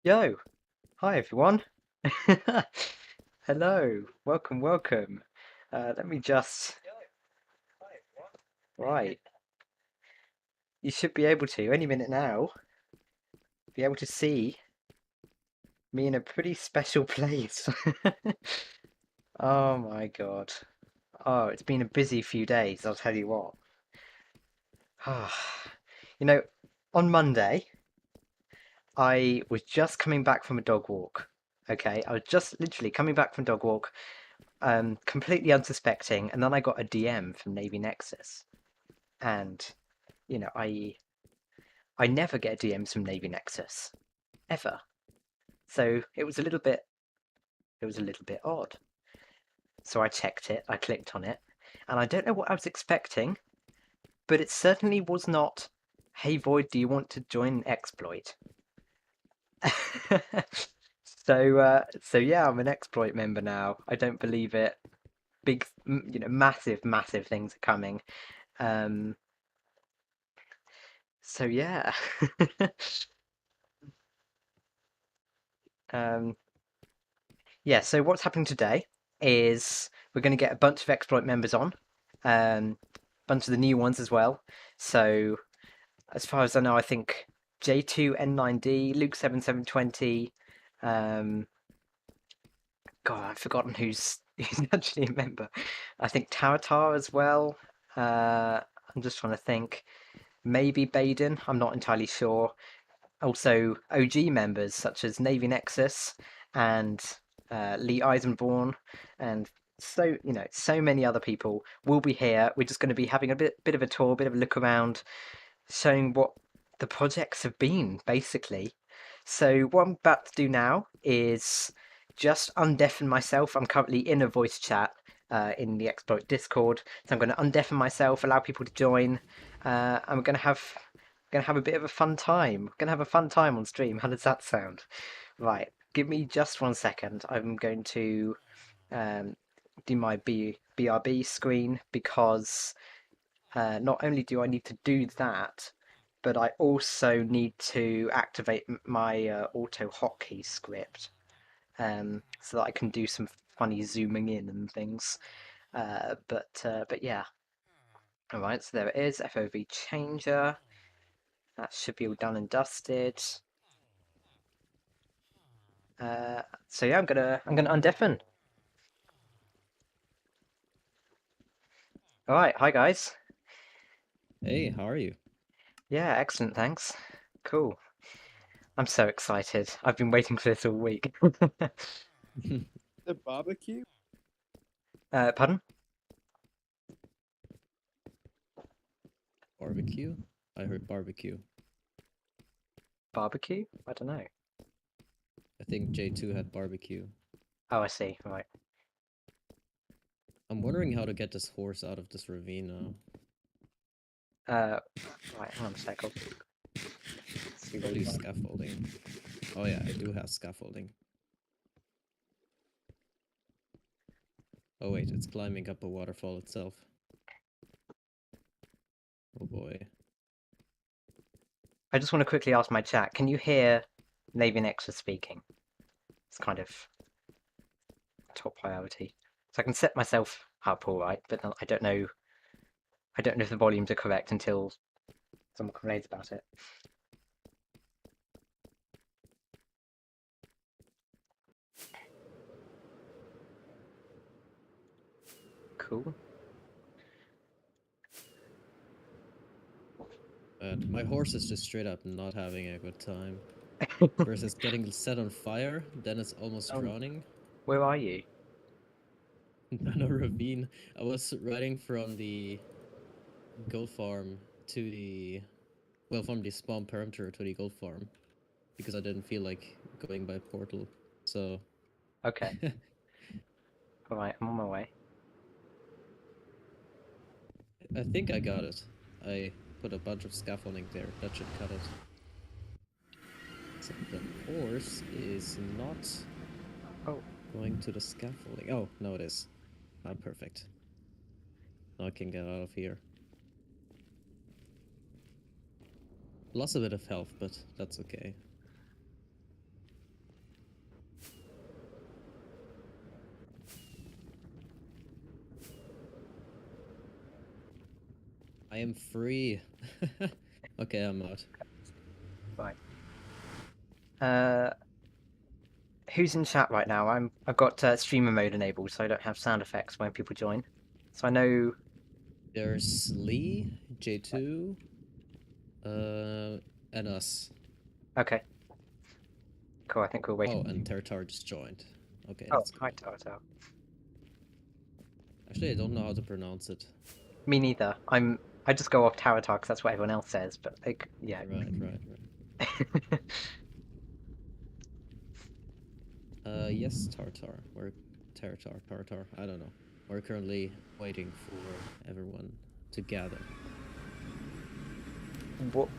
Yo, hi everyone. Hello, welcome. Let me just. Right, you should be able to, any minute now, be able to see me in a pretty special place. Oh my god. Oh, it's been a busy few days, I'll tell you what. You know, on Monday, I was just coming back from a dog walk. Okay, I was just literally coming back from dog walk, completely unsuspecting, and then I got a DM from Navy Nexus. And I never get DMs from Navy Nexus ever. So it was a little bit odd. So I checked it, I clicked on it, and I don't know what I was expecting, but it certainly was not, "Hey Void, do you want to join Xploit?" So yeah, I'm an Xploit member now. I don't believe it. Big, massive things are coming. Um, so yeah. Um, Yeah, so what's happening today is we're going to get a bunch of Exploit members on, a bunch of the new ones as well. So, as far as I know, I think J2N9D, Luke7720, um, God, I've forgotten who's actually a member. I think Taratar as well. I'm just trying to think. Maybe Baden, I'm not entirely sure. Also, OG members such as Navy Nexus and Lee Eisenborn, and so many other people will be here. We're just going to be having a bit of a tour, bit of a look around, showing what the projects have been, basically. So what I'm about to do now is just undeafen myself. I'm currently in a voice chat in the Exploit Discord, so I'm going to undeafen myself, allow people to join, and we're going to have a bit of a fun time. We're going to have a fun time on stream. How does that sound? Right, give me just 1 second. I'm going to um, do my BRB screen because not only do I need to do that, but I also need to activate my auto hotkey script so that I can do some funny zooming in and things. But yeah. All right, so there it is. FOV changer. That should be all done and dusted. So yeah, I'm gonna undeafen. All right, hi guys. Hey, how are you? Yeah, excellent, thanks. Cool. I'm so excited. I've been waiting for this all week. The barbecue? Pardon? Barbecue? I heard barbecue. Barbecue? I don't know. I think J2 had barbecue. Oh, I see. Right. I'm wondering how to get this horse out of this ravine now. Uh, right. Hang on a sec. I'll see what Probably we've got. scaffolding. Oh yeah, I do have scaffolding. Oh wait, it's climbing up a waterfall itself. Oh boy. I just want to quickly ask my chat. Can you hear Navy Nexus speaking? It's kind of top priority. So I can set myself up all right, but I don't know. I don't know if the volumes are correct until someone complains about it. Cool. But my horse is just straight up not having a good time. First it's getting set on fire, then it's almost Oh, drowning. where are you? On a ravine. I was riding from the gold farm to the from the spawn perimeter to the gold farm because I didn't feel like going by portal. So Okay. All right. I'm on my way. I think I got it. I put a bunch of scaffolding there. That should cut it. So the horse is not Oh, going to the scaffolding. Oh, no it is. Ah, perfect. Now I can get out of here. Lost a bit of health, but that's okay. I am free. Okay, I'm out. Right. Who's in chat right now? I've got streamer mode enabled, so I don't have sound effects when people join. So I know. There's Lee, J2, and us. Okay. Cool. I think we're Oh, waiting. and Tartar just joined. Okay, Oh, that's hi, good. Toto. Actually, I don't know how to pronounce it. Me neither. I just go off Taratar because that's what everyone else says. But like, yeah. Right. Yes, Tartar. We're Tartar. I don't know. We're currently waiting for everyone to gather. What?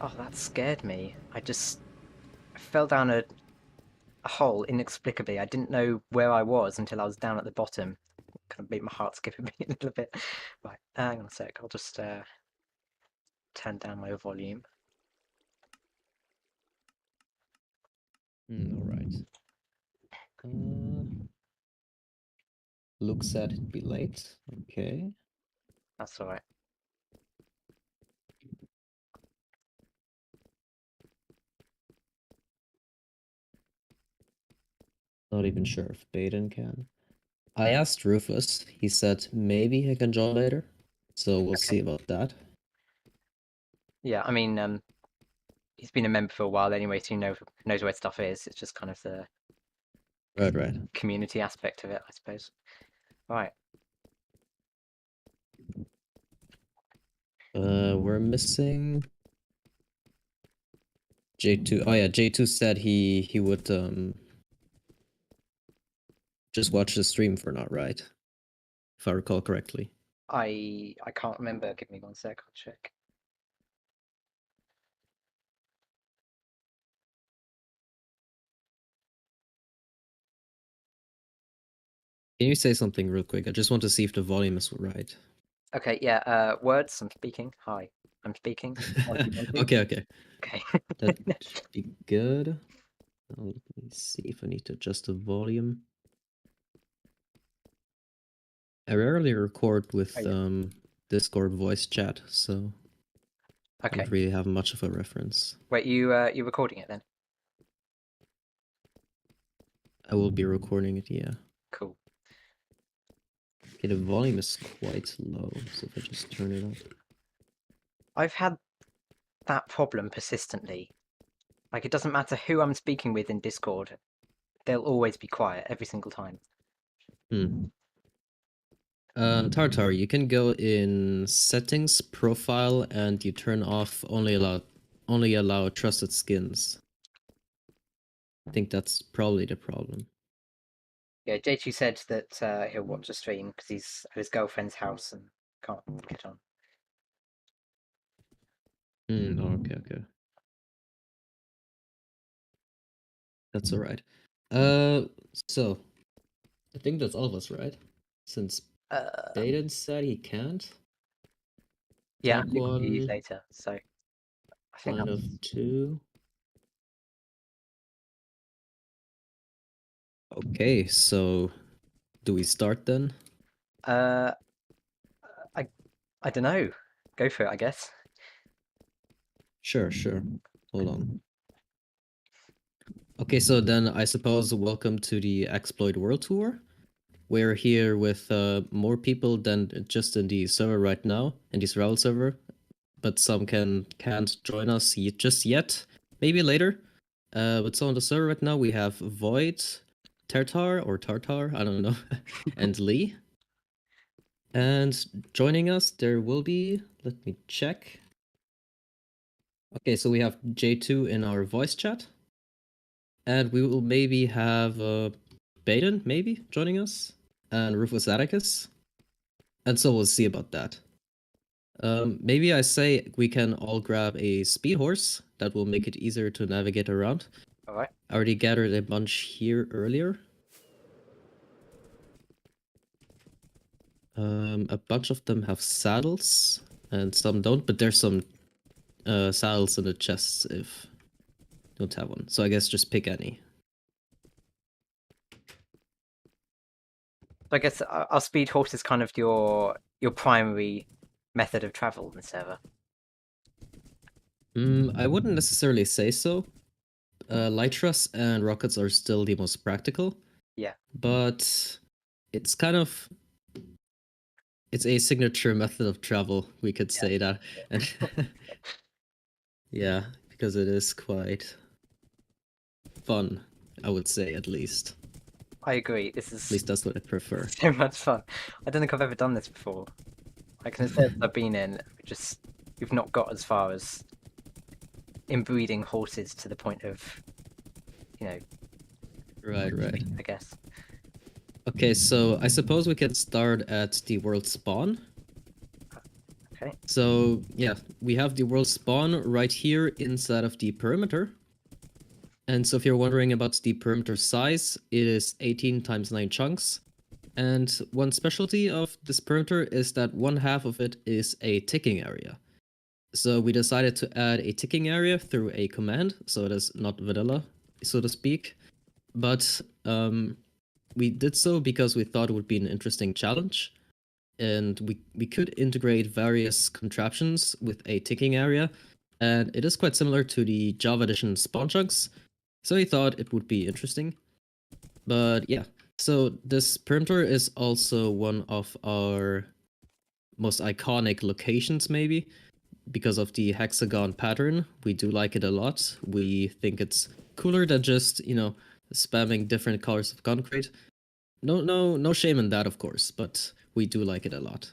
Oh, that scared me. I just fell down a hole inexplicably. I didn't know where I was until I was down at the bottom. Kind of made my heart skip a bit, a little bit. Right, hang on a sec. I'll just turn down my volume. All right. Luke said it'd be late. Okay. That's all right. Not even sure if Baden can. I asked Rufus. He said maybe he can join later. So we'll see about that. Yeah, I mean, he's been a member for a while anyway, so he knows where stuff is. It's just kind of the Right. community aspect of it, I suppose. Right. We're missing J2. Oh yeah, J2 said he would just watch the stream for now, right? If I recall correctly. I can't remember. Give me one sec. I'll check. Can you say something real quick? I just want to see if the volume is right. Okay, yeah. Words. I'm speaking. Hi, I'm speaking. Okay. Okay. That should be good. Now, let me see if I need to adjust the volume. I rarely record with Oh, yeah. Discord voice chat, so I Okay. don't really have much of a reference. Wait, you recording it then? I will be recording it, yeah. Cool. Okay, the volume is quite low, so if I just turn it up. I've had that problem persistently. Like, it doesn't matter who I'm speaking with in Discord, they'll always be quiet every single time. Tartar, you can go in settings, profile, and you turn off only allow trusted skins. I think that's probably the problem. Yeah, J2 said that he'll watch the stream because he's at his girlfriend's house and can't get on. Okay. That's alright. So I think that's all of us, right? Since Baden said he can't. Yeah, Tank Nick will be 1, later, so I think line of that's 2. Okay, so do we start then? uh I don't know. Go for it, I guess. Sure. Hold on. Okay, so then I suppose welcome to the Xploit World Tour. We're here with more people than just in the server right now, in the survival server, but some can't join us just yet. Maybe later. But so on the server right now we have Void, Tartar, I don't know, and Lee. And joining us there will be, let me check. Okay, so we have J2 in our voice chat. And we will maybe have Baden maybe joining us, and Rufus Atticus. And so we'll see about that. Maybe I say we can all grab a speed horse. That will make it easier to navigate around. All right. I already gathered a bunch here earlier. A bunch of them have saddles, and some don't, but there's some saddles in the chests if you don't have one. So I guess just pick any. So I guess our speed horse is kind of your primary method of travel in the server. I wouldn't necessarily say so. Lytras and rockets are still the most practical. Yeah. But it's kind of it's a signature method of travel, we could say that. And yeah, because it is quite fun, I would say, at least. I agree. This At is least that's what I prefer. so much fun. I don't think I've ever done this before. Like in the servers I've been in, we've not got as far as inbreeding horses to the point of, you know, Right. I guess. Okay, so I suppose we can start at the world spawn. Okay. So yeah, we have the world spawn right here inside of the perimeter. And so if you're wondering about the perimeter size, it is 18 times 9 chunks. And one specialty of this perimeter is that one half of it is a ticking area. So we decided to add a ticking area through a command, so it is not vanilla, so to speak. But we did so because we thought it would be an interesting challenge. And we could integrate various contraptions with a ticking area. And it is quite similar to the Java Edition spawn chunks. So we thought it would be interesting. But yeah, so this perimeter is also one of our most iconic locations, maybe, because of the hexagon pattern. We do like it a lot. We think it's cooler than just, spamming different colors of concrete. No shame in that, of course, but we do like it a lot.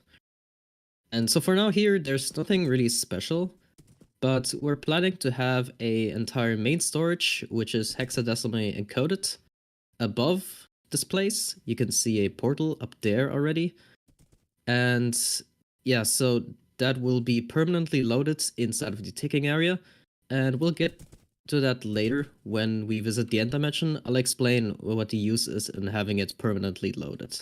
And so for now here, there's nothing really special, but we're planning to have a entire main storage, which is hexadecimally encoded. Above this place, you can see a portal up there already. And yeah, so that will be permanently loaded inside of the ticking area. And we'll get to that later when we visit the end dimension. I'll explain what the use is in having it permanently loaded.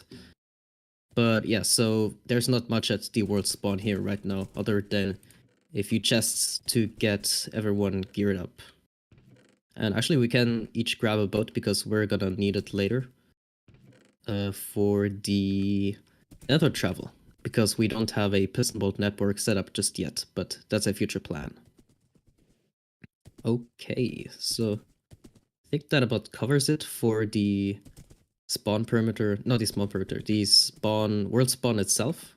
But yeah, so there's not much at the world spawn here right now, other than a few chests to get everyone geared up. And actually, we can each grab a boat because we're gonna need it later for the nether travel, because we don't have a piston boat network set up just yet, but that's a future plan. Okay, so I think that about covers it for the spawn perimeter, not the spawn perimeter, the spawn, world spawn itself.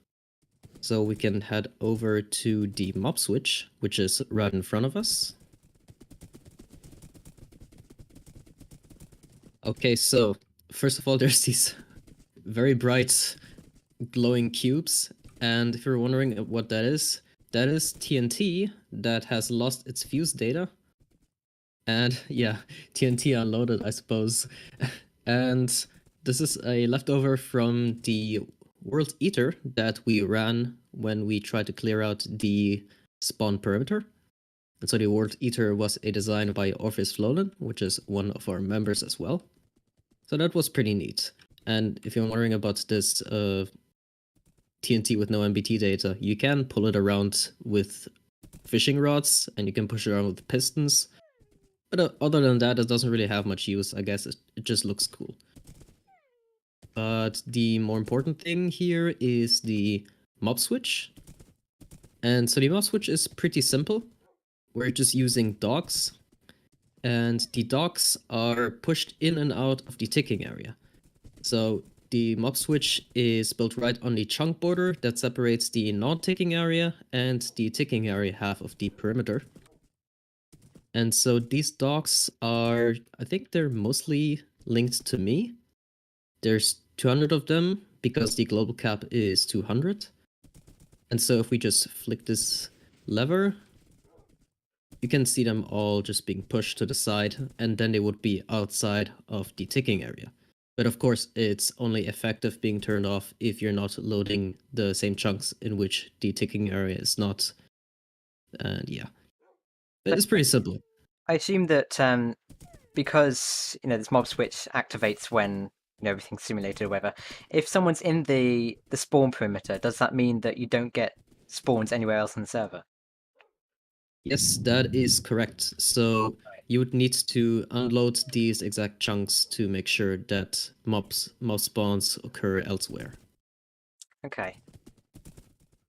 So we can head over to the mob switch, which is right in front of us. Okay, so first of all, there's these very bright glowing cubes, and if you're wondering what that is TNT that has lost its fuse data. And yeah, TNT unloaded, I suppose. And this is a leftover from the World Eater that we ran when we tried to clear out the spawn perimeter. And so the World Eater was a design by Orpheus Flolan, which is one of our members as well. So that was pretty neat. And if you're wondering about this TNT with no MBT data, you can pull it around with fishing rods, and you can push it around with pistons. But other than that, it doesn't really have much use. I guess it just looks cool. But the more important thing here is the mob switch. And so the mob switch is pretty simple. We're just using dogs. And the dogs are pushed in and out of the ticking area. So the mob switch is built right on the chunk border that separates the non-ticking area and the ticking area half of the perimeter. And so these dogs are, I think they're mostly linked to me. There's 200 of them because the global cap is 200. And so if we just flick this lever, you can see them all just being pushed to the side, and then they would be outside of the ticking area. But of course, it's only effective being turned off if you're not loading the same chunks in which the ticking area is not. And yeah, but it's pretty simple. I assume that because this mob switch activates when everything's simulated or whatever. If someone's in the spawn perimeter, does that mean that you don't get spawns anywhere else on the server? Yes, that is correct. So you would need to unload these exact chunks to make sure that mob spawns occur elsewhere. Okay.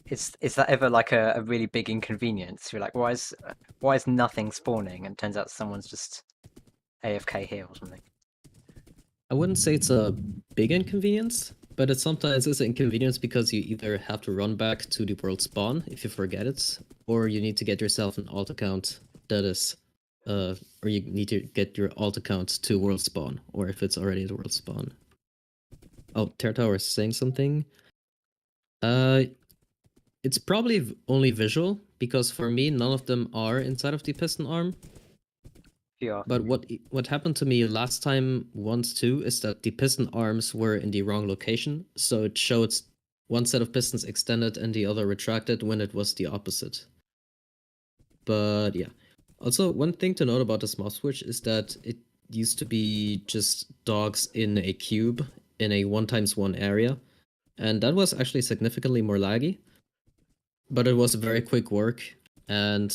is that ever like a really big inconvenience? You're like, why is nothing spawning? And it turns out someone's just AFK here or something. I wouldn't say it's a big inconvenience, but it sometimes is an inconvenience because you either have to run back to the world spawn if you forget it, or you need to get yourself an alt account that is, or you need to get your alt account to world spawn, or if it's already the world spawn. Oh, Terratower is saying something. It's probably only visual because for me none of them are inside of the piston arm. Yeah. But what happened to me last time once too is that the piston arms were in the wrong location, so it showed one set of pistons extended and the other retracted when it was the opposite. But yeah. Also, one thing to note about this mouse switch is that it used to be just dogs in a cube in a 1x1 area, and that was actually significantly more laggy. But it was very quick work, and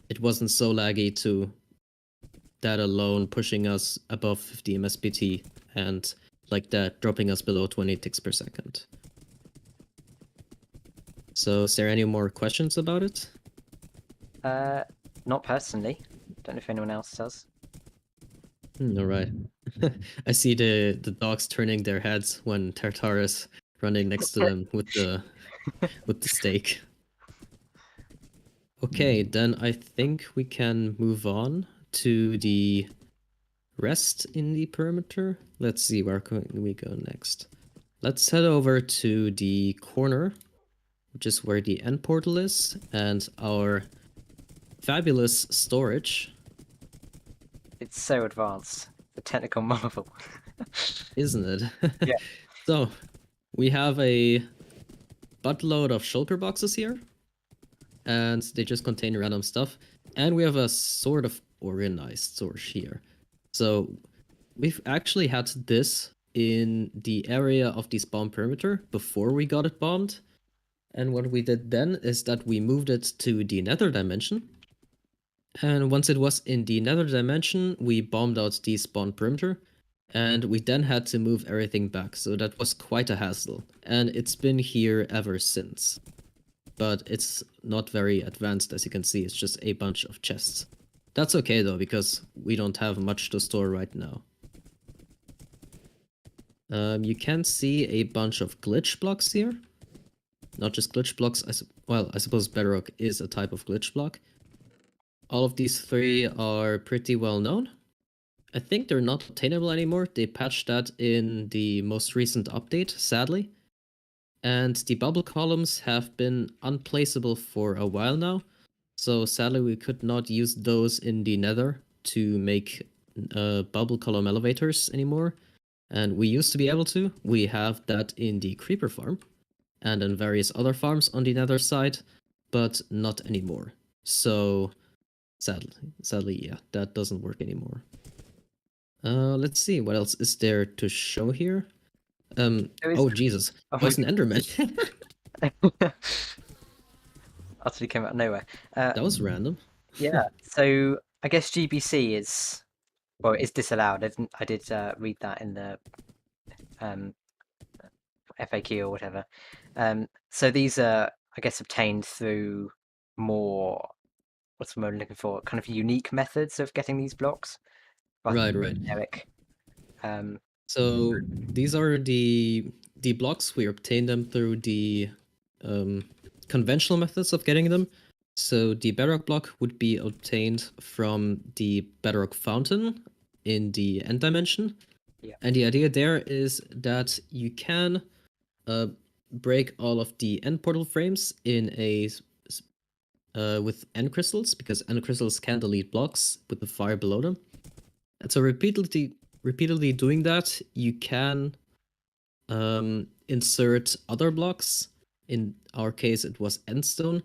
it wasn't so laggy to that alone pushing us above 50 MSPT and like that dropping us below 20 ticks per second. So is there any more questions about it? Not personally. Don't know if anyone else does. All right. I see the dogs turning their heads when Tartar is running next to them with the steak. Okay, then I think we can move on to the rest in the perimeter. Let's see, where can we go next? Let's head over to the corner, which is where the end portal is, and our fabulous storage. It's so advanced. The technical marvel. Isn't it? Yeah. So, we have a buttload of shulker boxes here, and they just contain random stuff. And we have a sort of organized source here. So, we've actually had this in the area of the spawn perimeter before we got it bombed. And what we did then is that we moved it to the nether dimension. And once it was in the nether dimension, we bombed out the spawn perimeter. And we then had to move everything back. So that was quite a hassle. And it's been here ever since. But it's not very advanced, as you can see. It's just a bunch of chests. That's okay though, because we don't have much to store right now. You can see a bunch of glitch blocks here. Not just glitch blocks, I suppose Bedrock is a type of glitch block. All of these three are pretty well known. I think they're not obtainable anymore. They patched that in the most recent update, sadly. And the bubble columns have been unplaceable for a while now. So sadly we could not use those in the nether to make bubble column elevators anymore. And we used to be able to. We have that in the creeper farm and in various other farms on the nether side, but not anymore. So sadly, yeah, that doesn't work anymore. Let's see, what else is there to show here? Oh Jesus, Oh what's an Enderman? Utterly came out of nowhere. That was random. Yeah, so I guess GBC is, well, it's disallowed. I did read that in the FAQ or whatever. So these are, I guess, obtained through more, what's the word I'm looking for? Kind of unique methods of getting these blocks. Right. Generic. So these are the blocks. We obtain them through the conventional methods of getting them. So the bedrock block would be obtained from the bedrock fountain in the end dimension. Yeah. And the idea there is that you can break all of the end portal frames in a with end crystals, because end crystals can delete blocks with the fire below them. And so repeatedly doing that, you can insert other blocks. In our case, it was endstone.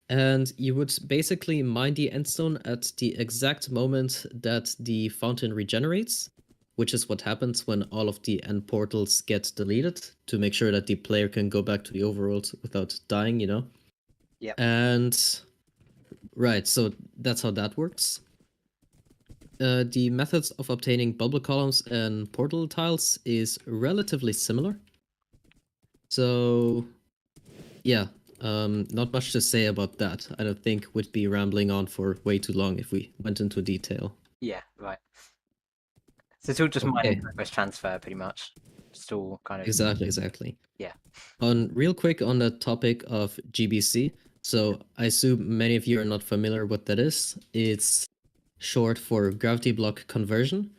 And you would basically mine the endstone at the exact moment that the fountain regenerates, which is what happens when all of the end portals get deleted, to make sure that the player can go back to the overworld without dying, you know? Yeah. And right, so that's how that works. The methods of obtaining bubble columns and portal tiles is relatively similar. So yeah, not much to say about that. I don't think would be rambling on for way too long if we went into detail. Yeah, right. So it's all just Okay. mining progress transfer, pretty much. Just all kind of Exactly. yeah. Real quick on the topic of GBC. So I assume many of you are not familiar what that is. It's short for gravity block conversion,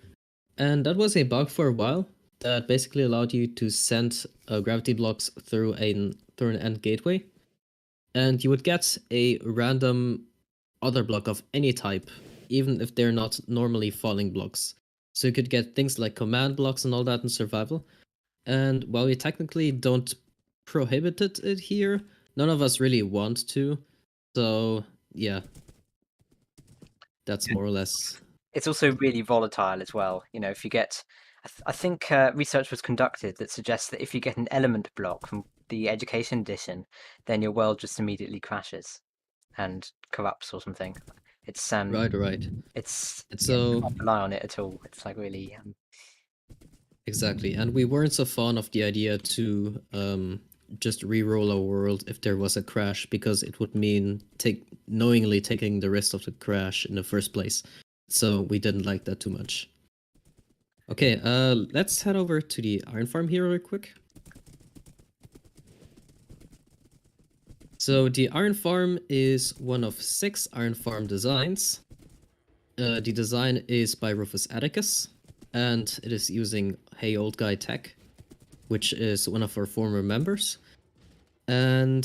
and that was a bug for a while that basically allowed you to send gravity blocks through an end gateway, and you would get a random other block of any type, even if they're not normally falling blocks. So you could get things like command blocks and all that in survival. And while we technically don't prohibit it here, none of us really want to. So yeah, that's more or less. It's also really volatile as well. You know, if you get, I think research was conducted that suggests that if you get an element block from the Education Edition, then your world just immediately crashes and corrupts or something. It's Right. it's And yeah, you so can't rely on it at all. It's like really exactly, and we weren't so fond of the idea to just re-roll our world if there was a crash, because it would mean knowingly taking the risk of the crash in the first place. So we didn't like that too much. Okay, let's head over to the iron farm here real quick. So the iron farm is one of 6 iron farm designs. The design is by Rufus Atticus, and it is using Hey Old Guy Tech, which is one of our former members. And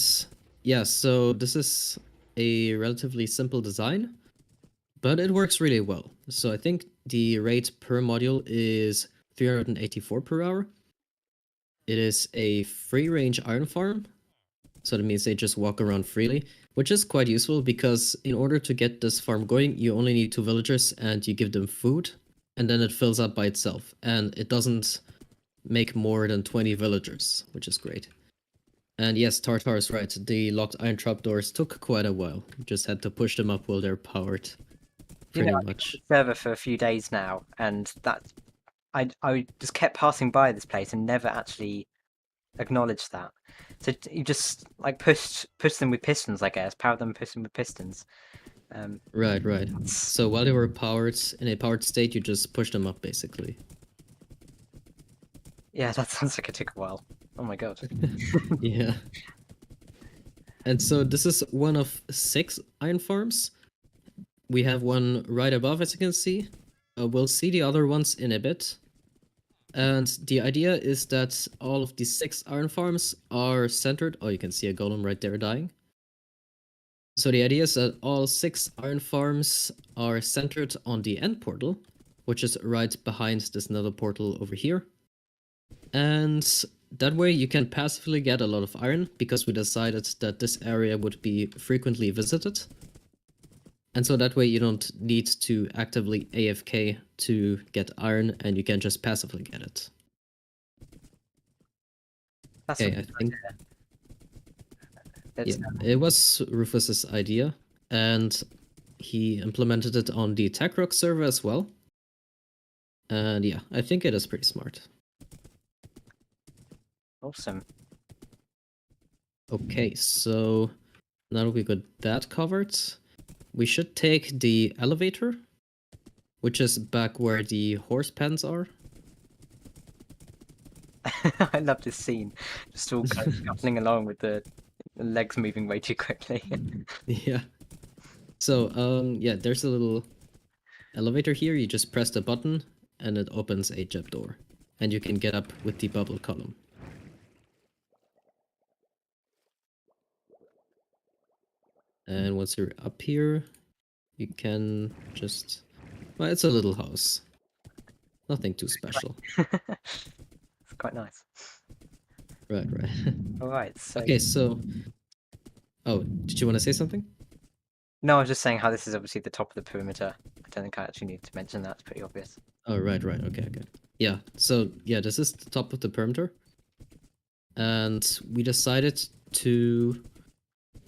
yeah, so this is a relatively simple design, but it works really well. So I think the rate per module is 384 per hour. It is a free range iron farm, so that means they just walk around freely, which is quite useful because in order to get this farm going, you only need 2 villagers and you give them food, and then it fills up by itself, and it doesn't make more than 20 villagers, which is great. And yes, Tartar is right, the locked iron trapdoors took quite a while. You just had to push them up while they're powered, you pretty know, I've been on much. the server for a few days now, and that I just kept passing by this place and never actually acknowledged that. So you just like push them with pistons, I guess, power them, push them with pistons. Right. That's- So while they were powered, in a powered state, you just push them up, basically. yeah, that sounds like it took a while. Oh my god. Yeah. And so this is one of 6 iron farms. We have one right above, as you can see. We'll see the other ones in a bit. And the idea is that all of these 6 iron farms are centered. Oh, you can see a golem right there dying. So the idea is that all 6 iron farms are centered on the end portal, which is right behind this nether portal over here. And that way you can passively get a lot of iron, because we decided that this area would be frequently visited. And so that way you don't need to actively AFK to get iron, and you can just passively get it. That's Okay, a I good think idea. yeah, it was Rufus's idea, and he implemented it on the TechRock server as well. And yeah, I think it is pretty smart. Awesome. Okay, so now that we got that covered, we should take the elevator, which is back where the horse pens are. I love this scene. Just all kind of scuttling along with the legs moving way too quickly. Yeah. So, yeah, there's a little elevator here. You just press the button and it opens a jet door. And you can get up with the bubble column. And once you're up here, you can just... Well, it's a little house. Nothing too special. It's quite nice. Right. All right. So Okay, so... Oh, did you want to say something? no, I was just saying how this is obviously the top of the perimeter. I don't think I actually need to mention that. It's pretty obvious. Oh, right. Okay. Yeah, so, yeah, this is the top of the perimeter. And we decided to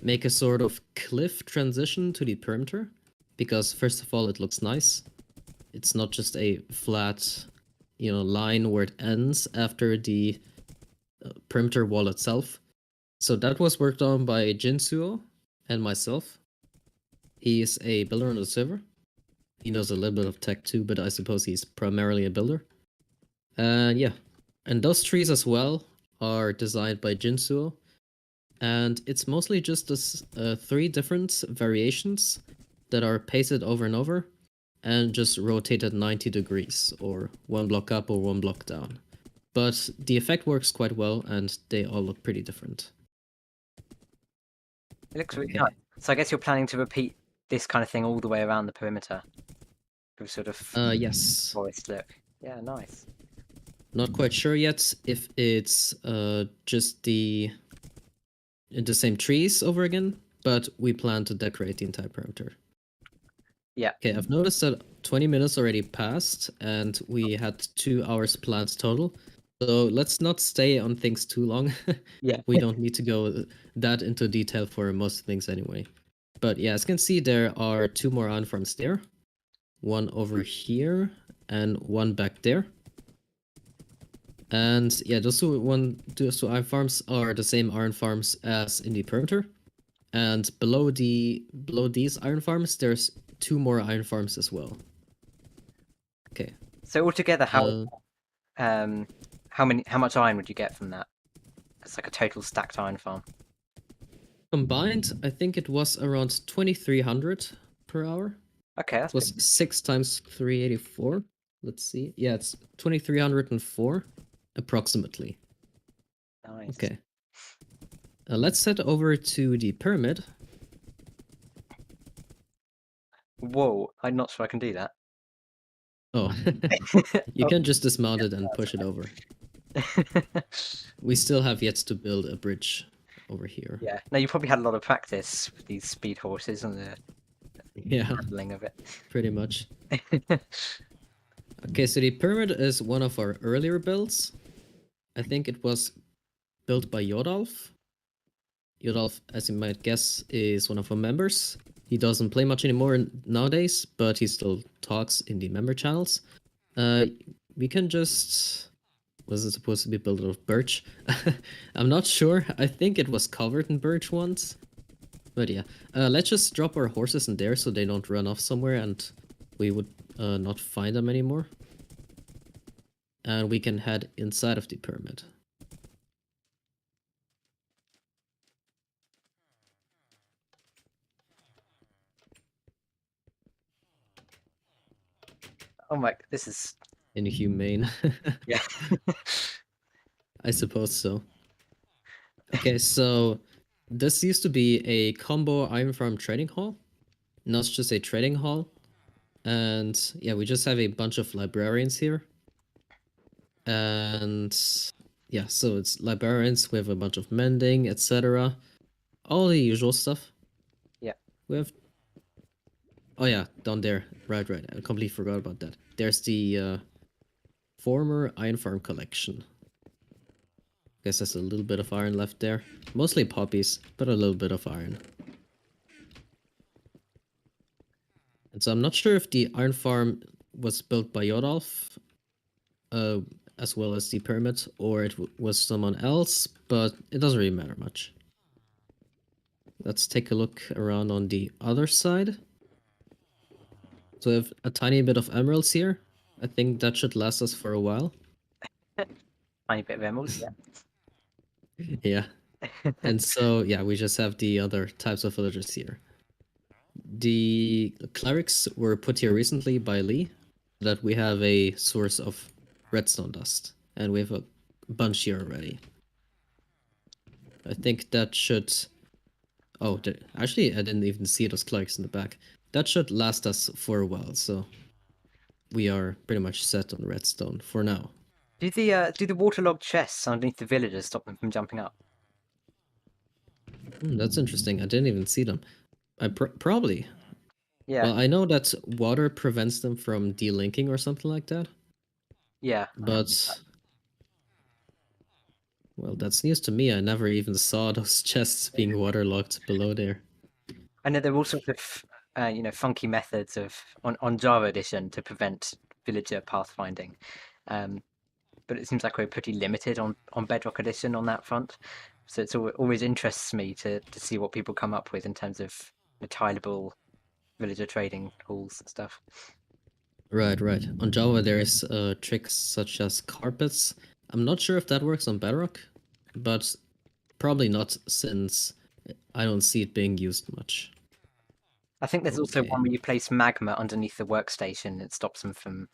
make a sort of cliff transition to the perimeter, because first of all, it looks nice. It's not just a flat, line where it ends after the perimeter wall itself. So that was worked on by Jinsuo and myself. He is a builder on the server. He knows a little bit of tech too, but I suppose he's primarily a builder. And yeah, and those trees as well are designed by Jinsuo. And it's mostly just this 3 different variations that are pasted over and over and just rotated 90 degrees, or 1 block up or 1 block down. But the effect works quite well, and they all look pretty different. It looks really Okay. nice. So I guess you're planning to repeat this kind of thing all the way around the perimeter. With sort of Yes. forest look. Yeah, nice. Not quite sure yet if it's just the same trees over again, but we plan to decorate the entire perimeter. Yeah. Okay, I've noticed that 20 minutes already passed, and we had 2 hours planned total. So let's not stay on things too long. Yeah. We don't need to go that into detail for most things anyway. But yeah, as you can see, there are 2 more iron farms there. 1 over here, and 1 back there. And yeah, those two iron farms are the same iron farms as in the perimeter. And below these iron farms, there's 2 more iron farms as well. Okay. So altogether, how much iron would you get from that? It's like a total stacked iron farm. Combined, I think it was around 2300 per hour. Okay, that's It was 6 times 384. Let's see. Yeah, it's 2304 approximately. nice. Okay. Let's head over to the pyramid. Whoa, I'm not sure I can do that. Oh, you can just dismount it and push it over. We still have yet to build a bridge over here. Yeah. No, you probably had a lot of practice with these speed horses and the Yeah, handling of it. pretty much. Okay, so the pyramid is one of our earlier builds. I think it was built by Yodalf. Yodalf, as you might guess, is one of our members. He doesn't play much anymore nowadays, but he still talks in the member channels. We can just... Was it supposed to be built out of birch? I'm not sure. I think it was covered in birch once. But yeah, let's just drop our horses in there so they don't run off somewhere and we would not find them anymore. And we can head inside of the pyramid. Oh my, this is Inhumane. yeah. I suppose so. Okay, so this used to be a combo iron farm trading hall, not just a trading hall. And yeah, we just have a bunch of librarians here. And yeah, so it's librarians with a bunch of mending, etc. All the usual stuff. Yeah. We have... Oh yeah, down there. Right. I completely forgot about that. There's the former iron farm collection. Guess there's a little bit of iron left there. Mostly poppies, but a little bit of iron. And so I'm not sure if the iron farm was built by Yodalf, as well as the pyramid, or it was someone else, but it doesn't really matter much. Let's take a look around on the other side. So we have a tiny bit of emeralds here. I think that should last us for a while. Tiny bit of emeralds, yeah. Yeah. And so, yeah, we just have the other types of villagers here. The clerics were put here recently by Lee, that we have a source of redstone dust. And we have a bunch here already. I think that should... Oh, actually, I didn't even see those clerics in the back. That should last us for a while, so we are pretty much set on redstone for now. Do the waterlogged chests underneath the villagers stop them from jumping up? That's interesting. I didn't even see them. I probably. Yeah. Well, I know that water prevents them from delinking or something like that. Yeah. But well, that's news to me. I never even saw those chests being waterlogged below there. I know there are all sorts of funky methods of on Java Edition to prevent villager pathfinding. but it seems like we're pretty limited on Bedrock Edition on that front. So it's always interests me to see what people come up with in terms of the tileable villager trading halls and stuff. Right, right. On Java, there's tricks such as carpets. I'm not sure if that works on Bedrock, but probably not, since I don't see it being used much. I think there's also Okay. one where you place magma underneath the workstation. It stops them from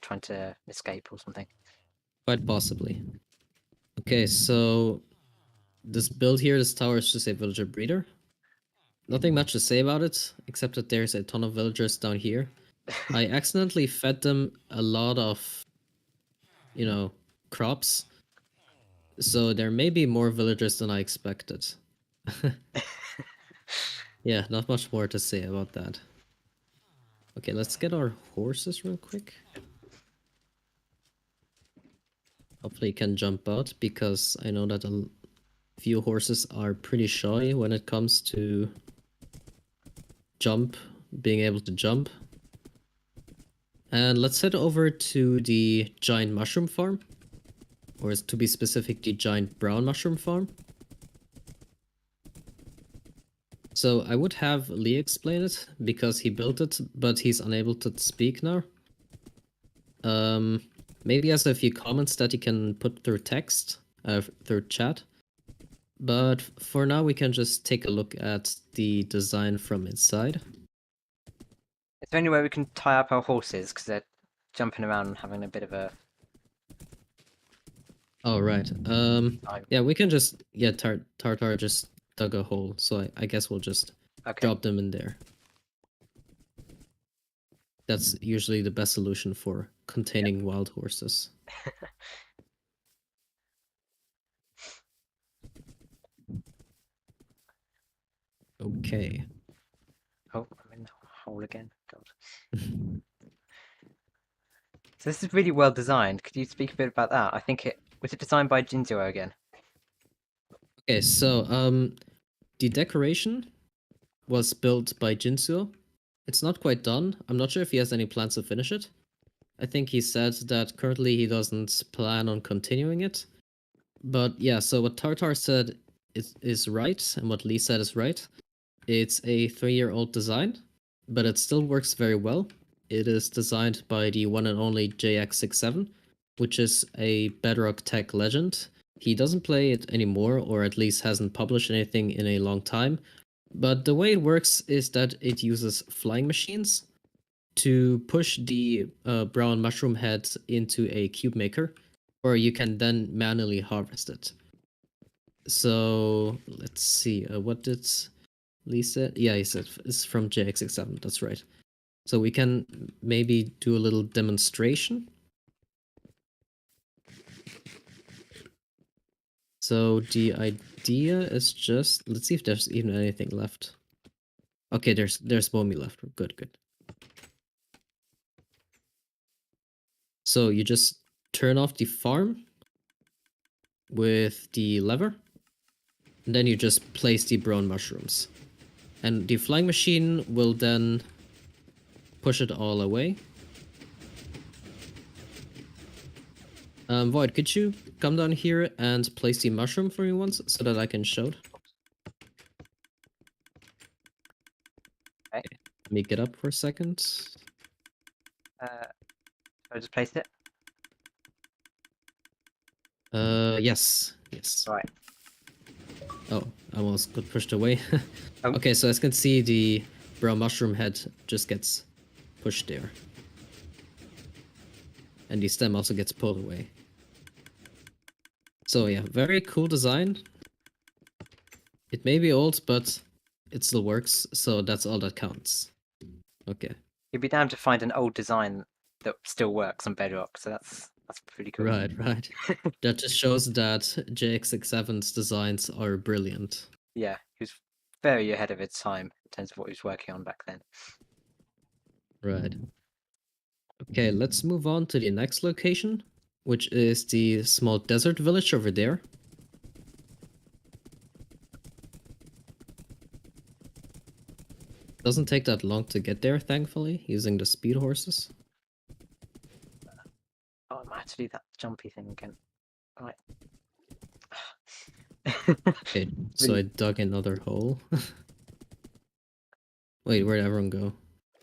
trying to escape or something. Quite possibly. Okay, so this build here, this tower is just a villager breeder. Nothing much to say about it, except that there's a ton of villagers down here. I accidentally fed them a lot of, crops. So there may be more villagers than I expected. Yeah, not much more to say about that. Okay, let's get our horses real quick. Hopefully he can jump out, because I know that a few horses are pretty shy when it comes to being able to jump. And let's head over to the giant mushroom farm. Or to be specific, the giant brown mushroom farm. So I would have Lee explain it, because he built it, but he's unable to speak now. Maybe he has a few comments that he can put through text, through chat. But for now, we can just take a look at the design from inside. Is there any way we can tie up our horses, because they're jumping around and having a bit of a... Oh, right. time? Yeah, we can just... Yeah, Tartar just dug a hole, so I guess we'll just Okay. drop them in there. That's usually the best solution for containing wild horses. Okay. Oh, I'm in the hole again. God. So this is really well designed. Could you speak a bit about that? I think was it designed by Jinzuo again? Okay, so the decoration was built by Jinsuo. It's not quite done. I'm not sure if he has any plans to finish it. I think he said that currently he doesn't plan on continuing it. But yeah, so what Tartar said is right, and what Lee said is right. It's a 3-year-old design, but it still works very well. It is designed by the one and only JX67, which is a Bedrock Tech legend. He doesn't play it anymore, or at least hasn't published anything in a long time. But the way it works is that it uses flying machines to push the brown mushroom head into a cube maker, where you can then manually harvest it. So let's see, what did Lee say? Yeah, he said it's from JX67, that's right. So we can maybe do a little demonstration. So the idea is just, let's see if there's even anything left. Okay, there's Bomi left. Good, good. So you just turn off the farm with the lever, and then you just place the brown mushrooms. And the flying machine will then push it all away. Void, could you come down here and place the mushroom for me once, so that I can show it? Okay. Let me get up for a second. I just placed it. Yes. Right. Oh, I almost got pushed away. Oh. Okay, so as you can see, the brown mushroom head just gets pushed there. And the stem also gets pulled away. So yeah, very cool design. It may be old, but it still works, so that's all that counts. Okay. You'd be damned to find an old design that still works on Bedrock, so that's pretty cool. Right. That just shows that JX67's designs are brilliant. Yeah, he was very ahead of its time in terms of what he was working on back then. Right. Okay, let's move on to the next location, which is the small desert village over there. Doesn't take that long to get there, thankfully, using the speed horses. I might have to do that jumpy thing again. Right. Okay, so I dug another hole. Wait, where'd everyone go?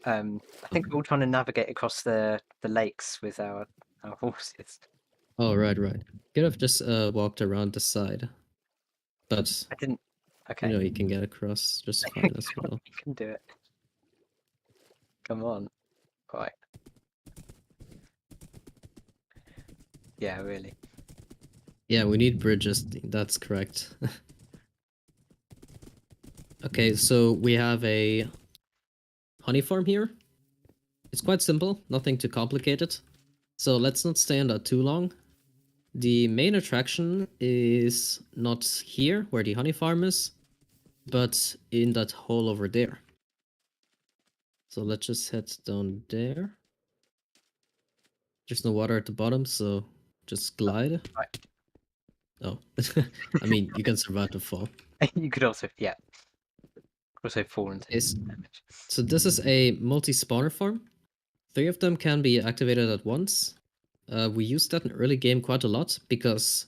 I think we're all trying to navigate across the lakes with our horses. Oh, right. Could have just walked around the side. But, I didn't. Okay. you know, you can get across just fine as well. You can do it. Come on. Right. Yeah, really. Yeah, we need bridges, that's correct. Okay, so we have a honey farm here. It's quite simple, nothing too complicated. So let's not stay on that too long. The main attraction is not here, where the honey farm is, but in that hole over there. So let's just head down there. There's no water at the bottom, so just glide. Right. Oh, I mean, you can survive the fall. You could also, yeah. Also fall into damage. So this is a multi-spawner farm. 3 of them can be activated at once. We used that in early game quite a lot because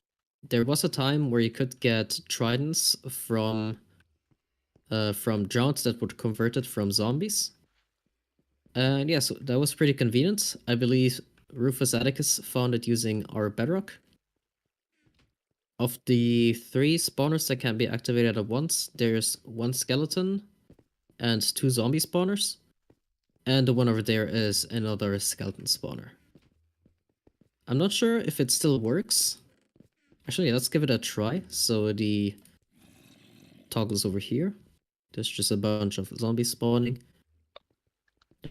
there was a time where you could get tridents from drones that would convert it from zombies. And yeah, so that was pretty convenient. I believe Rufus Atticus found it using our bedrock. Of the 3 spawners that can be activated at once, there's 1 skeleton and 2 zombie spawners. And the one over there is another skeleton spawner. I'm not sure if it still works. Actually, let's give it a try. So the toggle's over here. There's just a bunch of zombies spawning.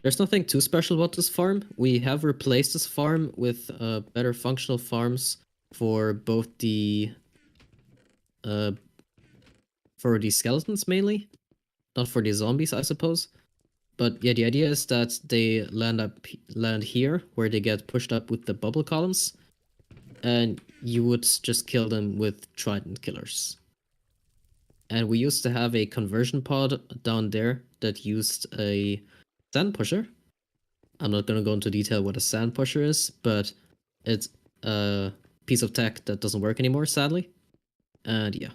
There's nothing too special about this farm. We have replaced this farm with better functional farms for both the skeletons mainly, not for the zombies, I suppose. But yeah, the idea is that they land here, where they get pushed up with the bubble columns, and you would just kill them with trident killers. And we used to have a conversion pod down there that used a sand pusher. I'm not going to go into detail what a sand pusher is, but it's a piece of tech that doesn't work anymore, sadly. And yeah.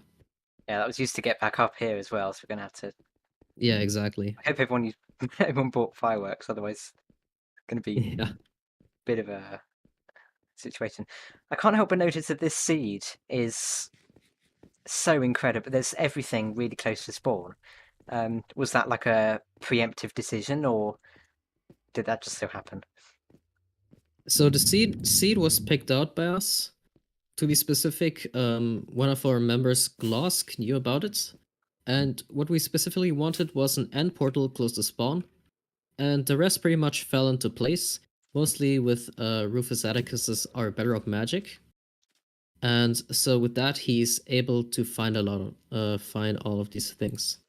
Yeah, that was used to get back up here as well, so we're going to have to... Yeah, exactly. I hope everyone bought fireworks, otherwise it's going to be a bit of a situation. I can't help but notice that this seed is so incredible. There's everything really close to spawn. Was that like a preemptive decision, or did that just so happen? So the seed was picked out by us. To be specific, one of our members, Glosk, knew about it. And what we specifically wanted was an end portal close to spawn. And the rest pretty much fell into place, mostly with Rufus Atticus's our bedrock magic. And so with that, he's able to find find all of these things.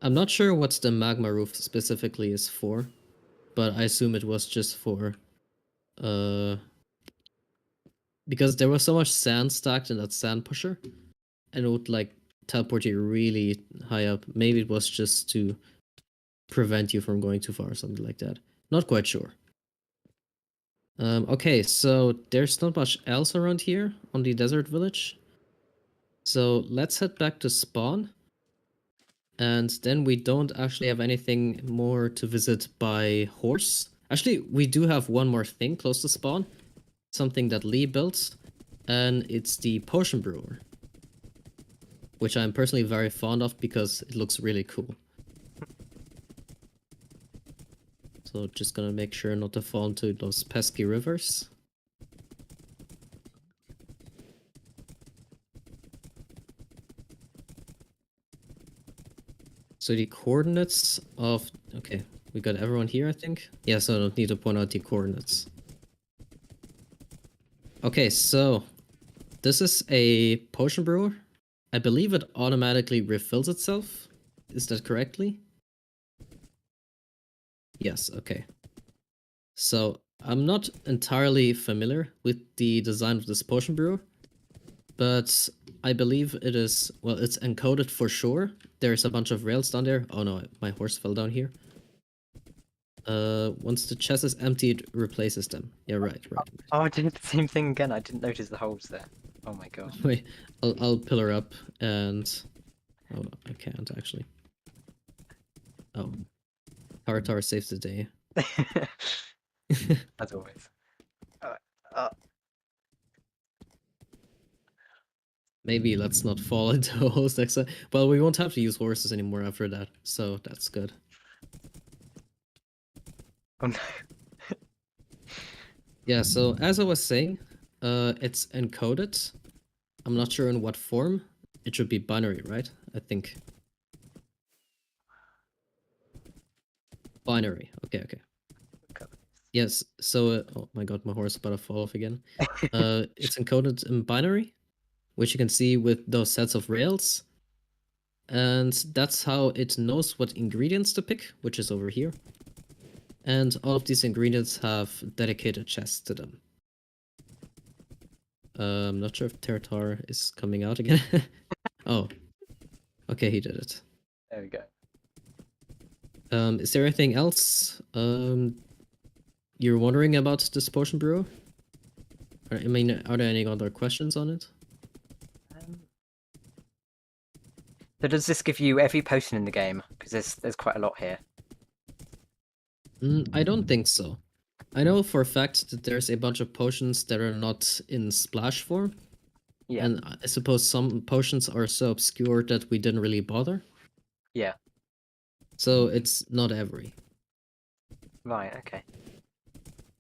I'm not sure what the magma roof specifically is for, but I assume it was just for because there was so much sand stacked in that sand pusher, and it would like teleport you really high up. Maybe it was just to prevent you from going too far or something like that. Not quite sure. Okay, so there's not much else around here on the desert village. So let's head back to spawn. And then we don't actually have anything more to visit by horse. Actually, we do have one more thing close to spawn. Something that Lee built. And it's the potion brewer. Which I'm personally very fond of because it looks really cool. So just gonna make sure not to fall into those pesky rivers. So the coordinates of... Okay, we got everyone here, I think. Yeah, so I don't need to point out the coordinates. Okay, so this is a potion brewer. I believe it automatically refills itself. Is that correctly? Yes, okay. So I'm not entirely familiar with the design of this potion brewer, but I believe it is, well, it's encoded for sure. There's a bunch of rails down there. Oh no, my horse fell down here. Once the chest is empty, it replaces them. Yeah, right. Oh, I did the same thing again. I didn't notice the holes there. Oh my god. Wait, I'll pillar up and... Oh, I can't actually. Oh. Power Tower saves the day. As always. Uh, Maybe let's not fall into holes next time. Well, we won't have to use horses anymore after that, so that's good. oh no. Yeah, so as I was saying, it's encoded. I'm not sure in what form. It should be binary, right? I think. Binary. Okay. Yes, so... oh my god, my horse is about to fall off again. It's encoded in binary, which you can see with those sets of rails. And that's how it knows what ingredients to pick, which is over here. And all of these ingredients have dedicated chests to them. I'm not sure if Territar is coming out again. Oh. Okay, he did it. There we go. Is there anything else you're wondering about this potion brew? I mean, are there any other questions on it? So does this give you every potion in the game? Because there's quite a lot here. I don't think so. I know for a fact that there's a bunch of potions that are not in splash form. Yeah. And I suppose some potions are so obscure that we didn't really bother. Yeah. So it's not every. Right, okay.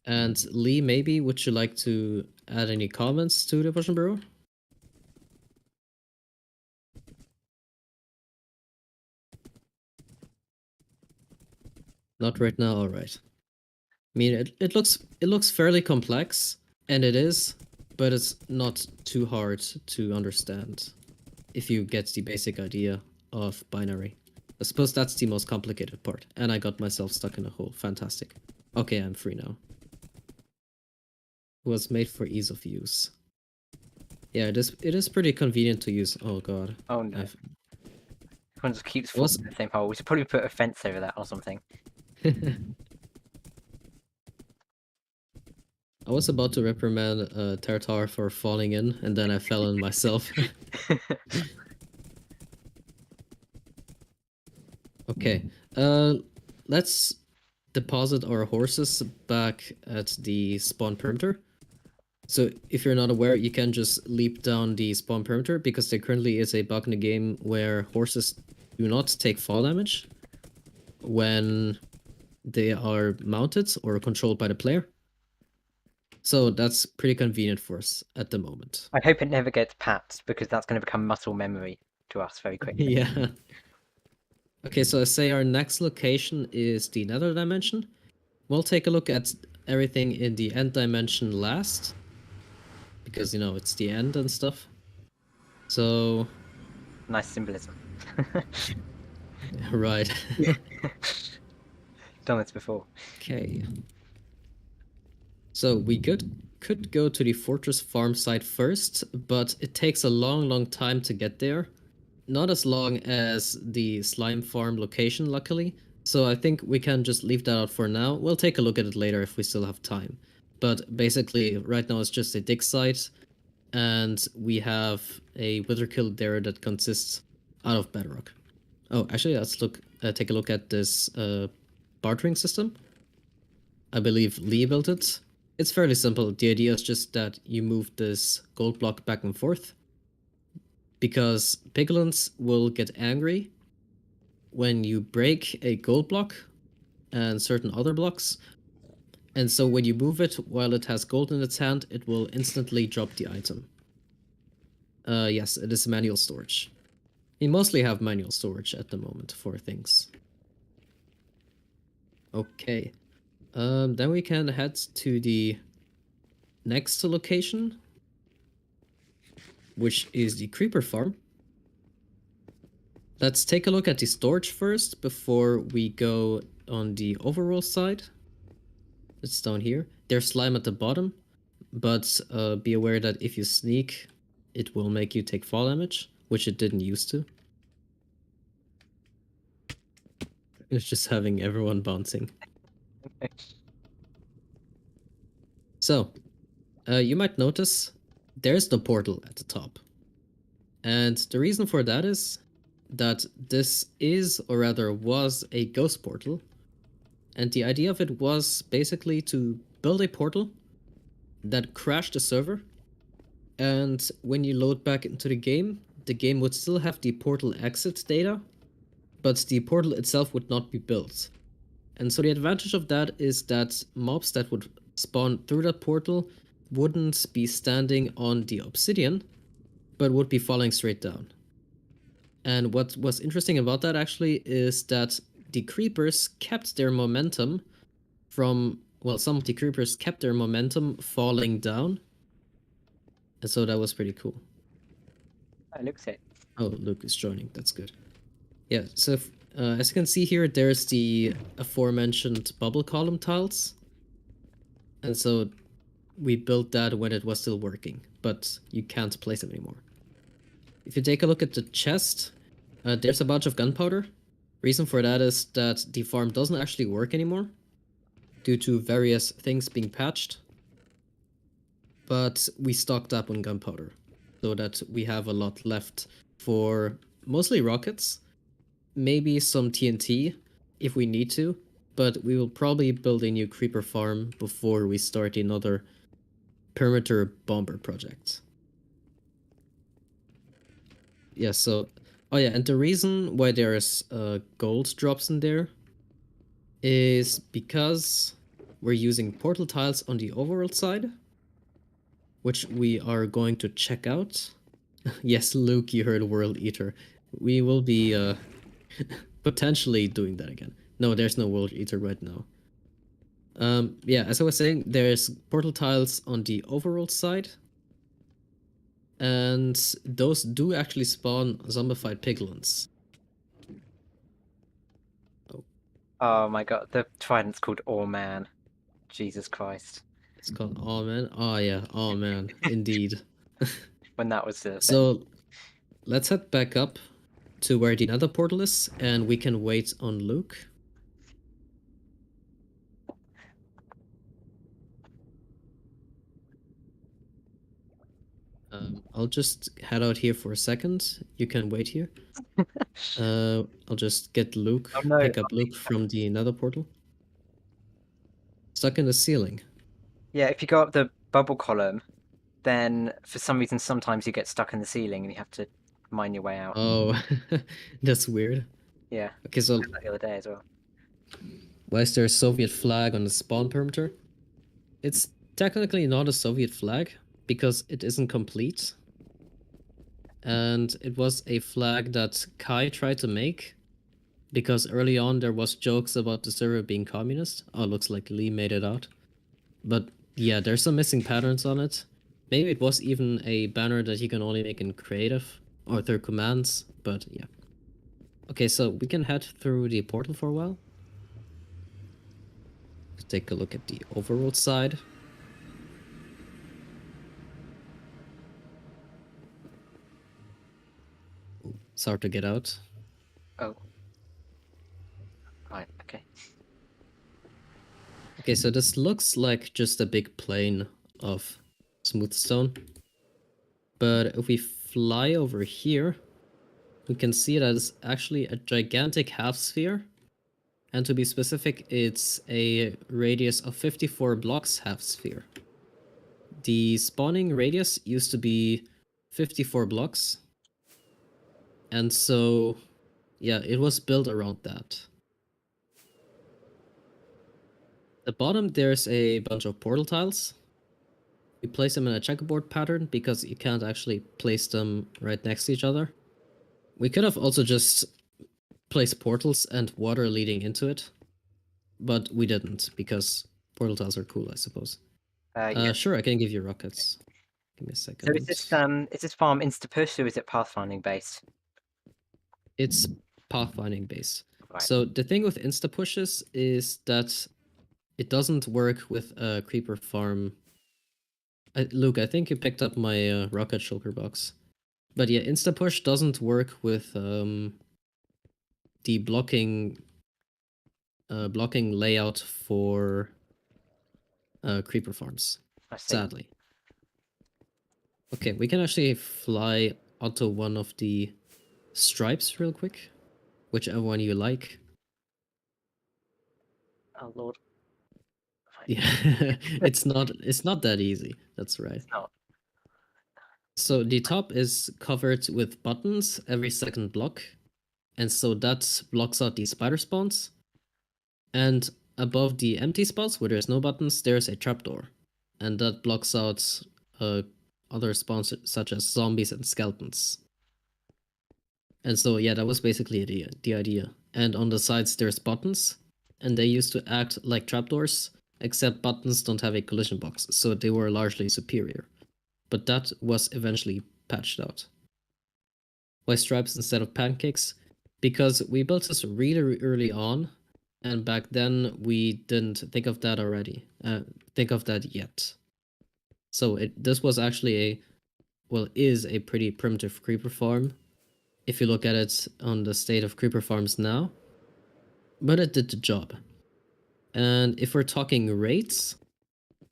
And Lee, maybe would you like to add any comments to the potion brew? Not right now, alright. I mean, it looks fairly complex, and it is, but it's not too hard to understand if you get the basic idea of binary. I suppose that's the most complicated part, and I got myself stuck in a hole. Fantastic. Okay, I'm free now. It was made for ease of use. Yeah, it is pretty convenient to use. Oh god. Oh no. I've... Everyone just keeps falling in the same hole. We should probably put a fence over that or something. I was about to reprimand Tartar for falling in, and then I fell in myself. Okay, let's deposit our horses back at the spawn perimeter. So if you're not aware, you can just leap down the spawn perimeter because there currently is a bug in the game where horses do not take fall damage when they are mounted or controlled by the player. So that's pretty convenient for us at the moment. I hope it never gets patched because that's going to become muscle memory to us very quickly. Yeah. Okay, so I say our next location is the nether dimension. We'll take a look at everything in the end dimension last. Because, you know, it's the end and stuff. So... Nice symbolism. Right. Done this before. Okay. So we could go to the fortress farm site first, but it takes a long time to get there. Not as long as the slime farm location, luckily. So I think we can just leave that out for now. We'll take a look at it later if we still have time. But basically, right now it's just a dig site, and we have a witherkill there that consists out of bedrock. Oh, actually, let's take a look at this bartering system. I believe Lee built it. It's fairly simple. The idea is just that you move this gold block back and forth, because piglins will get angry when you break a gold block and certain other blocks. And so when you move it while it has gold in its hand, it will instantly drop the item. Yes, it is manual storage. We mostly have manual storage at the moment for things. Okay. Then we can head to the next location, which is the creeper farm. Let's take a look at the storage first before we go on the overworld side. It's down here. There's slime at the bottom, but be aware that if you sneak, it will make you take fall damage, which it didn't used to. It's just having everyone bouncing. So, you might notice there's no portal at the top. And the reason for that is that this is, or rather was, a ghost portal. And the idea of it was basically to build a portal that crashed the server. And when you load back into the game would still have the portal exit data, but the portal itself would not be built. And so the advantage of that is that mobs that would spawn through that portal wouldn't be standing on the obsidian, but would be falling straight down. And what was interesting about that actually is that the creepers kept their momentum from, well, some of the creepers kept their momentum falling down. And so that was pretty cool. It looks it. Oh, Luke is joining. That's good. Yeah, so if, as you can see here, there's the aforementioned bubble column tiles. And so we built that when it was still working, but you can't place them anymore. If you take a look at the chest, there's a bunch of gunpowder. Reason for that is that the farm doesn't actually work anymore due to various things being patched. But we stocked up on gunpowder so that we have a lot left for mostly rockets, maybe some TNT if we need to, but we will probably build a new creeper farm before we start another perimeter bomber project. Yeah, so, oh yeah, and the reason why there's gold drops in there is because we're using portal tiles on the overworld side, which we are going to check out. Yes, Luke, you heard World Eater. We will be potentially doing that again. No, there's no World Eater right now. Yeah, as I was saying, there's portal tiles on the overworld side. And those do actually spawn zombified piglins. Oh my god, the trident's called All Man. Jesus Christ. It's called Oh Man. Oh yeah, Oh Man, indeed. When that was the So let's head back up to where the nether portal is, and we can wait on Luke. I'll just head out here for a second. You can wait here. I'll just get Luke, Oh, no. pick up Luke from the nether portal. Stuck in the ceiling. Yeah, if you go up the bubble column, then for some reason sometimes you get stuck in the ceiling and you have to mine your way out. Oh, that's weird. Yeah, Okay, so like the other day as well. why is there a Soviet flag on the spawn perimeter? It's technically not a Soviet flag because it isn't complete. And it was a flag that Kai tried to make because early on there was jokes about the server being communist. Oh, looks like Lee made it out. But yeah, there's some missing patterns on it. Maybe it was even a banner that you can only make in creative or through commands, but yeah. Okay, so we can head through the portal for a while. Let's take a look at the overworld side. Ooh, it's hard to get out. Oh. Right, okay. Okay, so this looks like just a big plane of smooth stone. But if we fly over here, we can see that it's actually a gigantic half sphere. And to be specific, it's a radius of 54 blocks half sphere. The spawning radius used to be 54 blocks. And so, yeah, it was built around that. At the bottom, there's a bunch of portal tiles. We place them in a checkerboard pattern because you can't actually place them right next to each other. We could have also just placed portals and water leading into it, but we didn't because portal tiles are cool, I suppose. Yeah. Sure, I can give you rockets. Give me a second. So is this farm insta-push or is it pathfinding based? It's pathfinding based. Right. So the thing with insta pushes is that it doesn't work with a creeper farm. Luke, I think you picked up my rocket shulker box. But yeah, insta push doesn't work with the blocking blocking layout for creeper farms. I see. Sadly. Okay, we can actually fly onto one of the stripes real quick, whichever one you like. Oh lord. Yeah, it's not that easy. That's right. It's not. So the top is covered with buttons every second block, and so that blocks out the spider spawns. And above the empty spots where there's no buttons, there's a trapdoor, and that blocks out other spawns such as zombies and skeletons. And so yeah, that was basically the idea. And on the sides there's buttons, and they used to act like trapdoors, except buttons don't have a collision box, so they were largely superior. But that was eventually patched out. Why stripes instead of pancakes? Because we built this really early on, and back then we didn't think of that already. Think of that yet. So this was actually is a pretty primitive creeper farm, if you look at it on the state of creeper farms now. But it did the job. And if we're talking rates,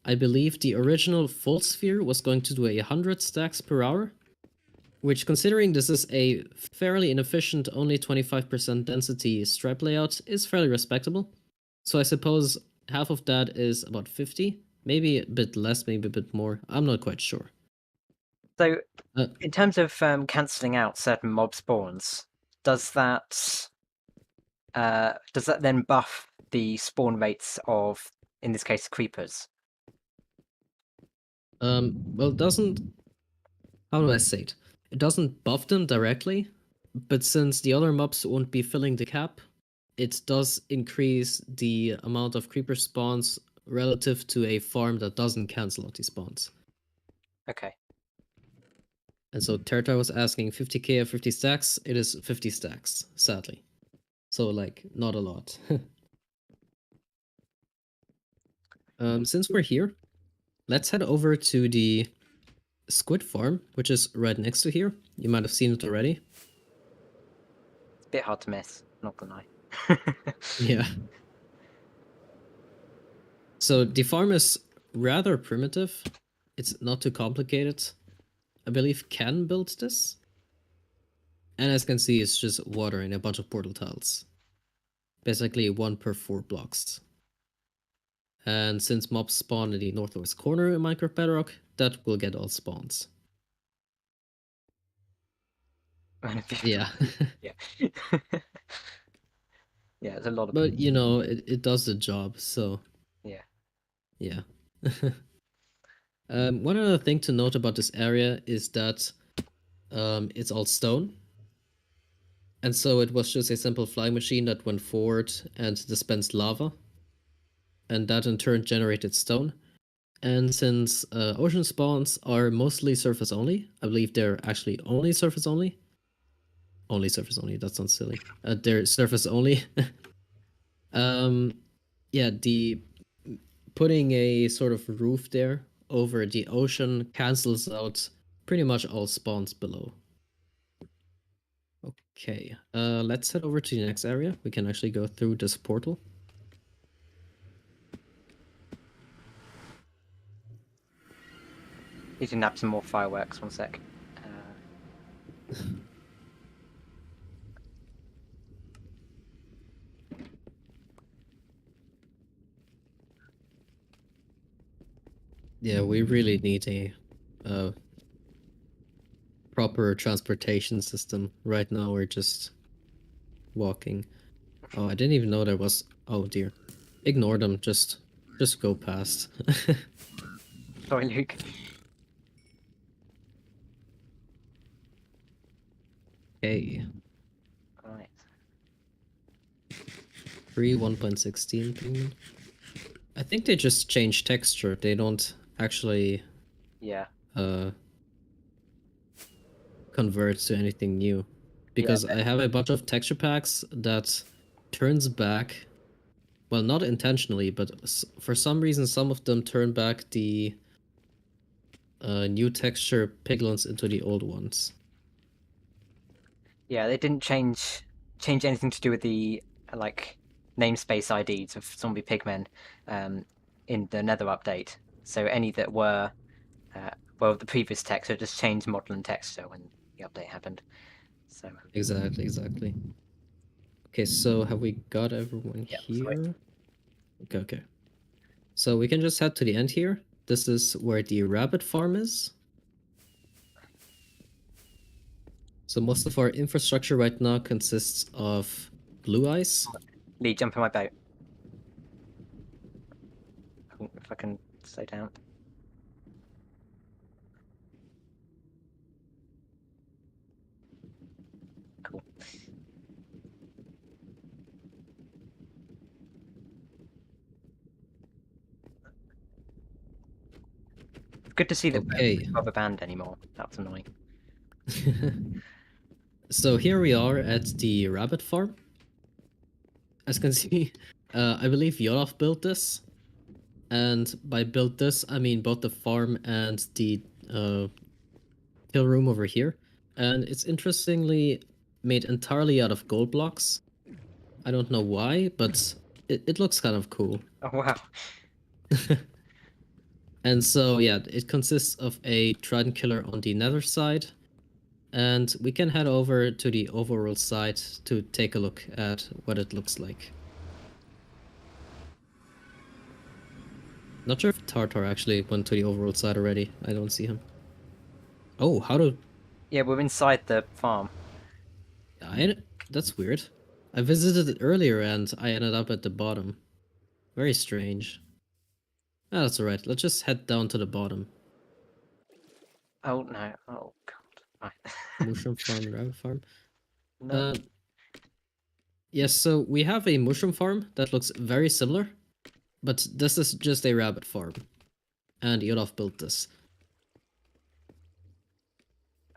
I believe the original full sphere was going to do 100 stacks per hour, which, considering this is a fairly inefficient, only 25% density stripe layout, is fairly respectable. So I suppose half of that is about 50, maybe a bit less, maybe a bit more. I'm not quite sure. So, in terms of cancelling out certain mob spawns, does that then buff the spawn rates of, in this case, creepers? Well, it doesn't. How do I say it? It doesn't buff them directly, but since the other mobs won't be filling the cap, it does increase the amount of creeper spawns relative to a farm that doesn't cancel out these spawns. Okay. And so Terta was asking 50k of 50 stacks. It is 50 stacks, sadly. So, like, not a lot. Since we're here, let's head over to the squid farm, which is right next to here. You might have seen it already. It's a bit hard to miss, not gonna lie. Yeah. So the farm is rather primitive. It's not too complicated. I believe Ken built this. And as you can see, it's just water and a bunch of portal tiles. Basically 1 per 4 blocks. And since mobs spawn in the northwest corner in Minecraft Bedrock, that will get all spawns. Yeah. Yeah. Yeah, it's a lot of. But you know, it does the job, so Yeah. yeah. One other thing to note about this area is that it's all stone. And so it was just a simple flying machine that went forward and dispensed lava. And that in turn generated stone. And since ocean spawns are mostly surface only, I believe they're actually only surface only. Only surface only, that sounds silly. They're surface only. Yeah, the putting a sort of roof there over the ocean cancels out pretty much all spawns below. Okay, let's head over to the next area. We can actually go through this portal. Need to nab some more fireworks, one sec. Yeah, we really need a proper transportation system. Right now we're just walking. Oh, I didn't even know there was... Oh dear. Ignore them, just go past. Sorry, Luke. Okay. Right. Free 1.16 ping. I think they just change texture. They don't actually Yeah. Convert to anything new. Because I have a bunch of texture packs that turns back, well, not intentionally, but for some reason some of them turn back the new texture piglins into the old ones. Yeah, they didn't change anything to do with the like namespace IDs of zombie pigmen in the Nether update. So any that were well, the previous text, so just changed model and texture when the update happened. So Exactly. Okay, so have we got everyone yeah, here? Okay. So we can just head to the end here. This is where the rabbit farm is. So most of our infrastructure right now consists of blue ice. Lee, jump in my boat. If I can slow down. Cool. It's good to see that Okay. we're not rubber band anymore. That's annoying. So here we are at the rabbit farm. As you can see, I believe Yolaf built this. And by built this, I mean both the farm and the kill room over here. And it's interestingly made entirely out of gold blocks. I don't know why, but it looks kind of cool. Oh wow. And so, yeah, it consists of a Trident Killer on the nether side. And we can head over to the overworld side to take a look at what it looks like. Not sure if Tartar actually went to the overworld side already. I don't see him. Oh, how do... Yeah, we're inside the farm. That's weird. I visited it earlier and I ended up at the bottom. Very strange. Ah, that's alright. Let's just head down to the bottom. Oh no. Oh god. Right. Mushroom farm, rabbit farm. No. Yes, so we have a mushroom farm that looks very similar, but this is just a rabbit farm. And Yodov built this.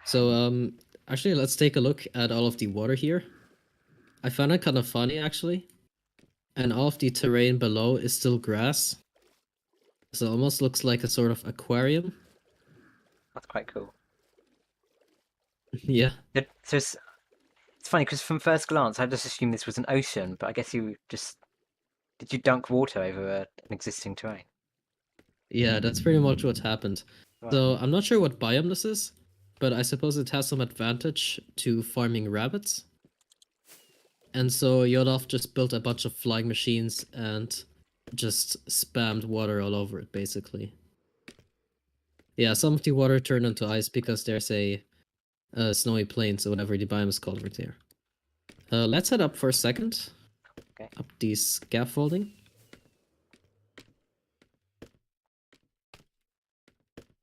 So, actually, let's take a look at all of the water here. I found it kind of funny, actually. And all of the terrain below is still grass. So it almost looks like a sort of aquarium. That's quite cool. Yeah. So it's funny because from first glance I just assumed this was an ocean, but I guess you just did you dunk water over an existing terrain? Yeah, that's pretty much what happened. Wow. So I'm not sure what biome this is, but I suppose it has some advantage to farming rabbits. And so Yodov just built a bunch of flying machines and just spammed water all over it, basically. Yeah, some of the water turned into ice because there's a snowy plains or whatever the biome is called right there. Let's head up for a second. Okay. Up the scaffolding.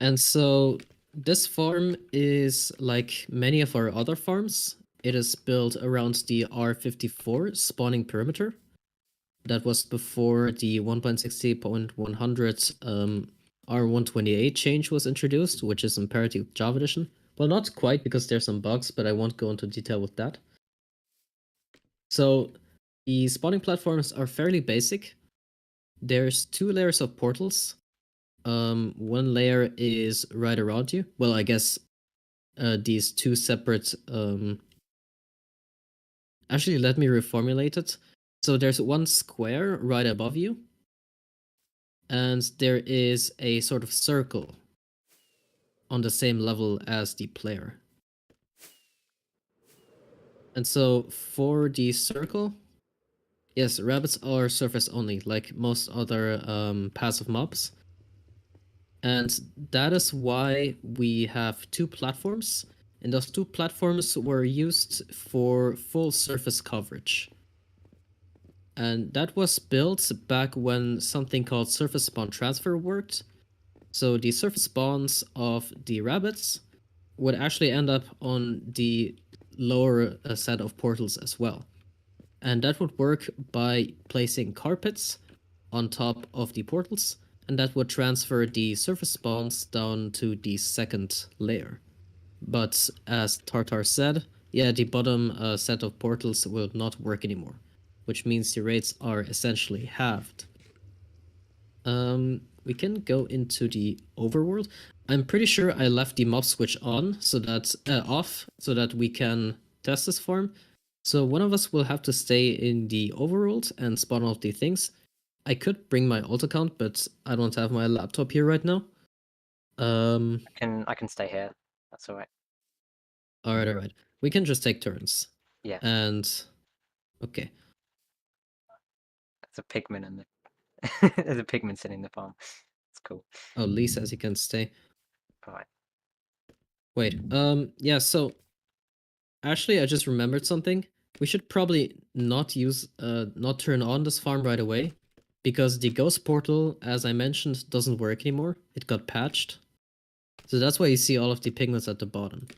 And so this farm is like many of our other farms. It is built around the R54 spawning perimeter. That was before the 1.60.100 R128 change was introduced, which is in parity with Java Edition. Well, not quite because there's some bugs, but I won't go into detail with that. So the spawning platforms are fairly basic. There's 2 layers of portals. One layer is right around you. Well, I guess these 2 separate actually, let me reformulate it. So there's one square right above you, and there is a sort of circle on the same level as the player. And so for the circle, yes, rabbits are surface only, like most other passive mobs. And that is why we have 2 platforms, and those 2 platforms were used for full surface coverage. And that was built back when something called surface spawn transfer worked. So the surface spawns of the rabbits would actually end up on the lower set of portals as well. And that would work by placing carpets on top of the portals, and that would transfer the surface spawns down to the second layer. But as Tartar said, yeah, the bottom set of portals will not work anymore, which means the rates are essentially halved. We can go into the overworld. I'm pretty sure I left the mob switch on so that off so that we can test this farm. So one of us will have to stay in the overworld and spawn all the things. I could bring my alt account, but I don't have my laptop here right now. I can stay here. That's all right. Alright. We can just take turns. Yeah. And okay. That's a pigman and the there's a pigman sitting in the farm. It's cool. Oh, Lee says he can stay. All right. Wait. Yeah. So actually, I just remembered something. We should probably not turn on this farm right away, because the ghost portal, as I mentioned, doesn't work anymore. It got patched. So that's why you see all of the pigments at the bottom.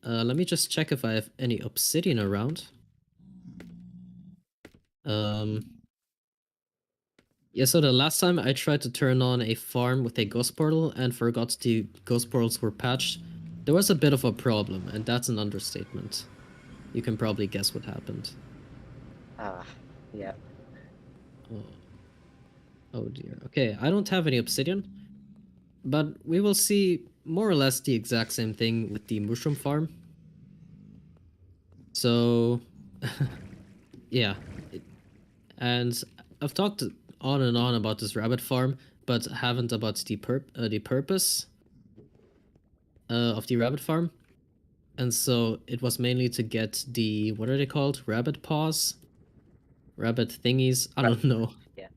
Let me just check if I have any obsidian around. Yeah, so the last time I tried to turn on a farm with a ghost portal and forgot the ghost portals were patched, there was a bit of a problem, and that's an understatement. You can probably guess what happened. Yeah. Oh dear. Okay, I don't have any obsidian, but we will see more or less the exact same thing with the mushroom farm. So, yeah. And I've talked on and on about this rabbit farm, but haven't about the purpose of the rabbit farm. And so it was mainly to get the, what are they called? Rabbit paws? Rabbit thingies? I don't know. Yeah.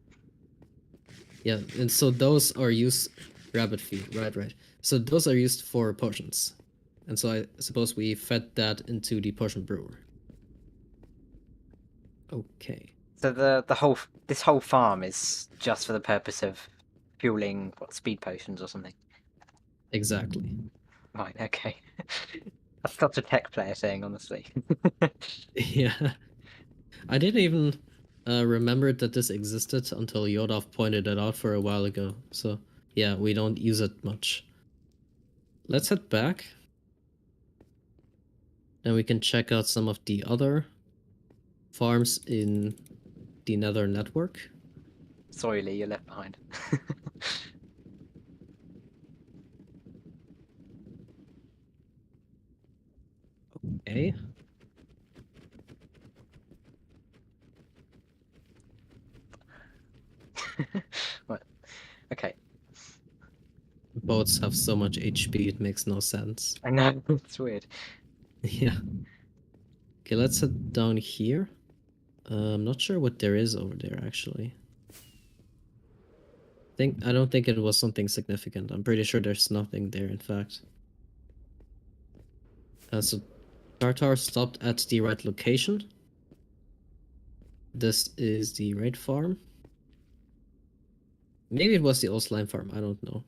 Yeah, and so those are used, rabbit feet, right. So those are used for potions. And so I suppose we fed that into the potion brewer. Okay. So this whole farm is just for the purpose of fueling speed potions or something. Exactly. Right. Okay. That's such a tech player saying, honestly. Yeah. I didn't even remember that this existed until Yodov pointed it out for a while ago. So yeah, we don't use it much. Let's head back. Then we can check out some of the other farms in the Nether network. Sorry, Lee, you're left behind. Okay. What? Okay. Boats have so much HP, it makes no sense. I know, it's weird. Yeah. Okay, let's head down here. I'm not sure what there is over there, actually. I don't think it was something significant. I'm pretty sure there's nothing there, in fact. So Tartar stopped at the right location. This is the right farm. Maybe it was the old slime farm, I don't know.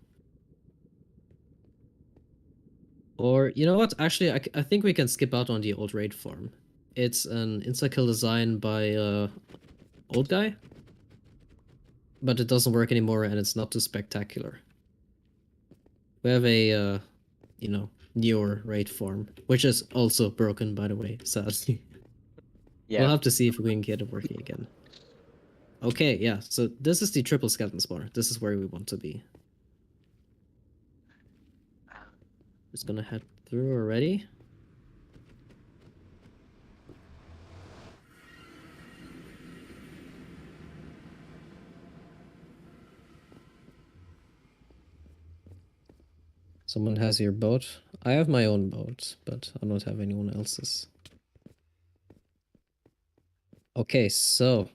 Or, you know what? Actually, I think we can skip out on the old raid farm. It's an insta-kill design by old guy. But it doesn't work anymore and it's not too spectacular. We have a, you know, newer raid farm, which is also broken, by the way, sadly. Yeah. We'll have to see if we can get it working again. Okay, yeah, so this is the triple skeleton spawner. This is where we want to be. Just gonna head through already. Someone has your boat. I have my own boat, but I don't have anyone else's. Okay, so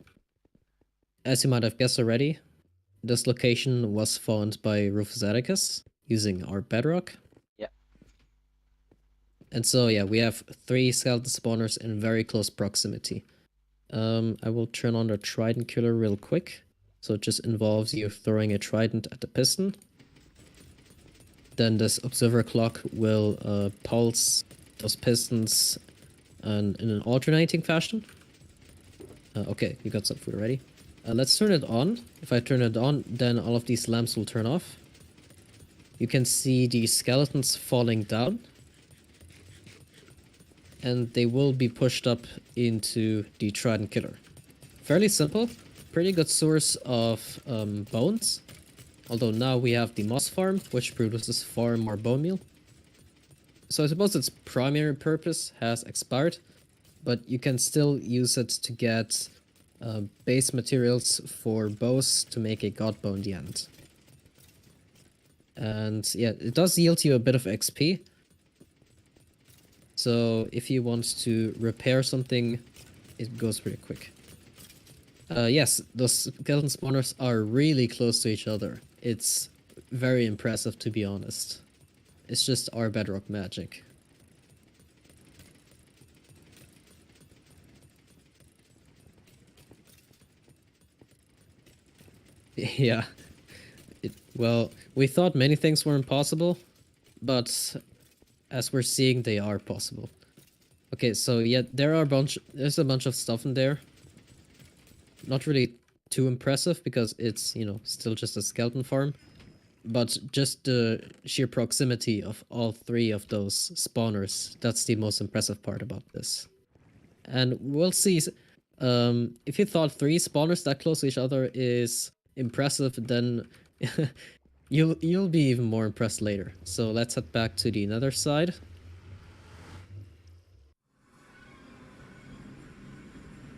as you might have guessed already, this location was found by Rufus Atticus using our bedrock. Yeah. And so yeah, we have 3 skeleton spawners in very close proximity. I will turn on the trident killer real quick. So it just involves you throwing a trident at the piston. Then this observer clock will pulse those pistons in an alternating fashion. Okay, you got some food already. Let's turn it on. If I turn it on, then all of these lamps will turn off. You can see the skeletons falling down. And they will be pushed up into the trident killer. Fairly simple. Pretty good source of bones. Although now we have the moss farm, which produces far more bone meal. So I suppose its primary purpose has expired. but you can still use it to get base materials for bows to make a god bow in the end. And yeah, it does yield you a bit of XP. So if you want to repair something, it goes pretty quick. Yes, those skeleton spawners are really close to each other. It's very impressive, to be honest. It's just our bedrock magic. Yeah. Well, we thought many things were impossible, but as we're seeing, they are possible. Okay, so yeah, there's a bunch of stuff in there. Not really too impressive because it's, you know, still just a skeleton farm. But just the sheer proximity of all three of those spawners, that's the most impressive part about this. And we'll see. If you thought 3 spawners that close to each other is impressive, then you'll be even more impressed later. So let's head back to the nether side.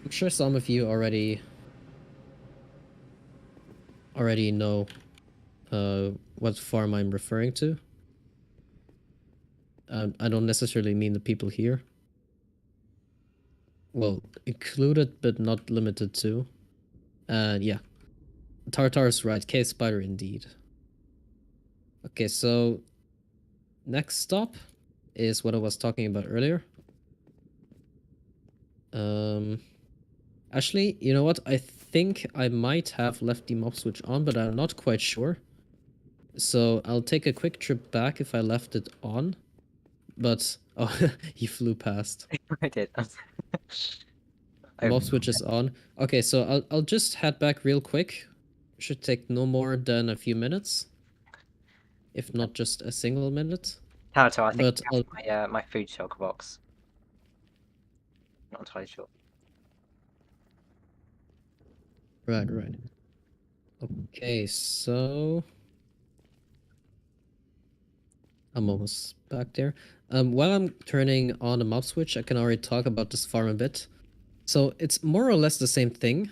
I'm sure some of you already know what farm I'm referring to. I don't necessarily mean the people here. Well, included but not limited to. Yeah. Tartar's right, cave spider indeed. Okay, so next stop is what I was talking about earlier. Actually, you know what? I think I might have left the mob switch on, but I'm not quite sure. So I'll take a quick trip back if I left it on. But oh, he flew past. I did. Mob switch is on. Okay, so I'll just head back real quick. Should take no more than a few minutes, if not just a single minute. Tato, I think But my food shulker box. Not entirely sure. Right. Okay, so I'm almost back there. While I'm turning on the mob switch, I can already talk about this farm a bit. So it's more or less the same thing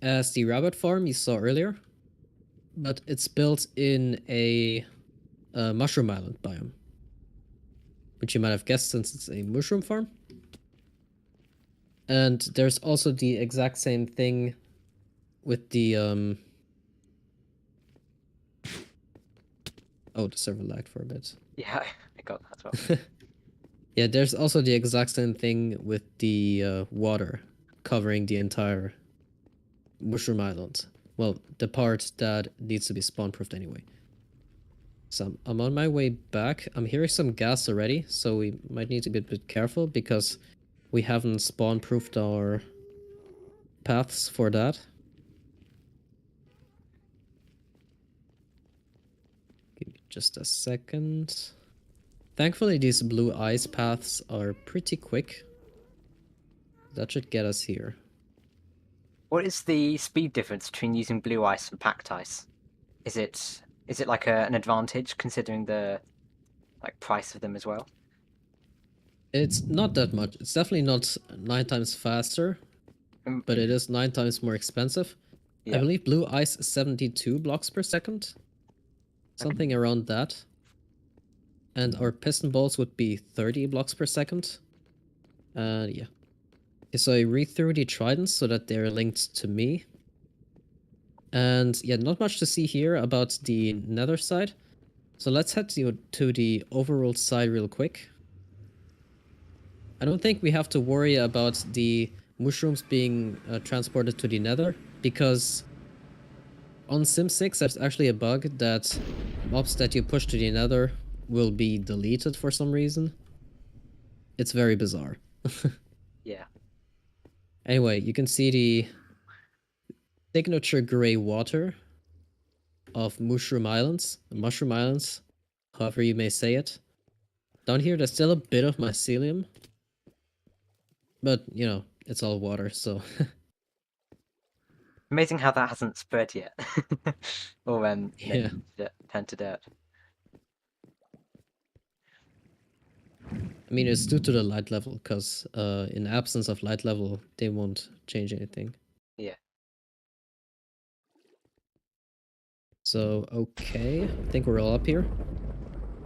as the rabbit farm you saw earlier, but it's built in a mushroom island biome, which you might have guessed since it's a mushroom farm. And there's also the exact same thing with the oh, the server lagged for a bit. Yeah, I got that as well. Yeah, there's also the exact same thing with the water covering the entire mushroom island. Well, the part that needs to be spawn-proofed anyway. So I'm on my way back. I'm hearing some gas already, so we might need to be a bit careful because we haven't spawn-proofed our paths for that. Give me just a second. Thankfully, these blue ice paths are pretty quick. That should get us here. What is the speed difference between using blue ice and packed ice? Is it like an advantage considering the price of them as well? It's not that much. It's definitely not 9 times faster, but it is 9 times more expensive. Yeah. I believe blue ice is 72 blocks per second. Something around that. And our piston bolts would be 30 blocks per second. Yeah. Okay, so I read through the tridents so that they're linked to me. And yeah, not much to see here about the nether side. So let's head to the overworld side real quick. I don't think we have to worry about the mushrooms being transported to the nether, because on Sim 6 there's actually a bug that mobs that you push to the nether will be deleted for some reason. It's very bizarre. Yeah. Anyway, you can see the signature gray water of Mushroom Islands, however you may say it. Down here there's still a bit of mycelium, but you know, it's all water, so Amazing how that hasn't spread yet. Or yeah. turned to dirt. I mean, it's due to the light level, because in absence of light level, they won't change anything. Yeah. So, okay, I think we're all up here.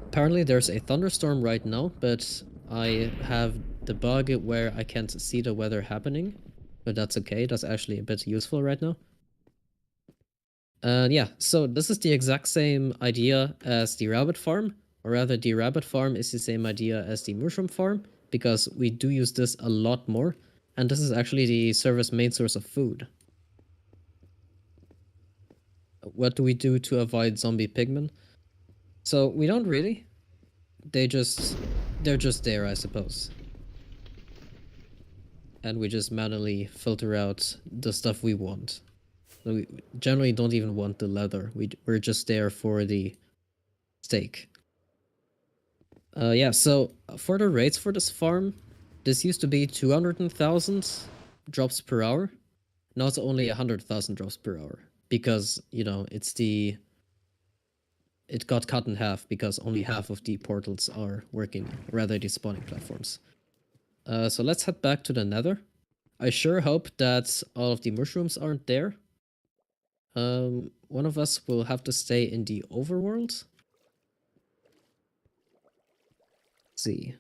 Apparently there's a thunderstorm right now, but I have the bug where I can't see the weather happening. But that's okay, that's actually a bit useful right now. Yeah, so this is the exact same idea as the rabbit farm, or rather the rabbit farm is the same idea as the mushroom farm, because we do use this a lot more, and this is actually the server's main source of food. What do we do to avoid zombie pigmen? So we don't really. They're just there, I suppose. And we just manually filter out the stuff we want. So we generally don't even want the leather. We're just there for the steak. Yeah, so for the rates for this farm, this used to be 200,000 drops per hour. Now it's only 100,000 drops per hour. Because, you know, it got cut in half because only half of the portals are working, rather the spawning platforms. So let's head back to the nether. I sure hope that all of the mushrooms aren't there. One of us will have to stay in the overworld. Let's see.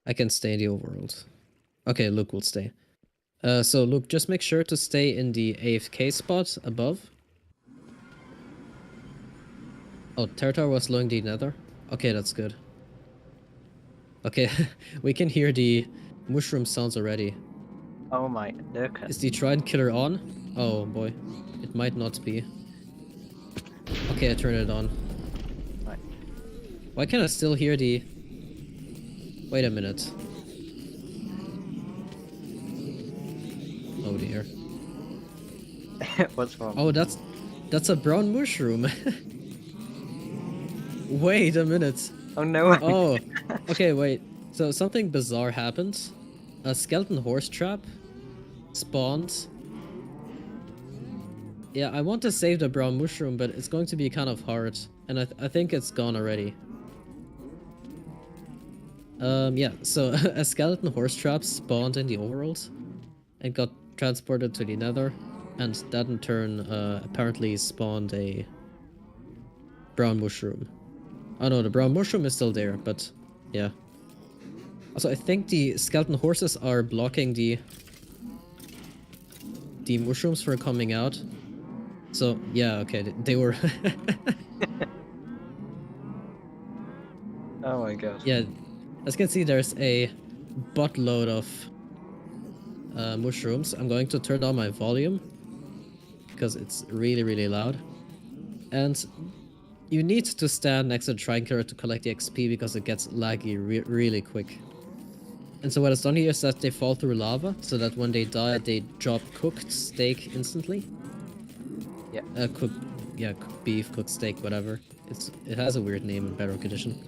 I can stay in the overworld. Okay, Luke will stay. So Luke, just make sure to stay in the AFK spot above. Oh, Tertar was slowing the nether. Okay, that's good. Okay, we can hear the mushroom sounds already. Oh my, look. Is the Trident Killer on? Oh boy, it might not be. Okay, I turned it on. Right. Why can I still hear the... Wait a minute. Oh dear. What's wrong? Oh, that's a brown mushroom. Wait a minute. Oh no. Oh, okay, wait. So something bizarre happened. A skeleton horse trap spawned. Yeah, I want to save the brown mushroom, but it's going to be kind of hard. And I think it's gone already. Yeah, so a skeleton horse trap spawned in the overworld and got transported to the nether. And that in turn apparently spawned a brown mushroom. Oh no, the brown mushroom is still there, but yeah. Also, I think the skeleton horses are blocking the mushrooms from coming out. So yeah, okay, they were. Oh my god. Yeah, as you can see, there's a buttload of mushrooms. I'm going to turn down my volume because it's really, really loud. And you need to stand next to the Trident Killer to collect the XP because it gets laggy really quick. And so what it's done here is that they fall through lava, so that when they die, they drop cooked steak instantly. Yeah. Cooked beef, cooked steak, whatever. It has a weird name in Bedrock Edition.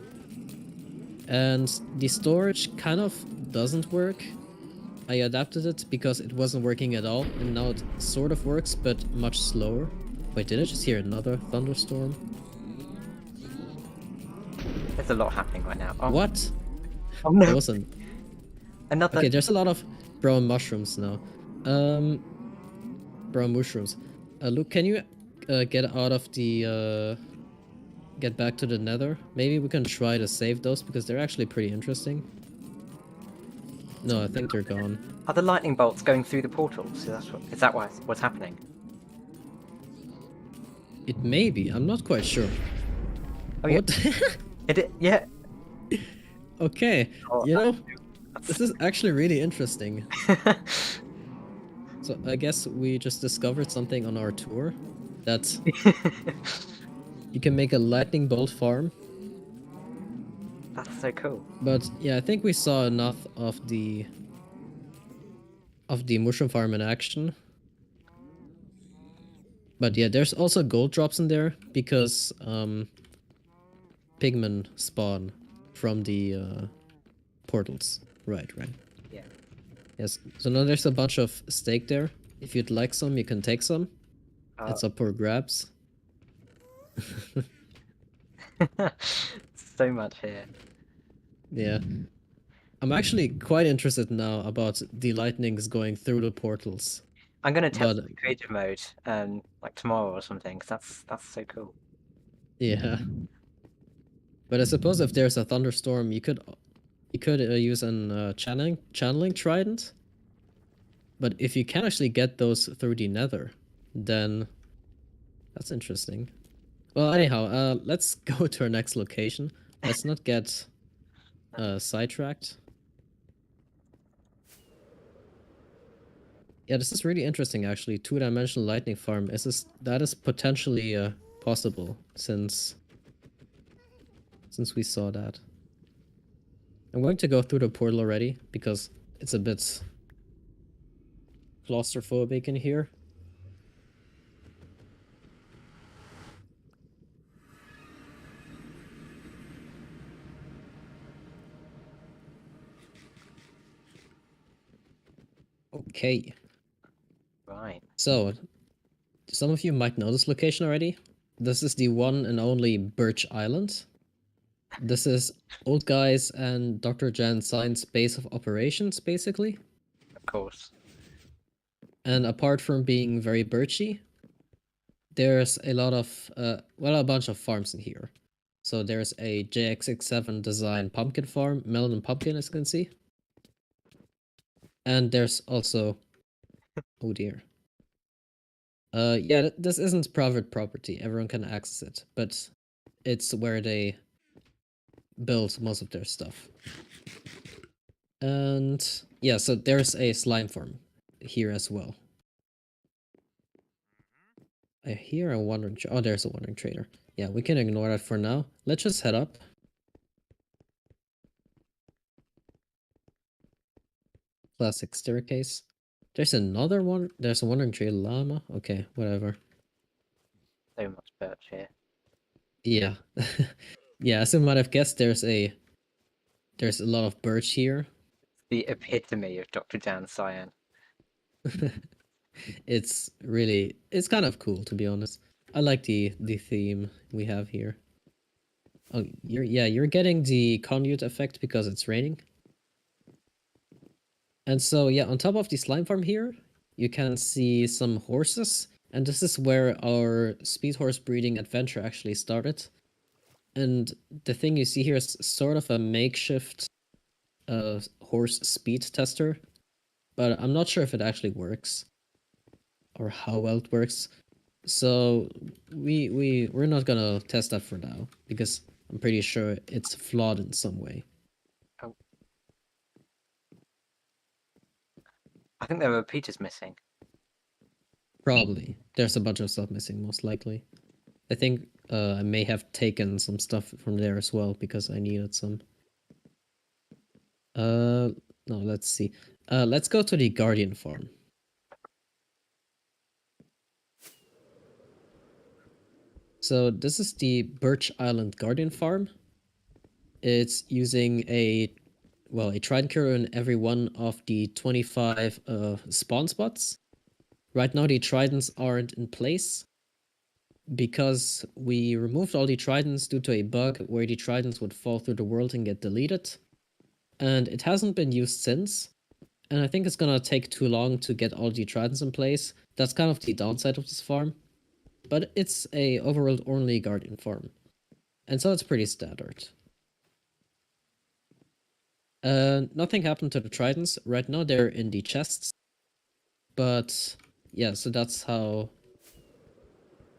And the storage kind of doesn't work. I adapted it because it wasn't working at all, and now it sort of works, but much slower. Wait, did I just hear another thunderstorm? There's a lot happening right now. Oh, What? oh no. There wasn't. Another. Okay, there's a lot of brown mushrooms now. Brown mushrooms. Luke, can you get out of the get back to the nether? Maybe we can try to save those because they're actually pretty interesting. No, I think they're gone. Are the lightning bolts going through the portals? Is that what's happening? It may be. I'm not quite sure. Oh yeah. What? Yeah. Okay. Oh, You know, this is actually really interesting. So I guess we just discovered something on our tour that you can make a lightning bolt farm. That's so cool. But yeah, I think we saw enough of the mushroom farm in action. But yeah, there's also gold drops in there because pigmen spawn from the portals. Right. Yeah. Yes. So now there's a bunch of steak there. If you'd like some, you can take some. It's up for grabs. so much here. Yeah. I'm actually quite interested now about the lightnings going through the portals. I'm gonna test But the creative mode, like tomorrow or something, 'cause that's so cool. yeah. But I suppose if there's a thunderstorm, you could use an channeling trident. But if you can actually get those through the nether, then that's interesting. Well, anyhow, let's go to our next location. Let's not get sidetracked. Yeah, this is really interesting actually. Two-dimensional lightning farm. That is potentially possible since we saw that. I'm going to go through the portal already because it's a bit claustrophobic in here. Okay. Right. So, some of you might know this location already. This is the one and only Birch Island. This is Old Guys and Dr. Jan Science base of operations, basically. Of course. And apart from being very birchy, there's a lot of, well, a bunch of farms in here. So there's a JX67 design pumpkin farm, melon and pumpkin, as you can see. And there's also, oh dear. Yeah, this isn't private property. Everyone can access it, but it's where they build most of their stuff. And yeah, so there's a slime farm here as well. I hear a wandering. Oh, there's a wandering trader. Yeah, we can ignore that for now. Let's just head up. Classic staircase. There's another one. There's a wandering trader llama. Okay, whatever. So much birch here. Yeah. Yeah, as you might have guessed, there's a lot of birch here. The epitome of Dr. Dan Cyan. It's kind of cool, to be honest. I like the theme we have here. Oh, you're getting the conduit effect because it's raining. And so yeah, on top of the slime farm here, you can see some horses, and this is where our speed horse breeding adventure actually started. And the thing you see here is sort of a makeshift horse speed tester, but I'm not sure if it actually works or how well it works. So we're not gonna test that for now because I'm pretty sure it's flawed in some way. Oh. I think there were repeaters missing. Probably. There's a bunch of stuff missing, most likely. I think I may have taken some stuff from there as well because I needed some. No, let's see. Let's go to the Guardian farm. So this is the Birch Island Guardian farm. It's using a trident carrier in every one of the 25 spawn spots. Right now the tridents aren't in place because we removed all the tridents due to a bug where the tridents would fall through the world and get deleted. And it hasn't been used since. And I think it's gonna take too long to get all the tridents in place. That's kind of the downside of this farm. But it's a overworld only Guardian farm. And so it's pretty standard. Nothing happened to the tridents. Right now they're in the chests. But yeah, so that's how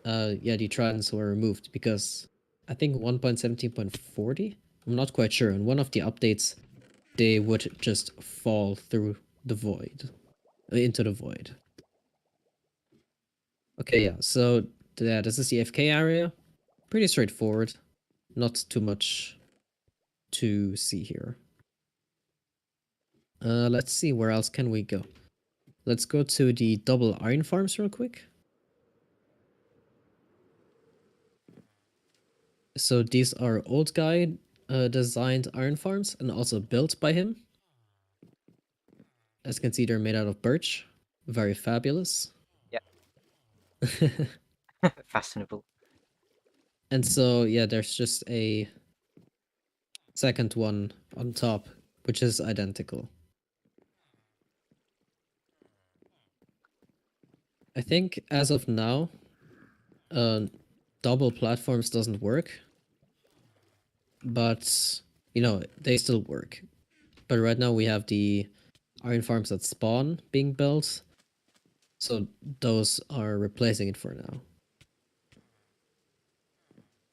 the tridents were removed because I think 1.17.40? I'm not quite sure. In one of the updates, they would just fall through the void. Into the void. Okay, yeah, so yeah, this is the FK area. Pretty straightforward. Not too much to see here. Let's see, where else can we go? Let's go to the double iron farms real quick. So these are old guy designed iron farms and also built by him. As you can see, they're made out of birch. Very fabulous. Fashionable. And so, yeah, there's just a second one on top, which is identical. I think as of now, double platforms doesn't work, but you know, they still work. But right now we have the iron farms that spawn being built, so those are replacing it for now.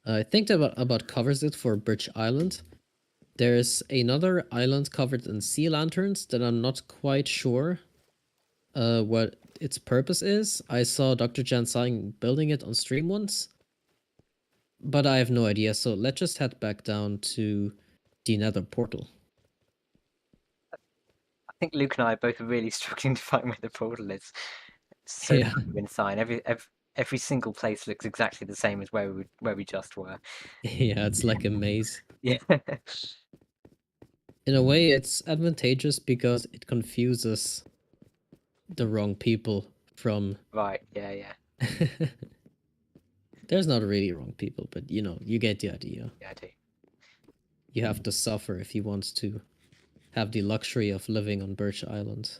I think that about covers it for Birch Island. There's another island covered in sea lanterns that I'm not quite sure what its purpose is. I saw Dr. Jan Sang building it on stream once, but I have no idea. So let's just head back down to the Nether portal. I think Luke and I are both really struggling to find where the portal is. It's so Yeah. inside. Every single place looks exactly the same as where we just were. Yeah, it's like a maze. Yeah. In a way, it's advantageous because it confuses the wrong people from... Right. Yeah. Yeah. There's not really wrong people, but you know, you get the idea. Yeah. I do. You have to suffer if you want to have the luxury of living on Birch Island.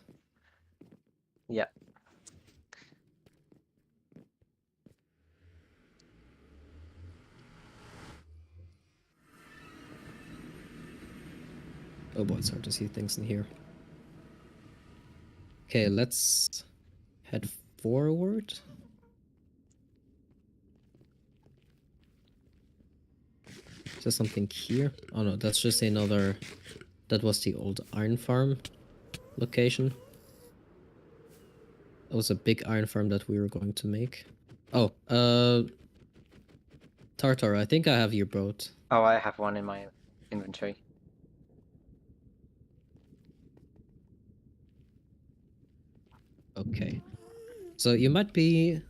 Yeah. Oh boy, it's hard to see things in here. Okay, let's head forward. Is there something here? Oh no, that's just another... That was the old iron farm location. That was a big iron farm that we were going to make. Oh, Tartar, I think I have your boat. Oh, I have one in my inventory. Okay. So you might be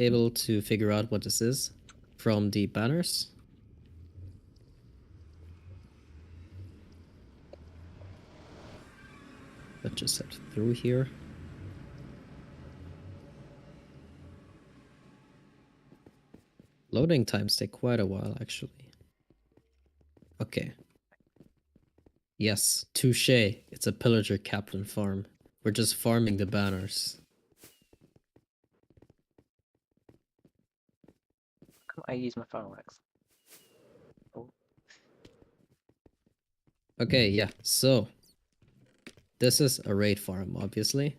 able to figure out what this is from the banners. Let's just head through here. Loading times take quite a while, actually. Okay. Yes, touche. It's a pillager captain farm. We're just farming the banners. Can I use my fireworks? Oh. Okay, yeah, so this is a raid farm, obviously.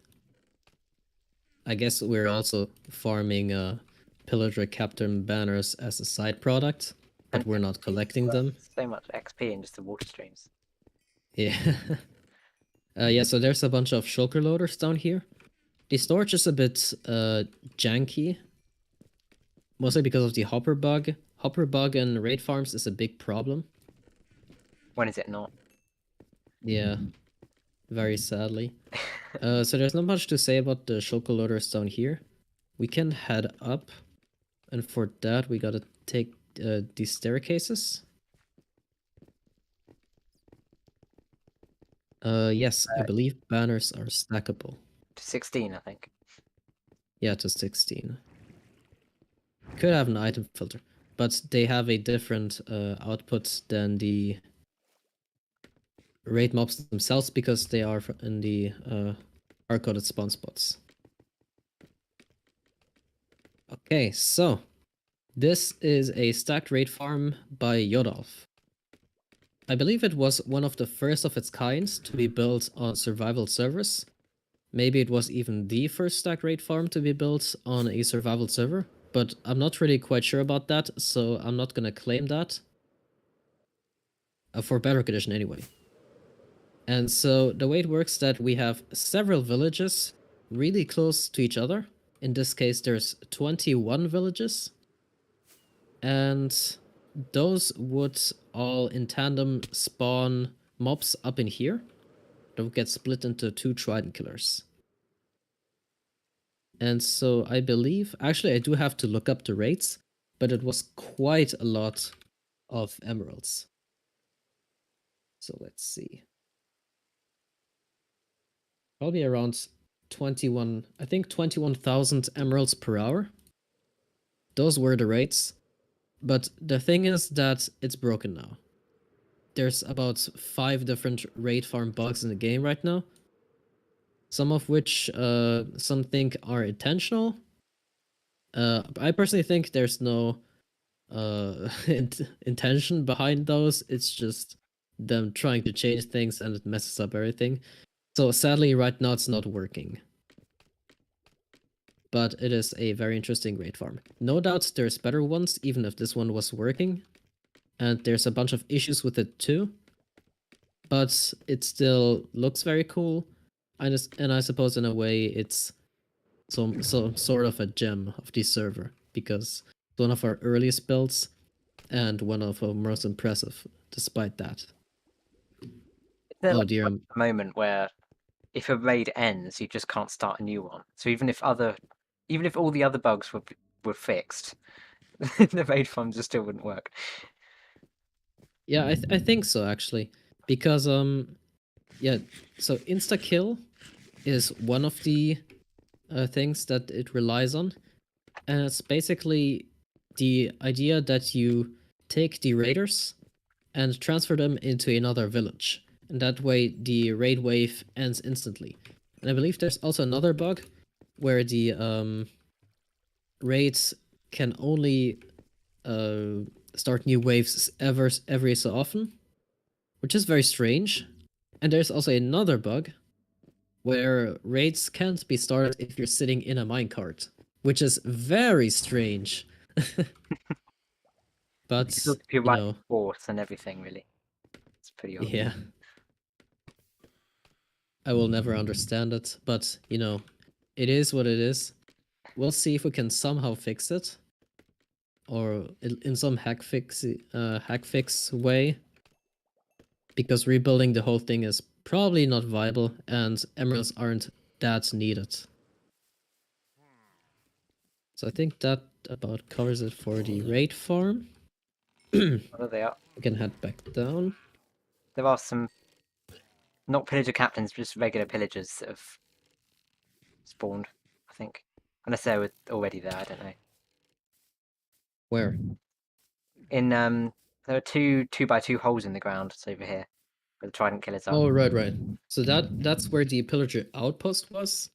I guess we're also farming pillager captain banners as a side product, but we're not collecting them. So much XP in just the water streams. Yeah. Yeah, so there's a bunch of shulker loaders down here. The storage is a bit janky, mostly because of the hopper bug. Hopper bug in raid farms is a big problem. When is it not? Yeah, very sadly. So there's not much to say about the shulker loaders down here. We can head up, and for that we gotta take these staircases. Yes, I believe banners are stackable. To 16, I think. Yeah, to 16. Could have an item filter, but they have a different output than the raid mobs themselves because they are in the hard-coded spawn spots. Okay, so this is a stacked raid farm by Yodolf. I believe it was one of the first of its kind to be built on survival servers. Maybe it was even the first stacked raid farm to be built on a survival server, but I'm not really quite sure about that, so I'm not gonna claim that. For Bedrock Edition anyway. And so the way it works is that we have several villages really close to each other. In this case, there's 21 villages. And those would all in tandem spawn mobs up in here. That would get split into 2 Trident Killers. And so I believe, actually I do have to look up the rates, but it was quite a lot of emeralds. So let's see. Probably around 21, I think 21,000 emeralds per hour. Those were the rates. But the thing is that it's broken now. there's about 5 different raid farm bugs in the game right now. Some of which some think are intentional. I personally think there's no intention behind those. It's just them trying to change things and it messes up everything. So sadly, right now it's not working. But it is a very interesting raid farm. No doubt there's better ones, even if this one was working. And there's a bunch of issues with it too. But it still looks very cool. And I suppose in a way it's some sort of a gem of the server, because it's one of our earliest builds and one of our most impressive despite that. Is there Oh like dear. a moment where if a raid ends, you just can't start a new one? So even if all the other bugs were fixed, the raid farm just still wouldn't work. Yeah, I think so actually, because yeah, so insta kill is one of the things that it relies on, and it's basically the idea that you take the raiders and transfer them into another village, and that way the raid wave ends instantly. And I believe there's also another bug where the raids can only start new waves every so often, which is very strange. And there's also another bug where raids can't be started if you're sitting in a minecart, which is very strange. But, Because if you're you right know, force and everything, really, it's pretty odd. yeah. I will never understand it, but, you know, it is what it is. We'll see if we can somehow fix it. Or in some hack fix way. Because rebuilding the whole thing is probably not viable, and emeralds aren't that needed. So I think that about covers it for the raid farm. What are they up? We can head back down. There are some, not pillager captains, just regular pillagers that have spawned, I think. Unless they were already there, I don't know. Where? In there are two 2x2 holes in the ground. It's over here, where the trident killers are. Oh, right. So that's where the pillager outpost was,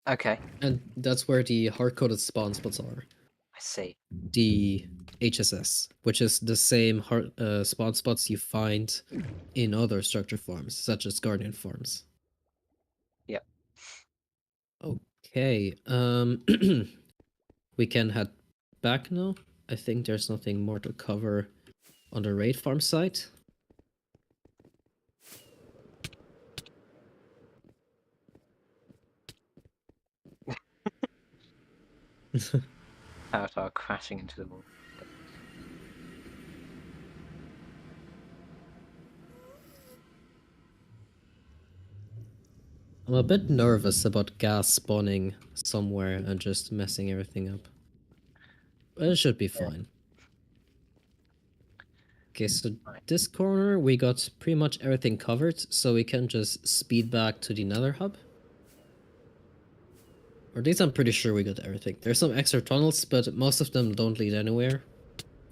Okay, and that's where the hard-coded spawn spots are. I see. The HSS, which is the same spawn spots you find in other structure farms, such as guardian farms. Yep. Okay. We can head back now. I think there's nothing more to cover on the raid farm site. Avatar crashing into the wall. I'm a bit nervous about gas spawning somewhere and just messing everything up. But it should be fine. Okay, so this corner we got pretty much everything covered, so we can just speed back to the nether hub. Or at least I'm pretty sure we got everything. There's some extra tunnels, but most of them don't lead anywhere.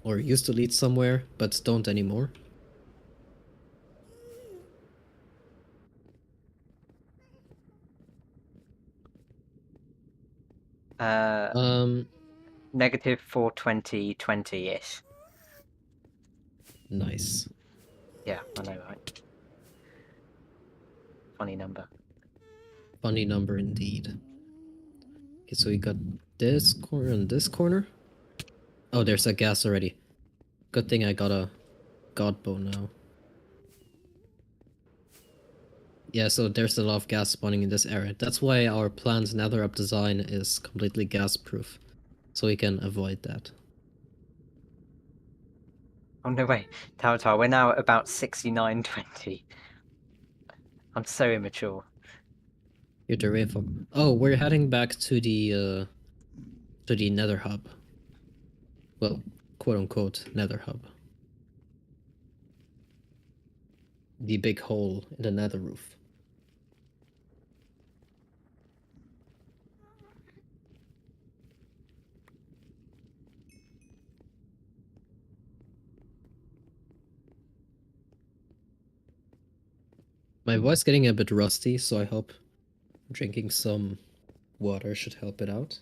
Or used to lead somewhere, but don't anymore. -420 20-ish. Nice. Yeah, I know, right? Funny number. Funny number indeed. Okay, so we got this corner and this corner. Oh, there's a gas already. Good thing I got a god bow now. Yeah, so there's a lot of gas spawning in this area. That's why our planned nether up design is completely gas proof. So we can avoid that. Oh no, wait. Tower, we're now at about 69-20. I'm so immature. You're the rainfall. Oh, we're heading back to the nether hub. Well, quote unquote nether hub. The big hole in the nether roof. My voice getting a bit rusty, so I hope drinking some water should help it out.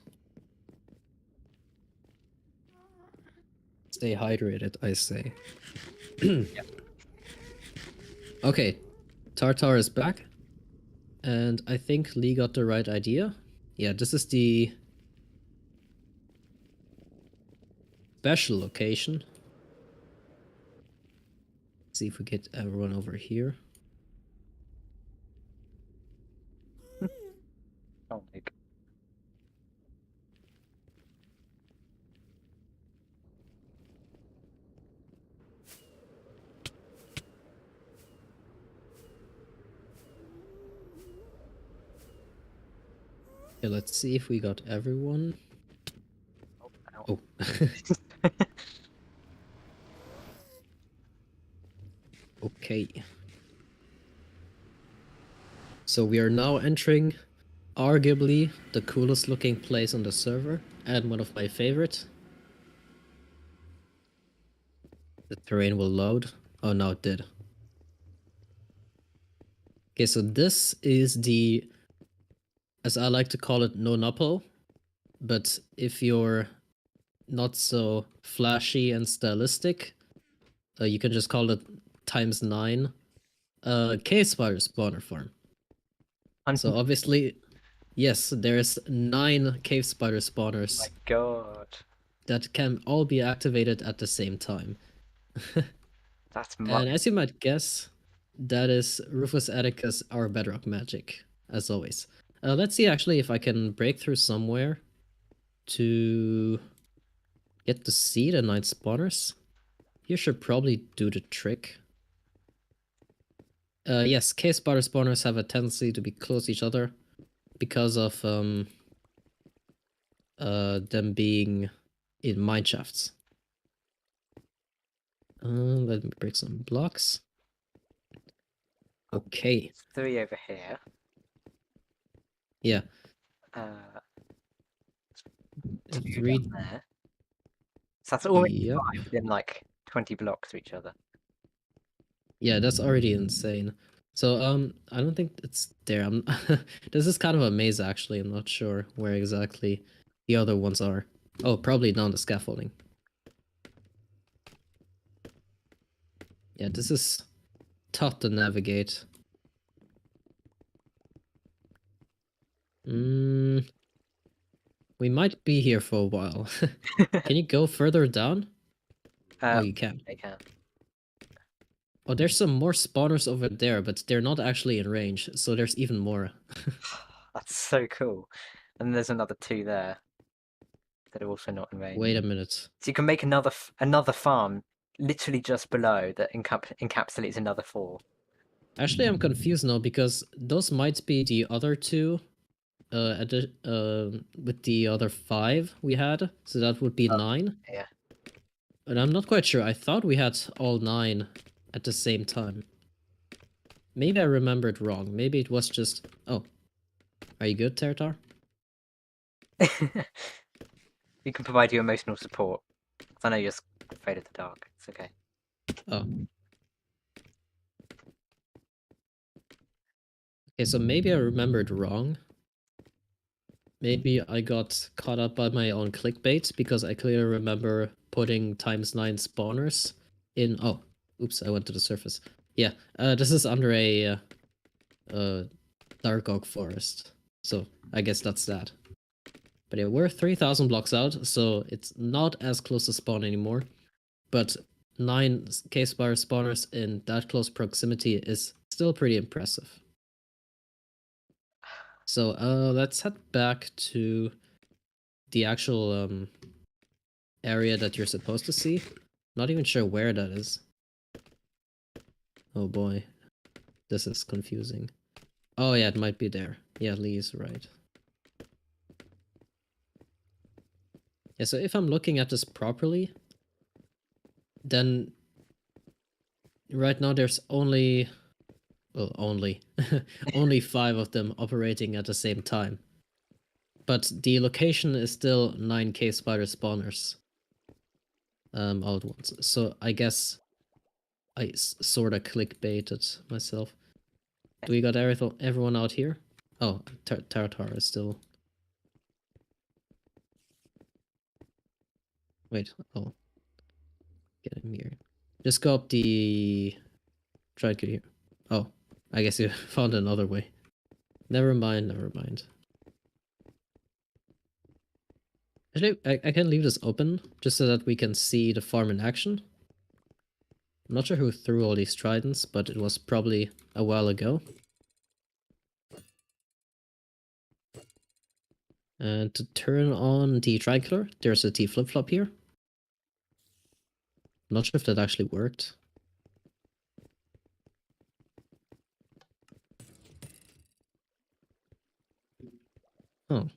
Stay hydrated, I say. Okay, Tartar is back. And I think Lee got the right idea. Yeah, this is the special location. See if we get everyone over here. Oh, like, Okay, let's see if we got everyone. ow. Oh. Okay. So we are now entering arguably the coolest looking place on the server and one of my favorite. The terrain will load. Oh, no, it did. Okay, so this is the, as I like to call it, no Noppo. But if you're not so flashy and stylistic, you can just call it ×9 cave spider spawner farm. So obviously, yes, there's 9 cave spider spawners my god, that can all be activated at the same time. that's And as you might guess, that is Rufus Atticus, our bedrock magic, as always. Let's see actually if I can break through somewhere to get to see the 9 spawners. You should probably do the trick. Yes, cave spider spawners have a tendency to be close to each other because of them being in mine shafts. Let me break some blocks. Okay. 3 over here. Yeah. Uh, 2 3. down there. So that's already Yep. 5 within like 20 blocks of each other. Yeah, that's already insane. So I don't think it's there. This is kind of a maze actually. I'm not sure where exactly the other ones are. Oh, probably down the scaffolding. Yeah, this is tough to navigate. We might be here for a while. Can you go further down? Oh, you can. They can. Oh, there's some more spawners over there, but they're not actually in range, so there's even more. That's so cool. And there's another 2 there that are also not in range. Wait a minute. So you can make another farm literally just below that encapsulates another 4. Actually, I'm confused now because those might be the other 2 with the other 5 we had, so that would be 9. Yeah. But I'm not quite sure. I thought we had all 9 at the same time. Maybe I remembered wrong. Maybe it was just... Oh. Are you good, Tertar? We can provide you emotional support. I know you're afraid of the dark. It's okay. Oh. Okay, so maybe I remembered wrong. Maybe I got caught up by my own clickbait because I clearly remember putting ×9 spawners in... Oh, oops, I went to the surface. Yeah, this is under a dark oak forest. So I guess that's that. But yeah, we're 3,000 blocks out, so it's not as close to spawn anymore. But 9 cave spider spawners in that close proximity is still pretty impressive. So let's head back to the actual area that you're supposed to see. Not even sure where that is. Oh boy, this is confusing. Oh yeah, it might be there. Yeah, Lee is right. Yeah, so if I'm looking at this properly, then right now there's only... Well, only 5 of them operating at the same time. But the location is still 9 cave spider spawners. All at once. So I guess I sort of clickbaited myself. Do we got everyone out here? Oh, Taratar is still... Wait, oh. Get him here. Just go up the... Try to get here. Oh, I guess you found another way. Never mind, never mind. Actually, I can leave this open, just so that we can see the farm in action. I'm not sure who threw all these tridents, but it was probably a while ago. And to turn on the triangular, there's a T flip-flop here. I'm not sure if that actually worked. Oh.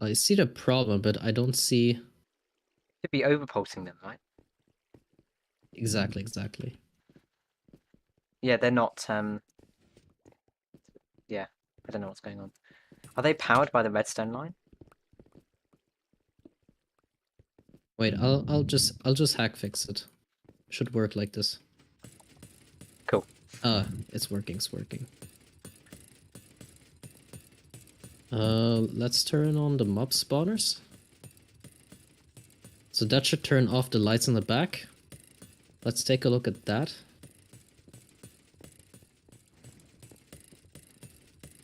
I see the problem, but I don't see... Should be overpulsing them, right? Exactly. Yeah, they're not. Yeah, I don't know what's going on. Are they powered by the redstone line? Wait, I'll just hack fix it. Should work like this. Cool. It's working. Let's turn on the mob spawners. So that should turn off the lights in the back. Let's take a look at that.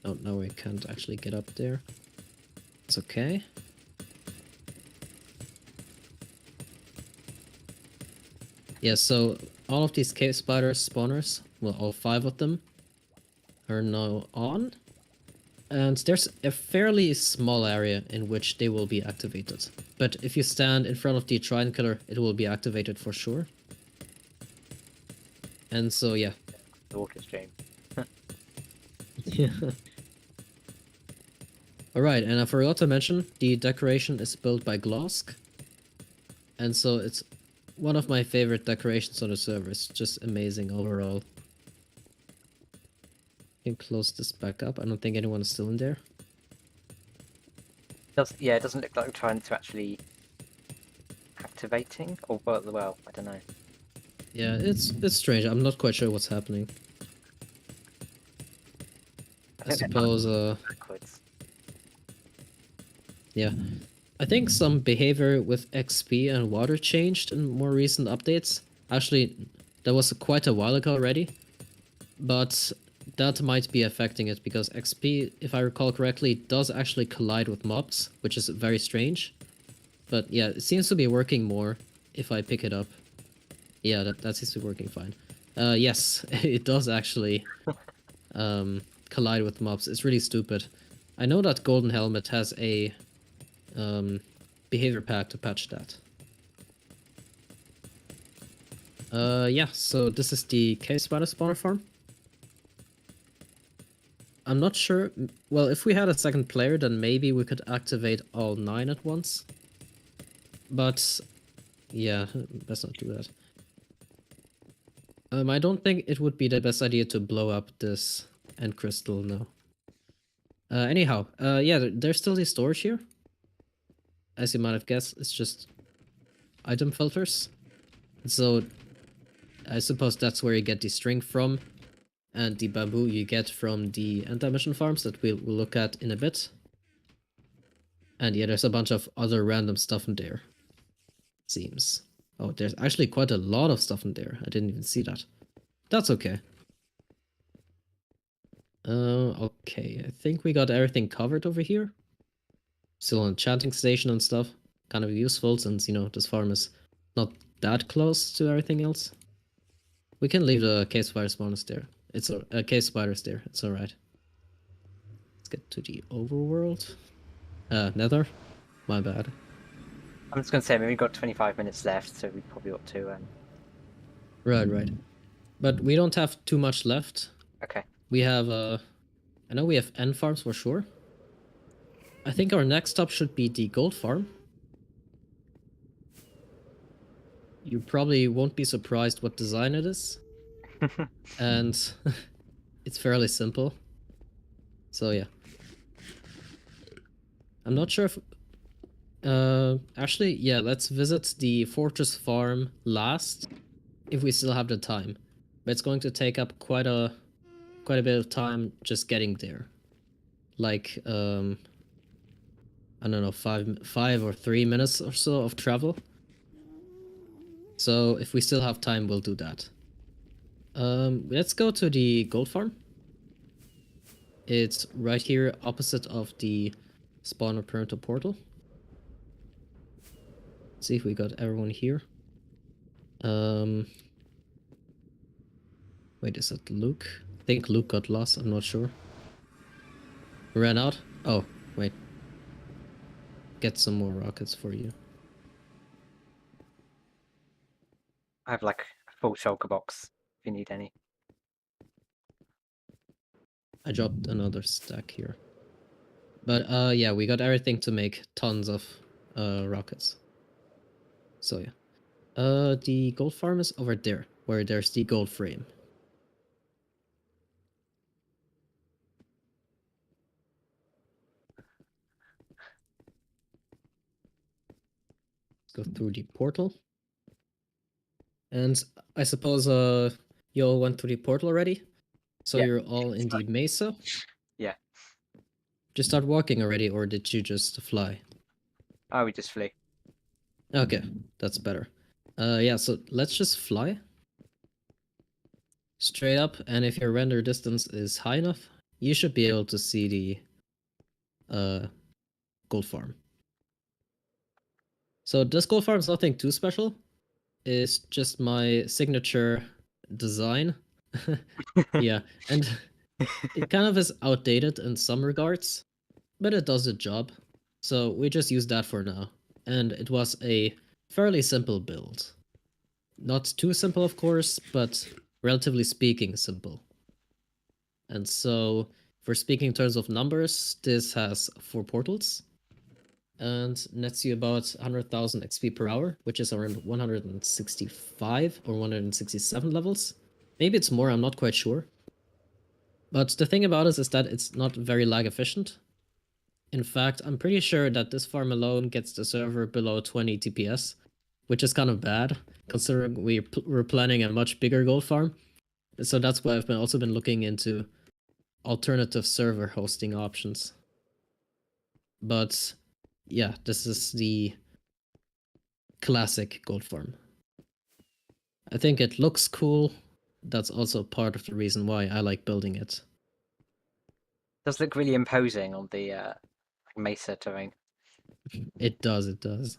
Oh, no, we can't actually get up there. It's okay. Yeah, so all of these cave spider spawners, well, all 5 of them, are now on. And there's a fairly small area in which they will be activated. But if you stand in front of the triangular, it will be activated for sure. And so, yeah. The water stream. Yeah. Alright, and I forgot to mention, the decoration is built by Glosk. And so it's one of my favorite decorations on the server. It's just amazing overall. Can close this back up. I don't think anyone is still in there. Yeah, it doesn't look like we're trying to actually activating, or well, I don't know. Yeah, it's strange. I'm not quite sure what's happening. I think they're suppose, backwards. yeah. I think some behavior with XP and water changed in more recent updates. Actually, that was quite a while ago already. But that might be affecting it, because XP, if I recall correctly, does actually collide with mobs, which is very strange. But yeah, it seems to be working more if I pick it up. Yeah, that seems to be working fine. Yes, it does actually collide with mobs. It's really stupid. I know that Golden Helmet has a behavior pack to patch that. Yeah, so this is the cave spider spawner farm. I'm not sure. Well, if we had a second player, then maybe we could activate all 9 at once. But yeah, let's not do that. I don't think it would be the best idea to blow up this end crystal, no. Anyhow, yeah, there's still the storage here. As you might have guessed, it's just item filters. So I suppose that's where you get the string from, and the bamboo you get from the anti-mission farms that we'll look at in a bit. And yeah, there's a bunch of other random stuff in there. Seems. Oh, there's actually quite a lot of stuff in there. I didn't even see that. That's okay. Okay, I think we got everything covered over here. Still an enchanting station and stuff. Kind of useful since, you know, this farm is not that close to everything else. We can leave the cave spider spawners there. It's cave spiders there. It's alright. Let's get to the overworld. Nether? My bad. I'm just gonna say, we've got 25 minutes left, so we probably ought to. Right. But we don't have too much left. Okay. We have, I know we have end farms for sure. I think our next stop should be the gold farm. You probably won't be surprised what design it is. And it's fairly simple. So yeah. I'm not sure if... actually, yeah, let's visit the fortress farm last, if we still have the time. but it's going to take up quite a bit of time just getting there. Like I don't know, 5 or 3 minutes or so of travel. So if we still have time, we'll do that. Let's go to the gold farm. It's right here opposite of the spawner parental portal. Let's see if we got everyone here. Wait, is that Luke? I think Luke got lost, I'm not sure. Ran out? Oh, wait. Get some more rockets for you. I have like a full shulker box if you need any. I dropped another stack here. But yeah, we got everything to make tons of rockets. So yeah. The gold farm is over there, where there's the gold frame. Let's go through the portal. And I suppose you all went through the portal already? So Yeah, you're all in the mesa? Yeah. Just start walking already, or did you just fly? Oh, we just flew. Okay, that's better. Yeah, so let's just fly. Straight up, and if your render distance is high enough, you should be able to see the gold farm. So this gold farm is nothing too special. It's just my signature design. Yeah, and it kind of is outdated in some regards, but it does the job. So we just use that for now. And it was a fairly simple build. Not too simple, of course, but relatively speaking, simple. And so, if we're speaking in terms of numbers, this has 4 portals and nets you about 100,000 XP per hour, which is around 165 or 167 levels. Maybe it's more, I'm not quite sure. But the thing about it is that it's not very lag efficient. In fact, I'm pretty sure that this farm alone gets the server below 20 TPS, which is kind of bad, considering we're planning a much bigger gold farm. So that's why I've also been looking into alternative server hosting options. But yeah, this is the classic gold farm. I think it looks cool. That's also part of the reason why I like building it. Does look really imposing on the mesa terrain. It does, it does.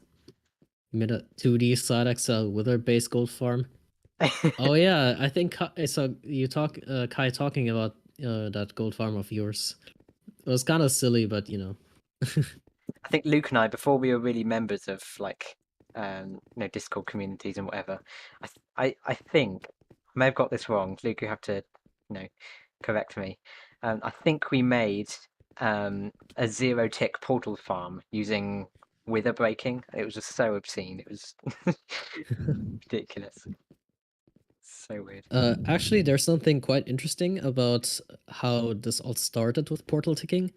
Made a 2D side XL wither base gold farm. Oh yeah, I think I saw you Kai talking about that gold farm of yours. It was kind of silly, but you know. I think Luke and I, before we were really members of like, Discord communities and whatever, I think I may have got this wrong. Luke, you have to, correct me. I think we made a 0-tick portal farm using wither breaking. It was just so obscene. It was ridiculous. So weird. Actually, there's something quite interesting about how this all started with portal ticking.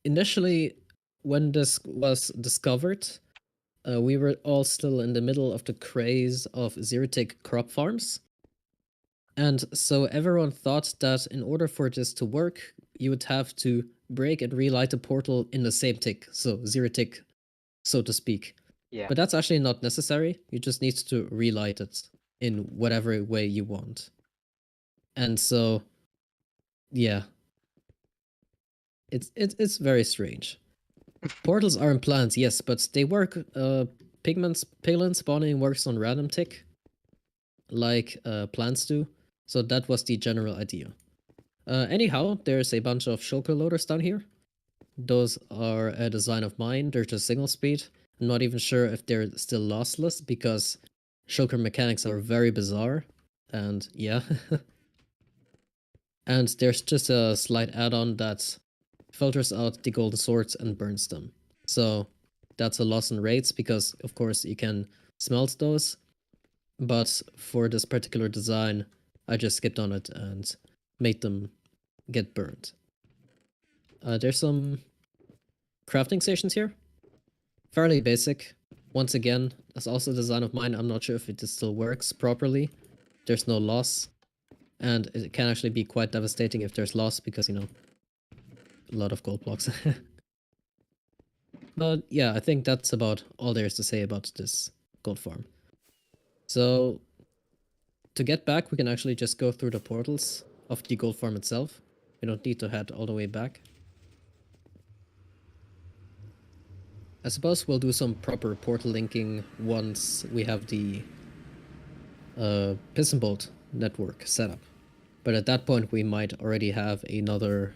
Initially, when this was discovered, we were all still in the middle of the craze of zero-tick crop farms. And so everyone thought that in order for this to work, you would have to break and relight the portal in the same tick, so zero tick, so to speak. Yeah. But that's actually not necessary. You just need to relight it in whatever way you want. And so, yeah, it's very strange. Portals are in plants, yes, but they work. Pigment spawning works on random tick, like plants do. So that was the general idea. Anyhow, there's a bunch of shulker loaders down here. Those are a design of mine. They're just single speed. I'm not even sure if they're still lossless because shulker mechanics are very bizarre. And yeah. And there's just a slight add-on that filters out the golden swords and burns them. So that's a loss in rates because, of course, you can smelt those. But for this particular design, I just skipped on it and made them get burned. There's some crafting stations here. Fairly basic. Once again, that's also a design of mine. I'm not sure if it still works properly. There's no loss. and it can actually be quite devastating if there's loss because, you know, a lot of gold blocks. But yeah, I think that's about all there is to say about this gold farm. So to get back, we can actually just go through the portals of the gold farm itself. We don't need to head all the way back. I suppose we'll do some proper portal linking once we have the piston bolt network set up. But at that point, we might already have another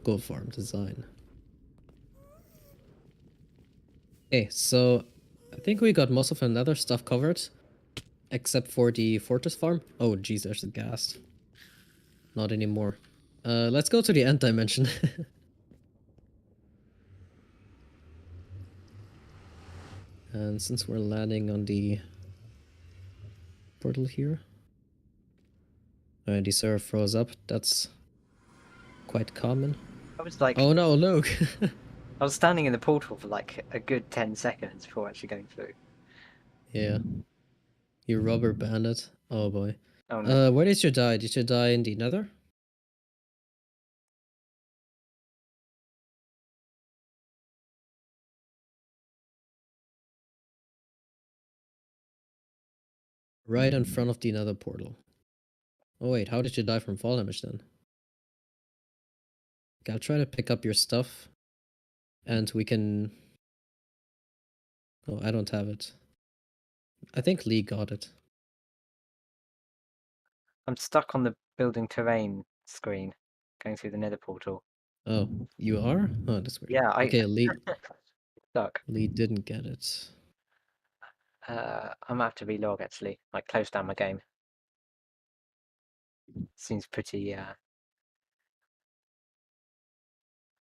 gold farm design. Okay, so I think we got most of the nether stuff covered, except for the fortress farm. Oh, geez, there's a ghast. Not anymore. Let's go to the end dimension. And since we're landing on the portal here, the server froze up. That's quite common. I was like, Oh no, look! I was standing in the portal for like a good 10 seconds before actually going through. Yeah. You rubber bandit. Oh boy. Oh no. Where did you die? Did you die in the nether? Right in front of the nether portal. Oh wait, how did you die from fall damage then? Okay, I'll try to pick up your stuff. And we can... Oh, I don't have it. I think Lee got it. I'm stuck on the building terrain screen going through the nether portal. Oh, you are? Oh, that's weird. Yeah, Okay, Lee stuck. didn't get it. I'm gonna have to relog actually, like close down my game. Seems pretty,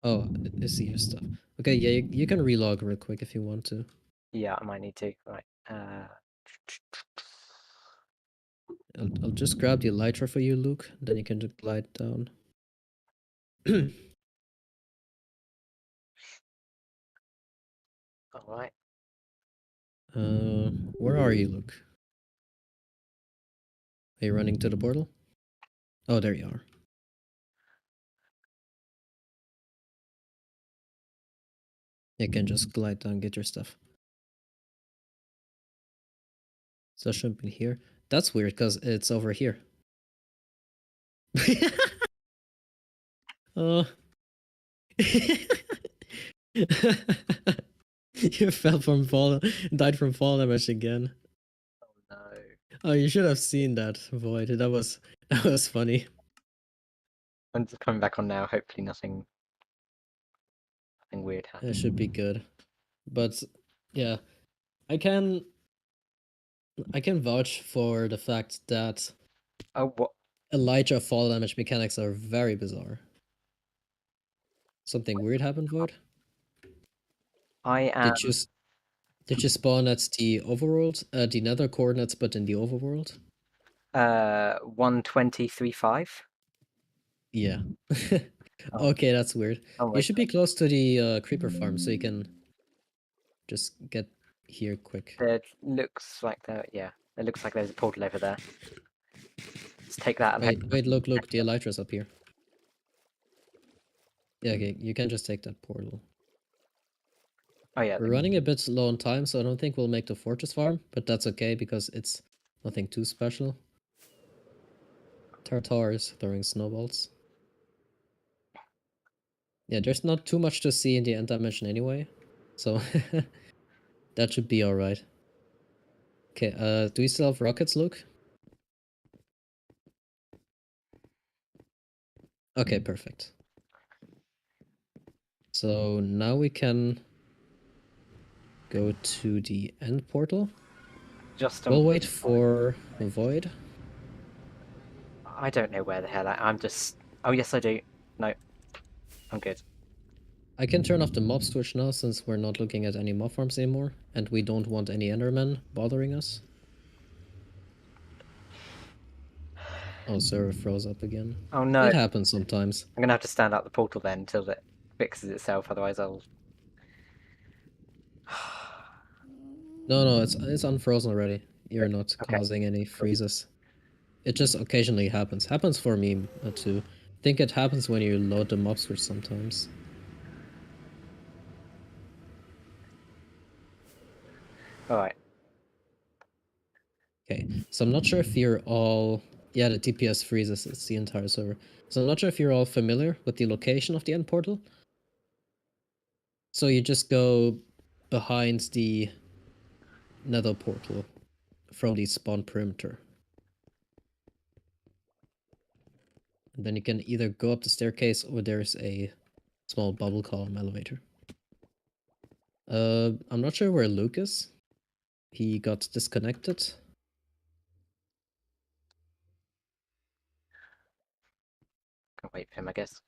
Oh, I see your stuff. Okay, yeah, you can relog real quick if you want to. yeah, I might need to. Right. I'll just grab the elytra for you, Luke. Then you can just glide down. Alright. Where are you, Luke? Are you running to the portal? Oh, there you are. You can just glide down, get your stuff. So it shouldn't be here. That's weird, because it's over here. Oh. You fell from fall, died from fall damage again. Oh no. Oh, you should have seen that, Void. That was funny. I'm just coming back on now. Hopefully nothing weird It happens. should be good. But yeah, I can vouch for the fact that Oh, what? Elytra fall damage mechanics are very bizarre. Something weird happened, Void? I am Did you spawn at the overworld, the nether coordinates, but in the overworld? 120.35. Yeah. Oh. Okay, that's weird. Oh You wait. should be close to the creeper farm, so you can just get here quick. There looks like yeah. It looks like there's a portal over there. Let's take that and Wait, look, the elytra's up here. Yeah, okay, you can just take that portal. oh yeah. We're running a bit low on time, so I don't think we'll make the fortress farm, but that's okay because it's nothing too special. Tartar is throwing snowballs. Yeah, there's not too much to see in the end dimension anyway, so that should be alright. Okay, do we still have rockets, Luke? Okay, perfect. So now we can go to the end portal. Just We'll wait for the void. I don't know where the hell I'm just. Oh yes, I do. No, I'm good. I can turn off the mob switch now since we're not looking at any mob farms anymore, and we don't want any endermen bothering us. Oh, server froze up again. Oh no. It happens sometimes. I'm gonna have to stand out the portal then until it fixes itself. Otherwise, I'll. No, it's unfrozen already. You're not Okay. causing any freezes. It just occasionally happens. Happens for me too. I think it happens when you load the mob switch sometimes. All right. Okay, so I'm not sure if you're all... Yeah, the TPS freezes. It's the entire server. So I'm not sure if you're all familiar with the location of the end portal. So you just go behind the nether portal from the spawn perimeter. And then you can either go up the staircase or there's a small bubble column elevator. I'm not sure where Luke is. He got disconnected. Can wait for him, I guess.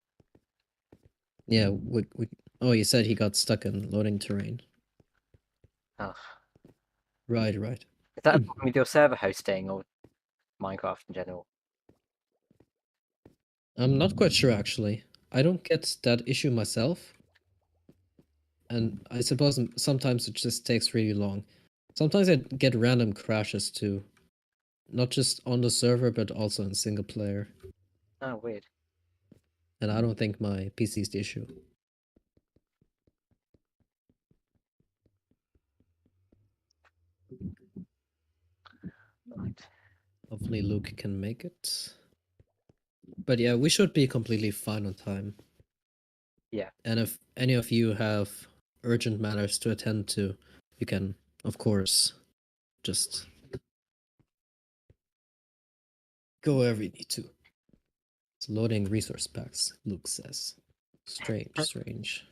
Yeah, oh, you said he got stuck in loading terrain. Oh. Right. Is that a problem with your server hosting or Minecraft in general? I'm not quite sure, actually. I don't get that issue myself. And I suppose sometimes it just takes really long. Sometimes I get random crashes too. Not just on the server, but also in single player. Oh, weird. And I don't think my PC is the issue. Right. Hopefully Luke can make it. But yeah, we should be completely fine on time. Yeah. And if any of you have urgent matters to attend to, you can, of course, just go wherever you need to. It's loading resource packs, Luke says. Strange.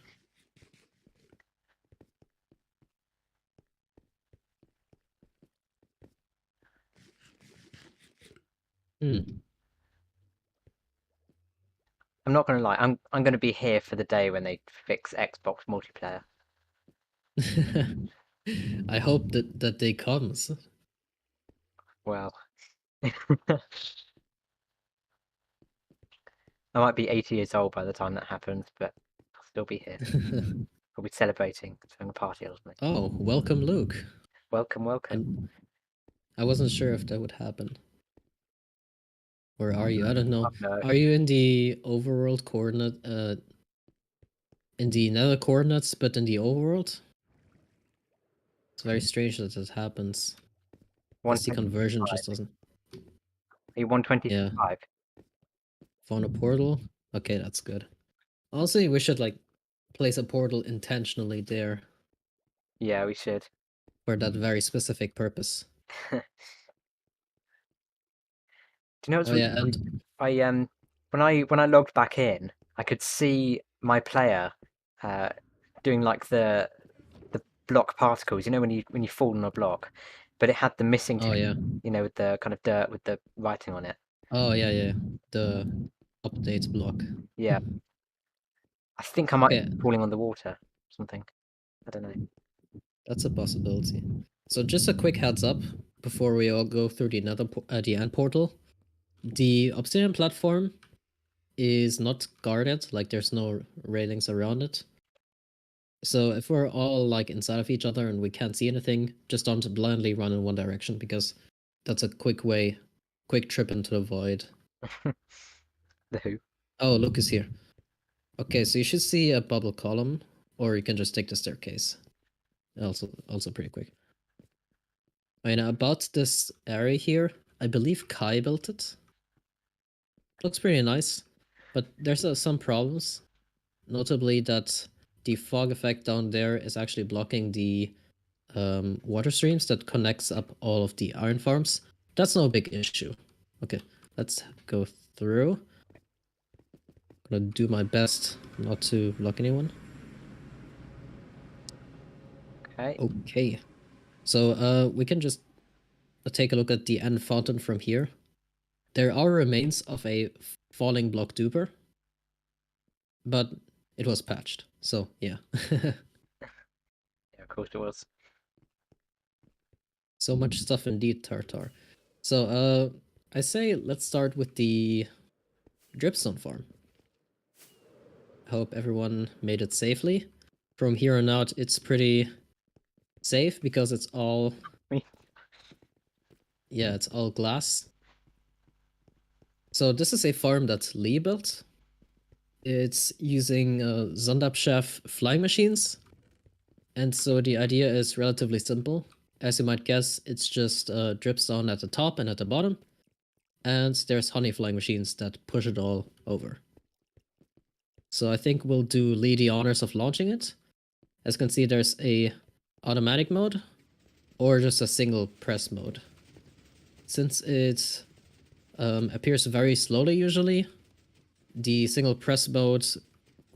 I'm not gonna lie. I'm gonna be here for the day when they fix Xbox multiplayer. I hope that day comes. Well, I might be 80 years old by the time that happens, but I'll still be here. I'll be celebrating, throwing a party or something. Oh, welcome, Luke. Welcome. I wasn't sure if that would happen. Where are you? I don't know. Oh, no. Are you in the overworld coordinate? In the nether coordinates, but in the overworld? It's very strange that that happens. Guess the conversion just doesn't. Are you 125? Yeah. Found a portal. Okay, that's good. Honestly, we should like place a portal intentionally there Yeah, we should. for that very specific purpose. Do you know what's Oh really yeah, and when I logged back in, I could see my player doing like the block particles. You know when you fall on a block, but it had the missing oh text, yeah, you know, with the kind of dirt with the writing on it. oh yeah, the update block. Yeah, I think I might Okay, be falling on the water or something. I don't know. that's a possibility. So just a quick heads up before we all go through the the end portal. The obsidian platform is not guarded, like there's no railings around it. So if we're all like inside of each other and we can't see anything, just don't blindly run in one direction because that's a quick trip into the void. The who? Oh, Luke is here. Okay, so you should see a bubble column, or you can just take the staircase. Also pretty quick. I mean, about this area here, I believe Kai built it. Looks pretty nice, but there's some problems. Notably that the fog effect down there is actually blocking the water streams that connects up all of the iron farms. That's no big issue. Okay, let's go through. Gonna do my best not to block anyone. Okay. Okay, so we can just take a look at the end fountain from here. There are remains of a falling block duper, but it was patched, so yeah. Yeah, of course it was. So much stuff indeed, Tartar. So I say let's start with the dripstone farm. I hope everyone made it safely. From here on out, it's pretty safe because it's all... Me. Yeah, it's all glass. So this is a farm that Lee built. It's using Sonderbchef flying machines. And so the idea is relatively simple. As you might guess, it's just dripstone at the top and at the bottom. And there's honey flying machines that push it all over. So I think we'll do Lee the honors of launching it. As you can see, there's a automatic mode or just a single press mode. Since it appears very slowly usually, the single press mode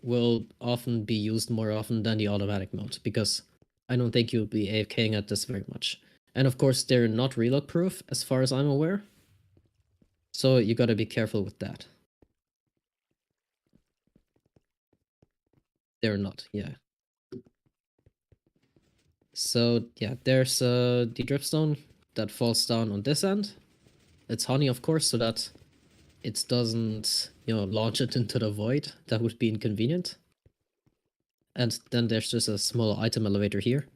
will often be used more often than the automatic mode, because I don't think you'll be AFKing at this very much. And of course, they're not reload proof as far as I'm aware. So you gotta be careful with that. They're not, yeah. So yeah, there's the dripstone that falls down on this end. It's honey, of course, so that it doesn't, launch it into the void. That would be inconvenient. And then there's just a small item elevator here,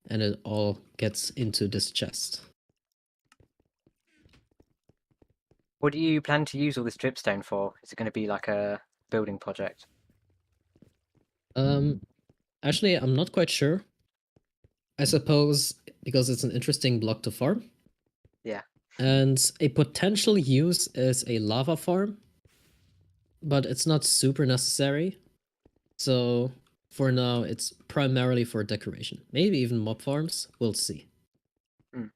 and it all gets into this chest. What do you plan to use all this dripstone for? Is it going to be like a building project? Actually, I'm not quite sure. I suppose because it's an interesting block to farm. Yeah. And a potential use is a lava farm, but it's not super necessary. So for now, it's primarily for decoration. Maybe even mob farms. We'll see. Mm.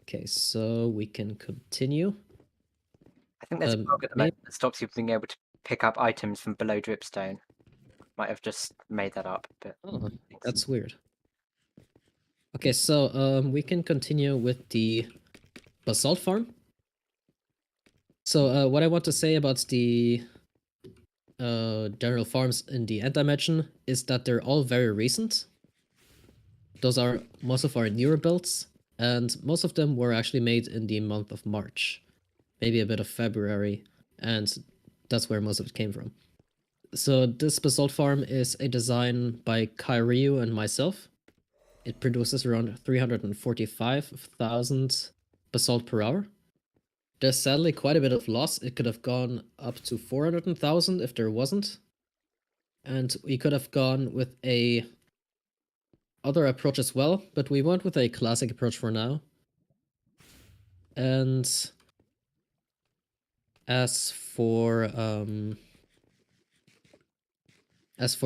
Okay, so we can continue. I think there's a bug at the moment that stops you from being able to pick up items from below dripstone. Might have just made that up, but that's weird. Okay, so we can continue with the basalt farm. So what I want to say about the general farms in the end dimension is that they're all very recent. Those are most of our newer builds, and most of them were actually made in the month of March, maybe a bit of February, and that's where most of it came from. So this basalt farm is a design by Kai Ryu and myself. It produces around 345,000 basalt per hour. There's sadly quite a bit of loss. It could have gone up to 400,000 if there wasn't. And we could have gone with a other approach as well, but we went with a classic approach for now. And as for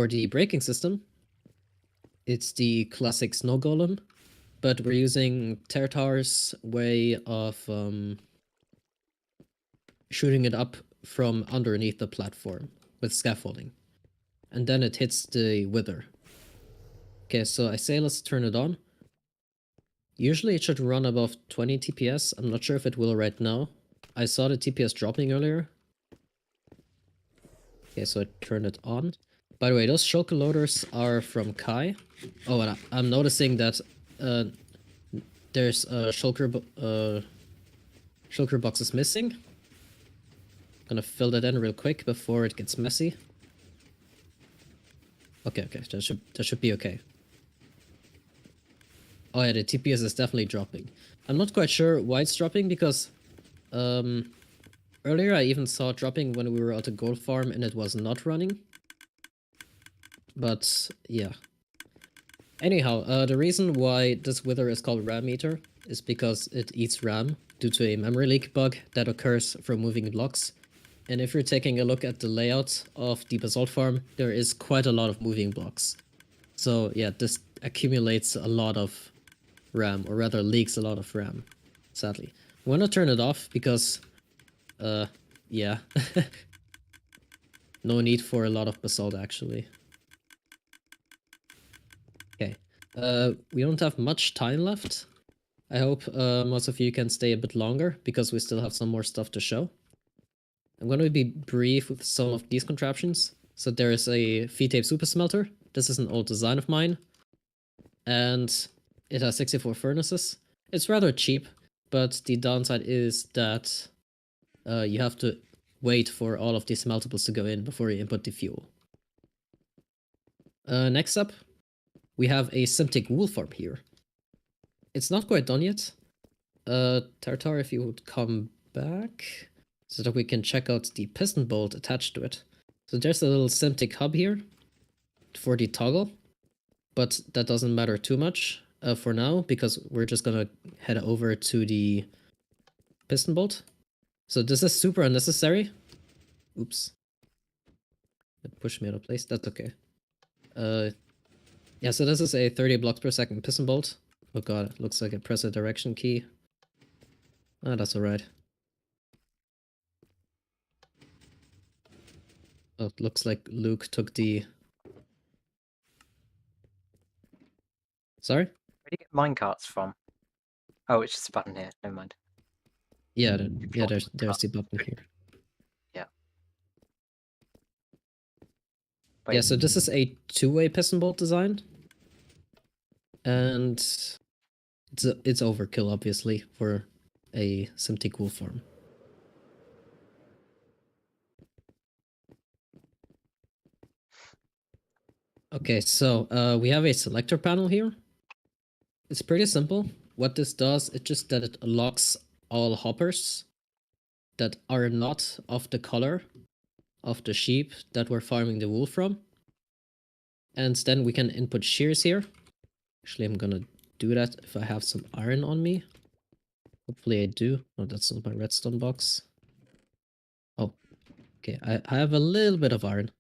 the braking system, it's the classic snow golem, but we're using Tertar's way of shooting it up from underneath the platform with scaffolding. And then it hits the wither. Okay, so I say let's turn it on. Usually it should run above 20 TPS. I'm not sure if it will right now. I saw the TPS dropping earlier. Okay, so I turned it on. By the way, those shulker loaders are from Kai. Oh, and I'm noticing that there's a shulker boxes missing. Gonna fill that in real quick before it gets messy. Okay, that should be okay. Oh yeah, the TPS is definitely dropping. I'm not quite sure why it's dropping, because earlier I even saw it dropping when we were at a gold farm and it was not running. But yeah. Anyhow, the reason why this wither is called RAM eater is because it eats RAM due to a memory leak bug that occurs from moving blocks. And if you're taking a look at the layout of the basalt farm, there is quite a lot of moving blocks. So yeah, this accumulates a lot of RAM, or rather leaks a lot of RAM, sadly. I'm gonna turn it off because, yeah. No need for a lot of basalt, actually. Okay, we don't have much time left. I hope most of you can stay a bit longer, because we still have some more stuff to show. I'm going to be brief with some of these contraptions. So there is a V-tape super smelter. This is an old design of mine. And it has 64 furnaces. It's rather cheap, but the downside is that you have to wait for all of these smeltables to go in before you input the fuel. Next up, we have a Simtic wool farm here. It's not quite done yet. Tartar, if you would come back. so that we can check out the piston bolt attached to it. So there's a little Simtic hub here for the toggle, but that doesn't matter too much for now, because we're just gonna head over to the piston bolt. So this is super unnecessary. Oops. It pushed me out of place. That's okay. Yeah, so this is a 30 blocks per second piston bolt. Oh god, it looks like I press a direction key. Ah, that's alright. Oh, it looks like Luke took the... Sorry? Where do you get minecarts from? Oh, it's just a button here. Never mind. Yeah, Sure. there's the button here. Yeah. Yeah, Wait, so this is a two-way piston bolt design. And it's overkill, obviously, for a Simtic wool farm. Okay, so we have a selector panel here. It's pretty simple. What this does, it's just that it locks all hoppers that are not of the color of the sheep that we're farming the wool from. And then we can input shears here. Actually, I'm gonna do that if I have some iron on me. Hopefully I do. Oh, that's not my redstone box. Oh, okay. I have a little bit of iron.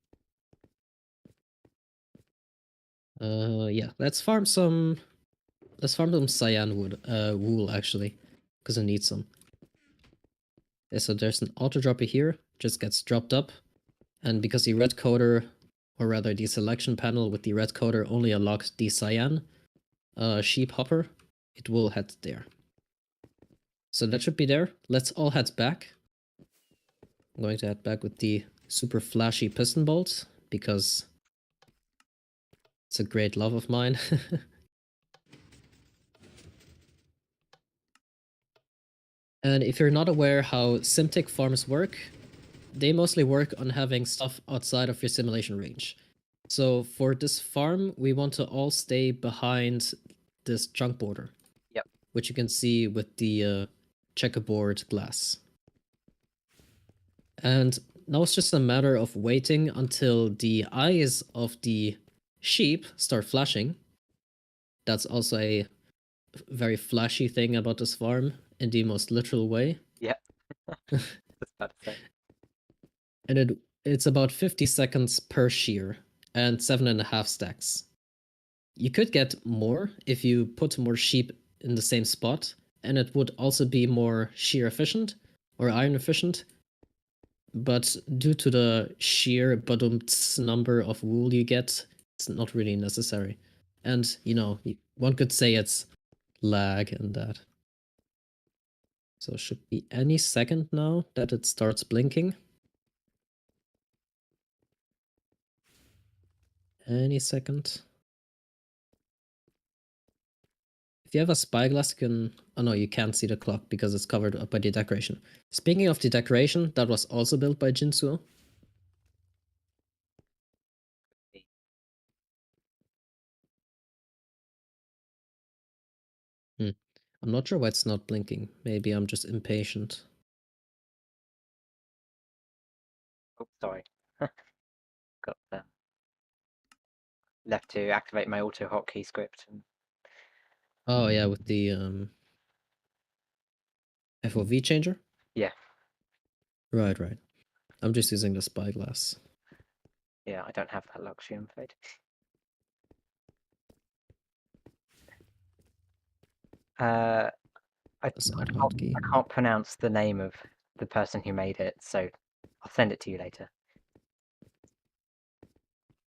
Yeah, let's farm some cyan wood, wool actually, because I need some. Okay, so there's an auto dropper here, just gets dropped up, and because the red coder, or rather the selection panel with the red coder only unlocks the cyan sheep hopper, it will head there. So that should be there. Let's all head back. I'm going to head back with the super flashy piston bolt because it's a great love of mine. And if you're not aware how Simtic farms work, they mostly work on having stuff outside of your simulation range. So for this farm, we want to all stay behind this chunk border. Yep. Which you can see with the checkerboard glass. And now it's just a matter of waiting until the eyes of the sheep start flashing. That's also a very flashy thing about this farm in the most literal way. yeah. That's about to say. And it's about 50 seconds per shear and 7.5 stacks. You could get more if you put more sheep in the same spot, and it would also be more shear efficient or iron efficient. But due to the sheer badumts number of wool you get, it's not really necessary. And, you know, one could say it's lag and that. So it should be any second now that it starts blinking. Any second. If you have a spyglass, you can... Oh no, you can't see the clock because it's covered up by the decoration. Speaking of the decoration, that was also built by Jinsuo. I'm not sure why it's not blinking. Maybe I'm just impatient. Oh, sorry. Got left to activate my auto hotkey script. And... Oh yeah, with the FOV changer? Yeah. Right. I'm just using the spyglass. Yeah, I don't have that luxury, I'm afraid. I can't pronounce the name of the person who made it, so I'll send it to you later.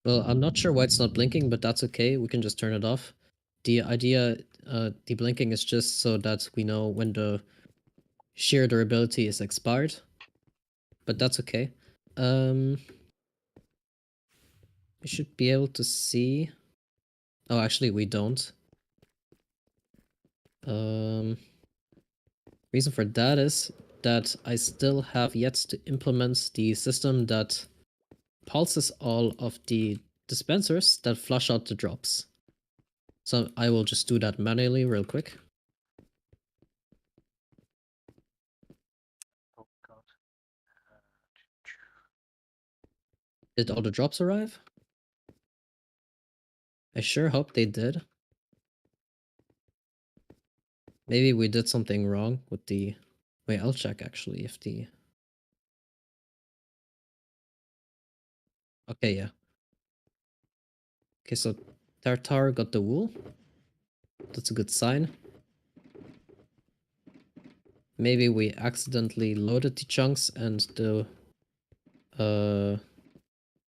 Well, I'm not sure why it's not blinking, but that's okay. We can just turn it off. The idea, the blinking is just so that we know when the sheer durability is expired. But that's okay. We should be able to see... Oh, actually, we don't. Reason for that is that I still have yet to implement the system that pulses all of the dispensers that flush out the drops. So I will just do that manually real quick. Oh god. Did all the drops arrive? I sure hope they did. Maybe we did something wrong with the... Wait, I'll check actually if the... Okay, yeah. Okay, so Tartar got the wool. That's a good sign. Maybe we accidentally loaded the chunks and the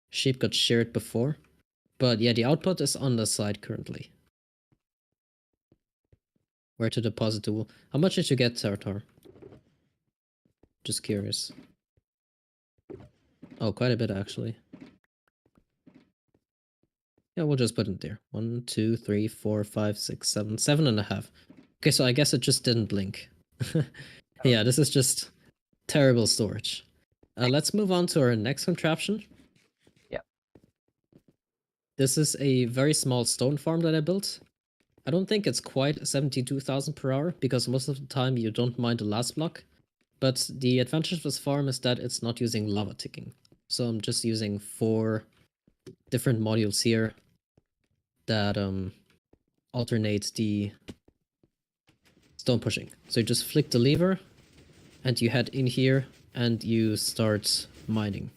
sheep got sheared before. But yeah, the output is on the side currently. Where to deposit the wool. How much did you get, Tartar? Just curious. Oh, quite a bit actually. Yeah, we'll just put it there. 1, 2, 3, 4, 5, 6, 7, 7.5. Okay, so I guess it just didn't blink. Yeah, this is just terrible storage. Let's move on to our next contraption. Yeah. This is a very small stone farm that I built. I don't think it's quite 72,000 per hour because most of the time you don't mine the last block. But the advantage of this farm is that it's not using lava ticking. So I'm just using 4 different modules here that alternate the stone pushing. So you just flick the lever and you head in here and you start mining.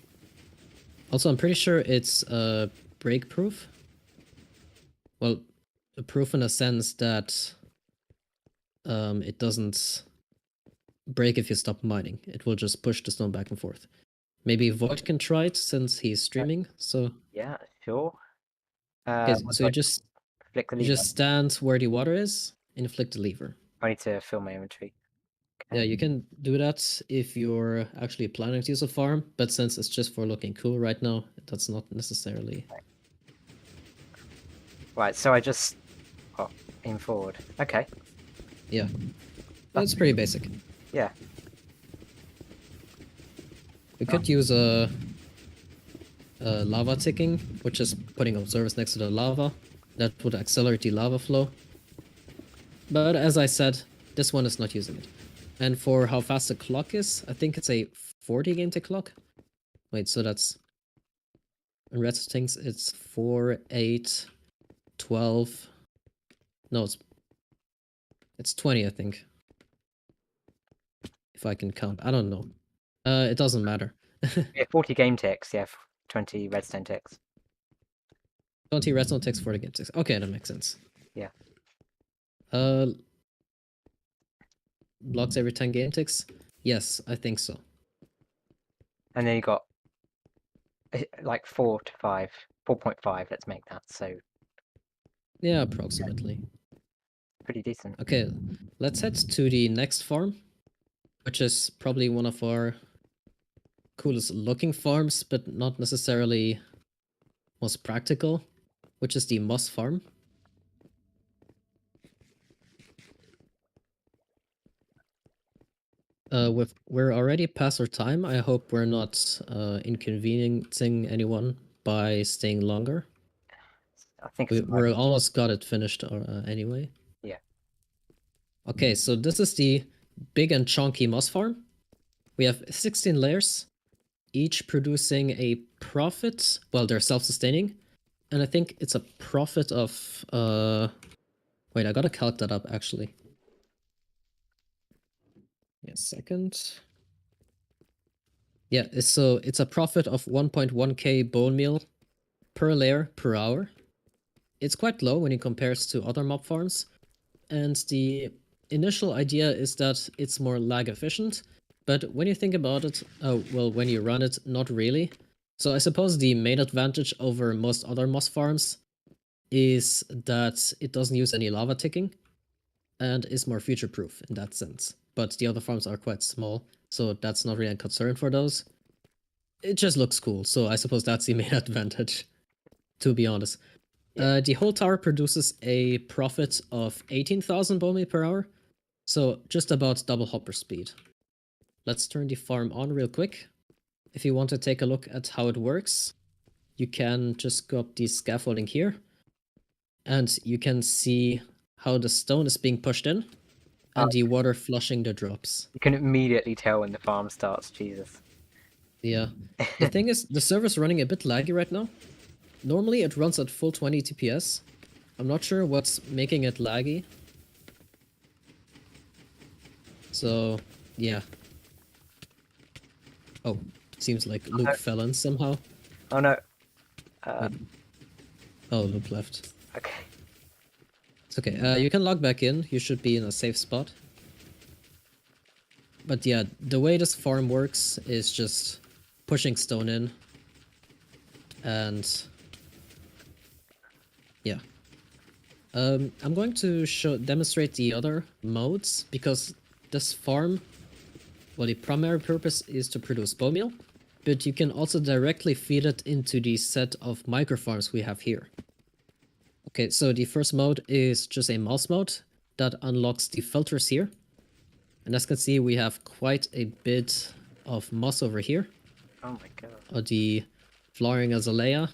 Also, I'm pretty sure it's break proof. Well, proof in a sense that it doesn't break if you stop mining. It will just push the stone back and forth. Maybe Void can try it since he's streaming. So Yeah, sure. okay, What so do you I just flick the lever? stand where the water is and you flick the lever. I need to fill my inventory. Yeah, you can do that if you're actually planning to use a farm, but since it's just for looking cool right now, that's not necessarily... Right, so I just aim forward. Okay. Yeah. That's pretty basic. Yeah. We could use a lava ticking, which is putting observers next to the lava. That would accelerate the lava flow. But as I said, this one is not using it. And for how fast the clock is, I think it's a 40 game tick clock. Wait, so that's... In red things, it's 4, 8, 12... No, it's 20, I think. If I can count. I don't know. It doesn't matter. Yeah, 40 game ticks, yeah, 20 redstone ticks. 20 redstone ticks, 40 game ticks. Okay, that makes sense. Yeah. Blocks every 10 game ticks? Yes, I think so. And then you got like 4 to 5, 4.5, let's make that, so Yeah, approximately. pretty decent. Okay, let's head to the next farm, which is probably one of our coolest looking farms, but not necessarily most practical, which is the moss farm. We're already past our time. I hope we're not inconveniencing anyone by staying longer. I think it's We're almost got it finished anyway. Yeah. Okay, so this is the big and chunky moss farm. We have 16 layers, each producing a profit. Well, they're self-sustaining, and I think it's a profit of wait, I gotta calc that up actually. Yeah, second. Yeah, so it's a profit of 1.1k bone meal per layer per hour. It's quite low when you compare it to other mob farms, and the initial idea is that it's more lag efficient, but when you think about it, oh, well, when you run it, not really. So I suppose the main advantage over most other moss farms is that it doesn't use any lava ticking and is more future-proof in that sense. But the other farms are quite small, so that's not really a concern for those. It just looks cool, so I suppose that's the main advantage, to be honest. Yeah. The whole tower produces a profit of 18,000 bone meal per hour, so just about double hopper speed. Let's turn the farm on real quick. If you want to take a look at how it works, you can just go up the scaffolding here, and you can see how the stone is being pushed in, and the water flushing the drops. You can immediately tell when the farm starts, Jesus. Yeah. The thing is, the server's running a bit laggy right now. Normally it runs at full 20 TPS. I'm not sure what's making it laggy. So, yeah. Oh, seems like Luke fell in somehow. Oh no. Wait. Oh, Luke left. Okay. It's okay. You can log back in. You should be in a safe spot. But yeah, the way this farm works is just pushing stone in. And yeah. I'm going to demonstrate the other modes because this farm, well, the primary purpose is to produce bone meal, but you can also directly feed it into the set of microfarms we have here. Okay, so the first mode is just a mouse mode that unlocks the filters here. And as you can see, we have quite a bit of moss over here. Oh my god. Or the flowering azalea.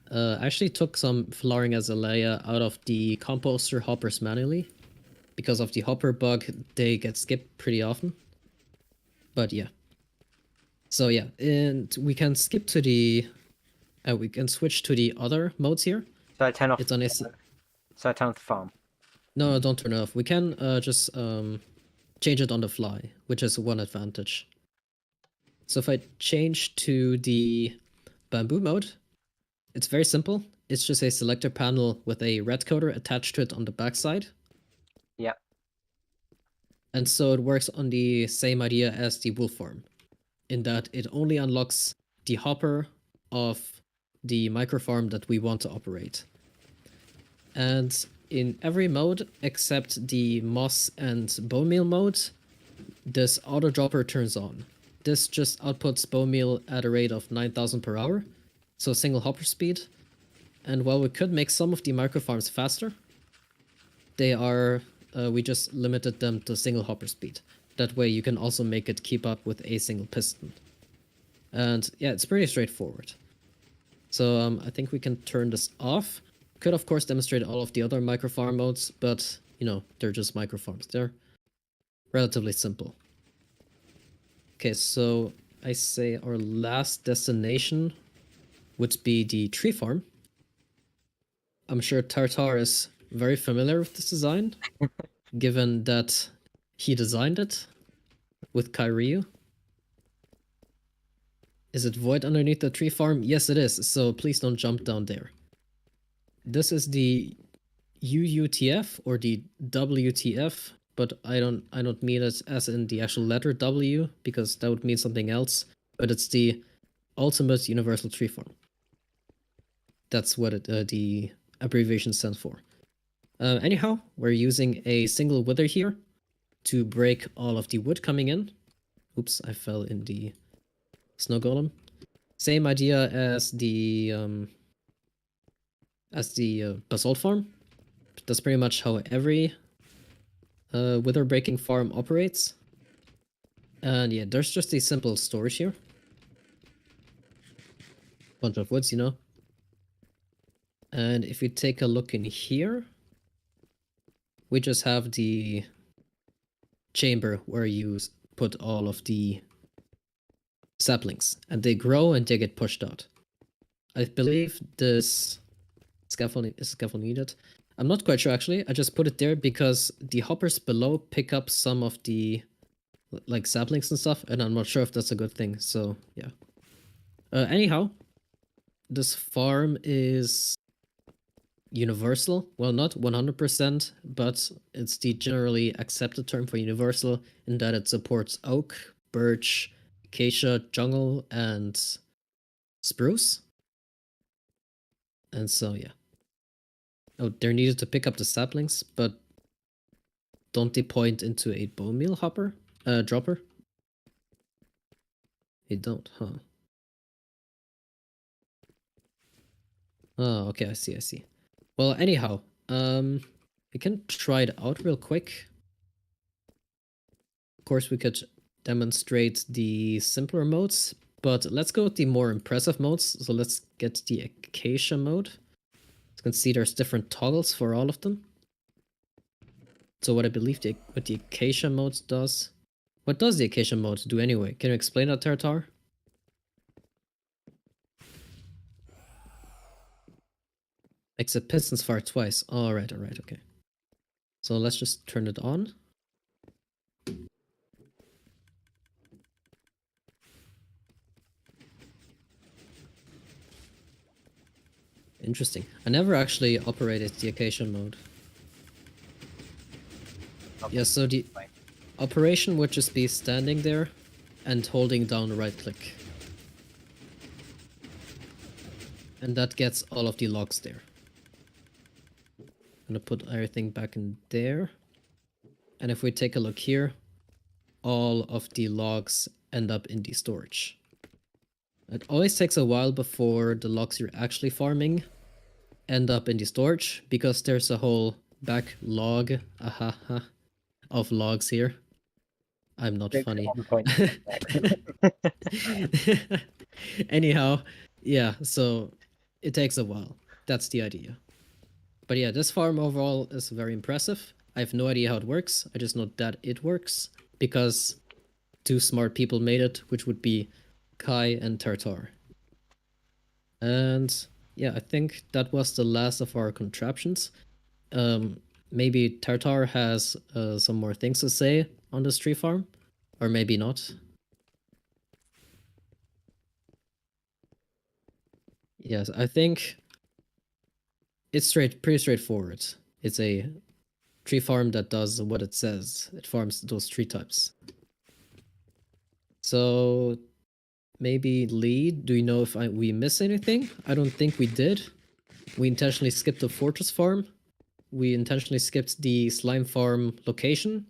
I actually took some flowering azalea out of the composter hoppers manually. Because of the hopper bug, they get skipped pretty often. But yeah. So yeah, and we can skip to the... we can switch to the other modes here. So I turn off. It's on a... So I turn off the farm. No, don't turn it off. We can just change it on the fly, which is one advantage. So if I change to the bamboo mode, it's very simple. It's just a selector panel with a red coder attached to it on the backside. Yeah. And so it works on the same idea as the wool farm, in that it only unlocks the hopper of the microfarm that we want to operate. And in every mode except the moss and bone meal mode, this auto dropper turns on. This just outputs bone meal at a rate of 9,000 per hour, so single hopper speed. And while we could make some of the microfarms faster, they are we just limited them to single hopper speed. That way you can also make it keep up with a single piston. And yeah, it's pretty straightforward. So I think we can turn this off. Could of course demonstrate all of the other microfarm modes, but you know, they're just microfarms. They're relatively simple. Okay, so I say our last destination would be the tree farm. I'm sure Tartar is very familiar with this design, given that he designed it with Kairyu. Is it void underneath the tree farm? Yes, it is, so please don't jump down there. This is the UUTF or the WTF, but I don't mean it as in the actual letter W, because that would mean something else, but it's the Ultimate Universal Tree Farm. That's what the abbreviation stands for. Anyhow, we're using a single wither here to break all of the wood coming in. Oops, I fell in the snow golem. Same idea as the basalt farm. That's pretty much how every wither breaking farm operates. And yeah, there's just a simple storage here. Bunch of woods, you know. And if we take a look in here, we just have the chamber where you put all of the saplings, and they grow and they get pushed out. I believe this scaffolding is needed. I'm not quite sure actually. I just put it there because the hoppers below pick up some of the like saplings and stuff, and I'm not sure if that's a good thing. So yeah. Anyhow, this farm is universal. Well, not 100%, but it's the generally accepted term for universal in that it supports oak, birch, acacia, jungle, and spruce. And so yeah. Oh, they're needed to pick up the saplings, but don't they point into a bone meal hopper? Dropper? They don't, huh? Oh, okay, I see. Well, anyhow, we can try it out real quick. Of course, we could demonstrate the simpler modes, but let's go with the more impressive modes. So let's get the acacia mode. As you can see, there's different toggles for all of them. So what I believe what the acacia mode does, What does the occasion mode do anyway? Can you explain that, Tartar? Makes the pistons fire twice. Alright, okay. So let's just turn it on. Interesting. I never actually operated the occasion mode. Okay. Yeah, so the Right. operation would just be standing there and holding down right click. And that gets all of the logs there. I'm gonna put everything back in there. And if we take a look here, all of the logs end up in the storage. It always takes a while before the logs you're actually farming end up in the storage, because there's a whole backlog of logs here. I'm not Jokes funny. on point. Anyhow, yeah, so it takes a while. That's the idea. But yeah, this farm overall is very impressive. I have no idea how it works. I just know that it works because 2 smart people made it, which would be Kai and Tartar. And yeah, I think that was the last of our contraptions. Maybe Tartar has some more things to say on this tree farm, or maybe not. Yes, I think it's pretty straightforward. It's a tree farm that does what it says. It farms those tree types. So maybe Lee, do you know if we miss anything? I don't think we did. We intentionally skipped the fortress farm. We intentionally skipped the slime farm location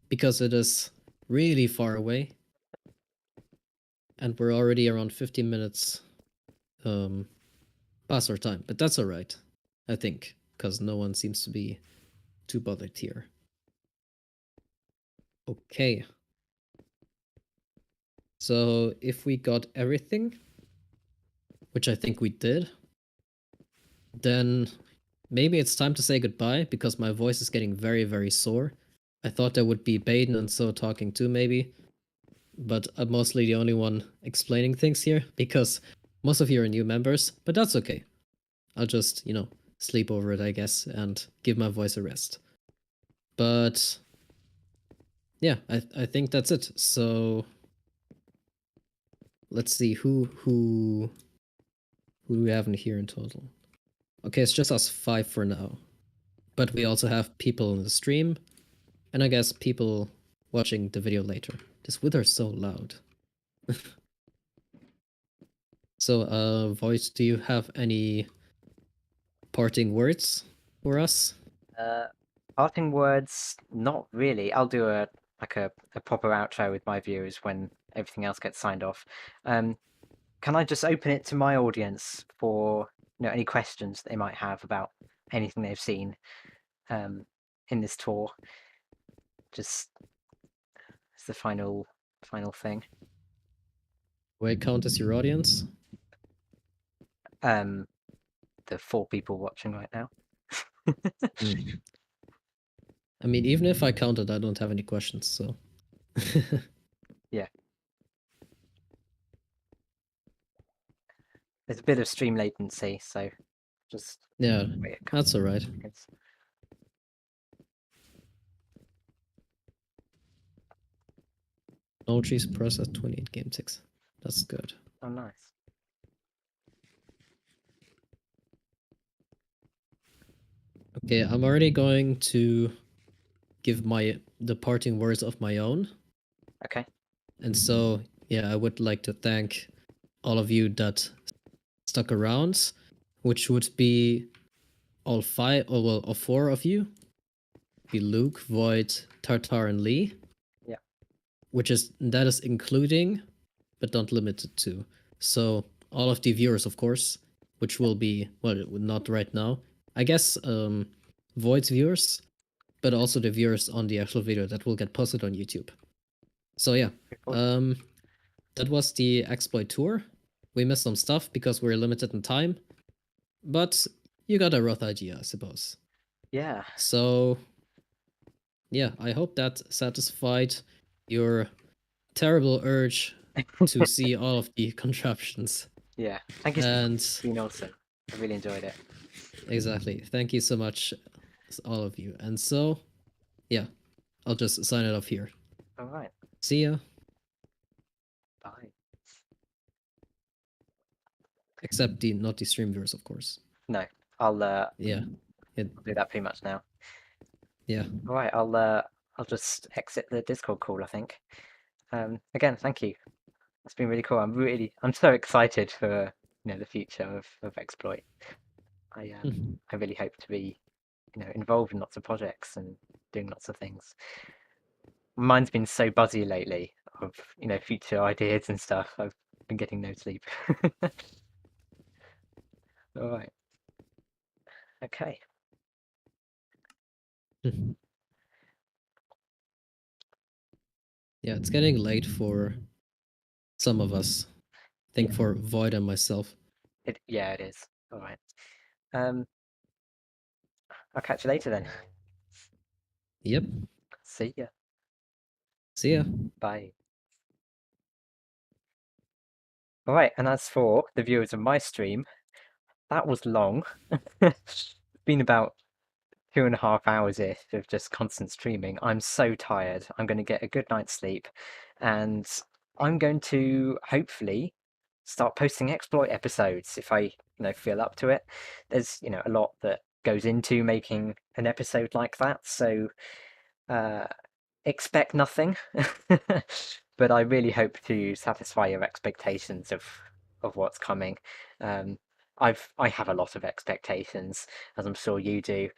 because it is really far away. And we're already around 15 minutes past our time, but that's alright, I think, because no one seems to be too bothered here. Okay. So if we got everything, which I think we did, then maybe it's time to say goodbye because my voice is getting very, very sore. I thought there would be Baden and so talking too, maybe, but I'm mostly the only one explaining things here because most of you are new members, but that's okay. I'll just, sleep over it, I guess, and give my voice a rest. But yeah, I think that's it. So let's see who do we have in here in total. Okay, it's just us 5 for now. But we also have people in the stream, and I guess people watching the video later. This wither's so loud. So, Voice, do you have any parting words for us? Parting words, not really. I'll do a proper outro with my viewers when everything else gets signed off. Can I just open it to my audience for any questions they might have about anything they've seen in this tour? Just as the final thing. Do I count as your audience? The 4 people watching right now. I mean, even if I counted, I don't have any questions, so. Yeah. There's a bit of stream latency, so just Yeah, wait a couple that's alright. seconds. No trees processed 28 game ticks. That's good. Oh, nice. Okay, I'm already going to give the parting words of my own. Okay. And so, yeah, I would like to thank all of you that stuck around, which would be all 4 of you. Be Luke, Void, Tartar, and Lee. Yeah. That is including, but not limited to. So all of the viewers, of course, which will be, well, not right now. I guess Void's viewers, but also the viewers on the actual video that will get posted on YouTube. So yeah, that was the Xploit Tour. We missed some stuff because we're limited in time, but you got a rough idea, I suppose. Yeah. So yeah, I hope that satisfied your terrible urge to see all of the contraptions. Yeah, thank you so much. And It's been awesome. I really enjoyed it. exactly. Thank you so much, all of you. And so, yeah, I'll just sign it off here. All right, See ya. bye. Except not the stream viewers, of course. No, I'll Yeah. I'll do that pretty much now. Yeah. All right, I'll just exit the Discord call, I think. Again, thank you. It's been really cool. I'm so excited for the future of Exploit. I really hope to be involved in lots of projects and doing lots of things. Mine's been so buzzy lately of future ideas and stuff. I've been getting no sleep. All right. Okay. Yeah, it's getting late for some of us. I think Yeah. for Void and myself. Yeah, it is. All right. I'll catch you later then. Yep. See ya. See ya. Bye. All right, and as for the viewers of my stream, that was long. It's been about 2.5 hours ish of just constant streaming. I'm so tired. I'm going to get a good night's sleep, and I'm going to hopefully start posting exploit episodes if I feel up to it. There's a lot that goes into making an episode like that, so expect nothing. But I really hope to satisfy your expectations of what's coming. I have a lot of expectations, as I'm sure you do.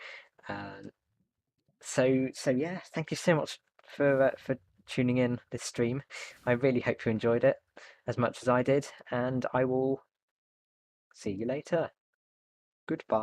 So yeah, thank you so much for tuning in this stream. I really hope you enjoyed it as much as I did, and I will see you later. Goodbye.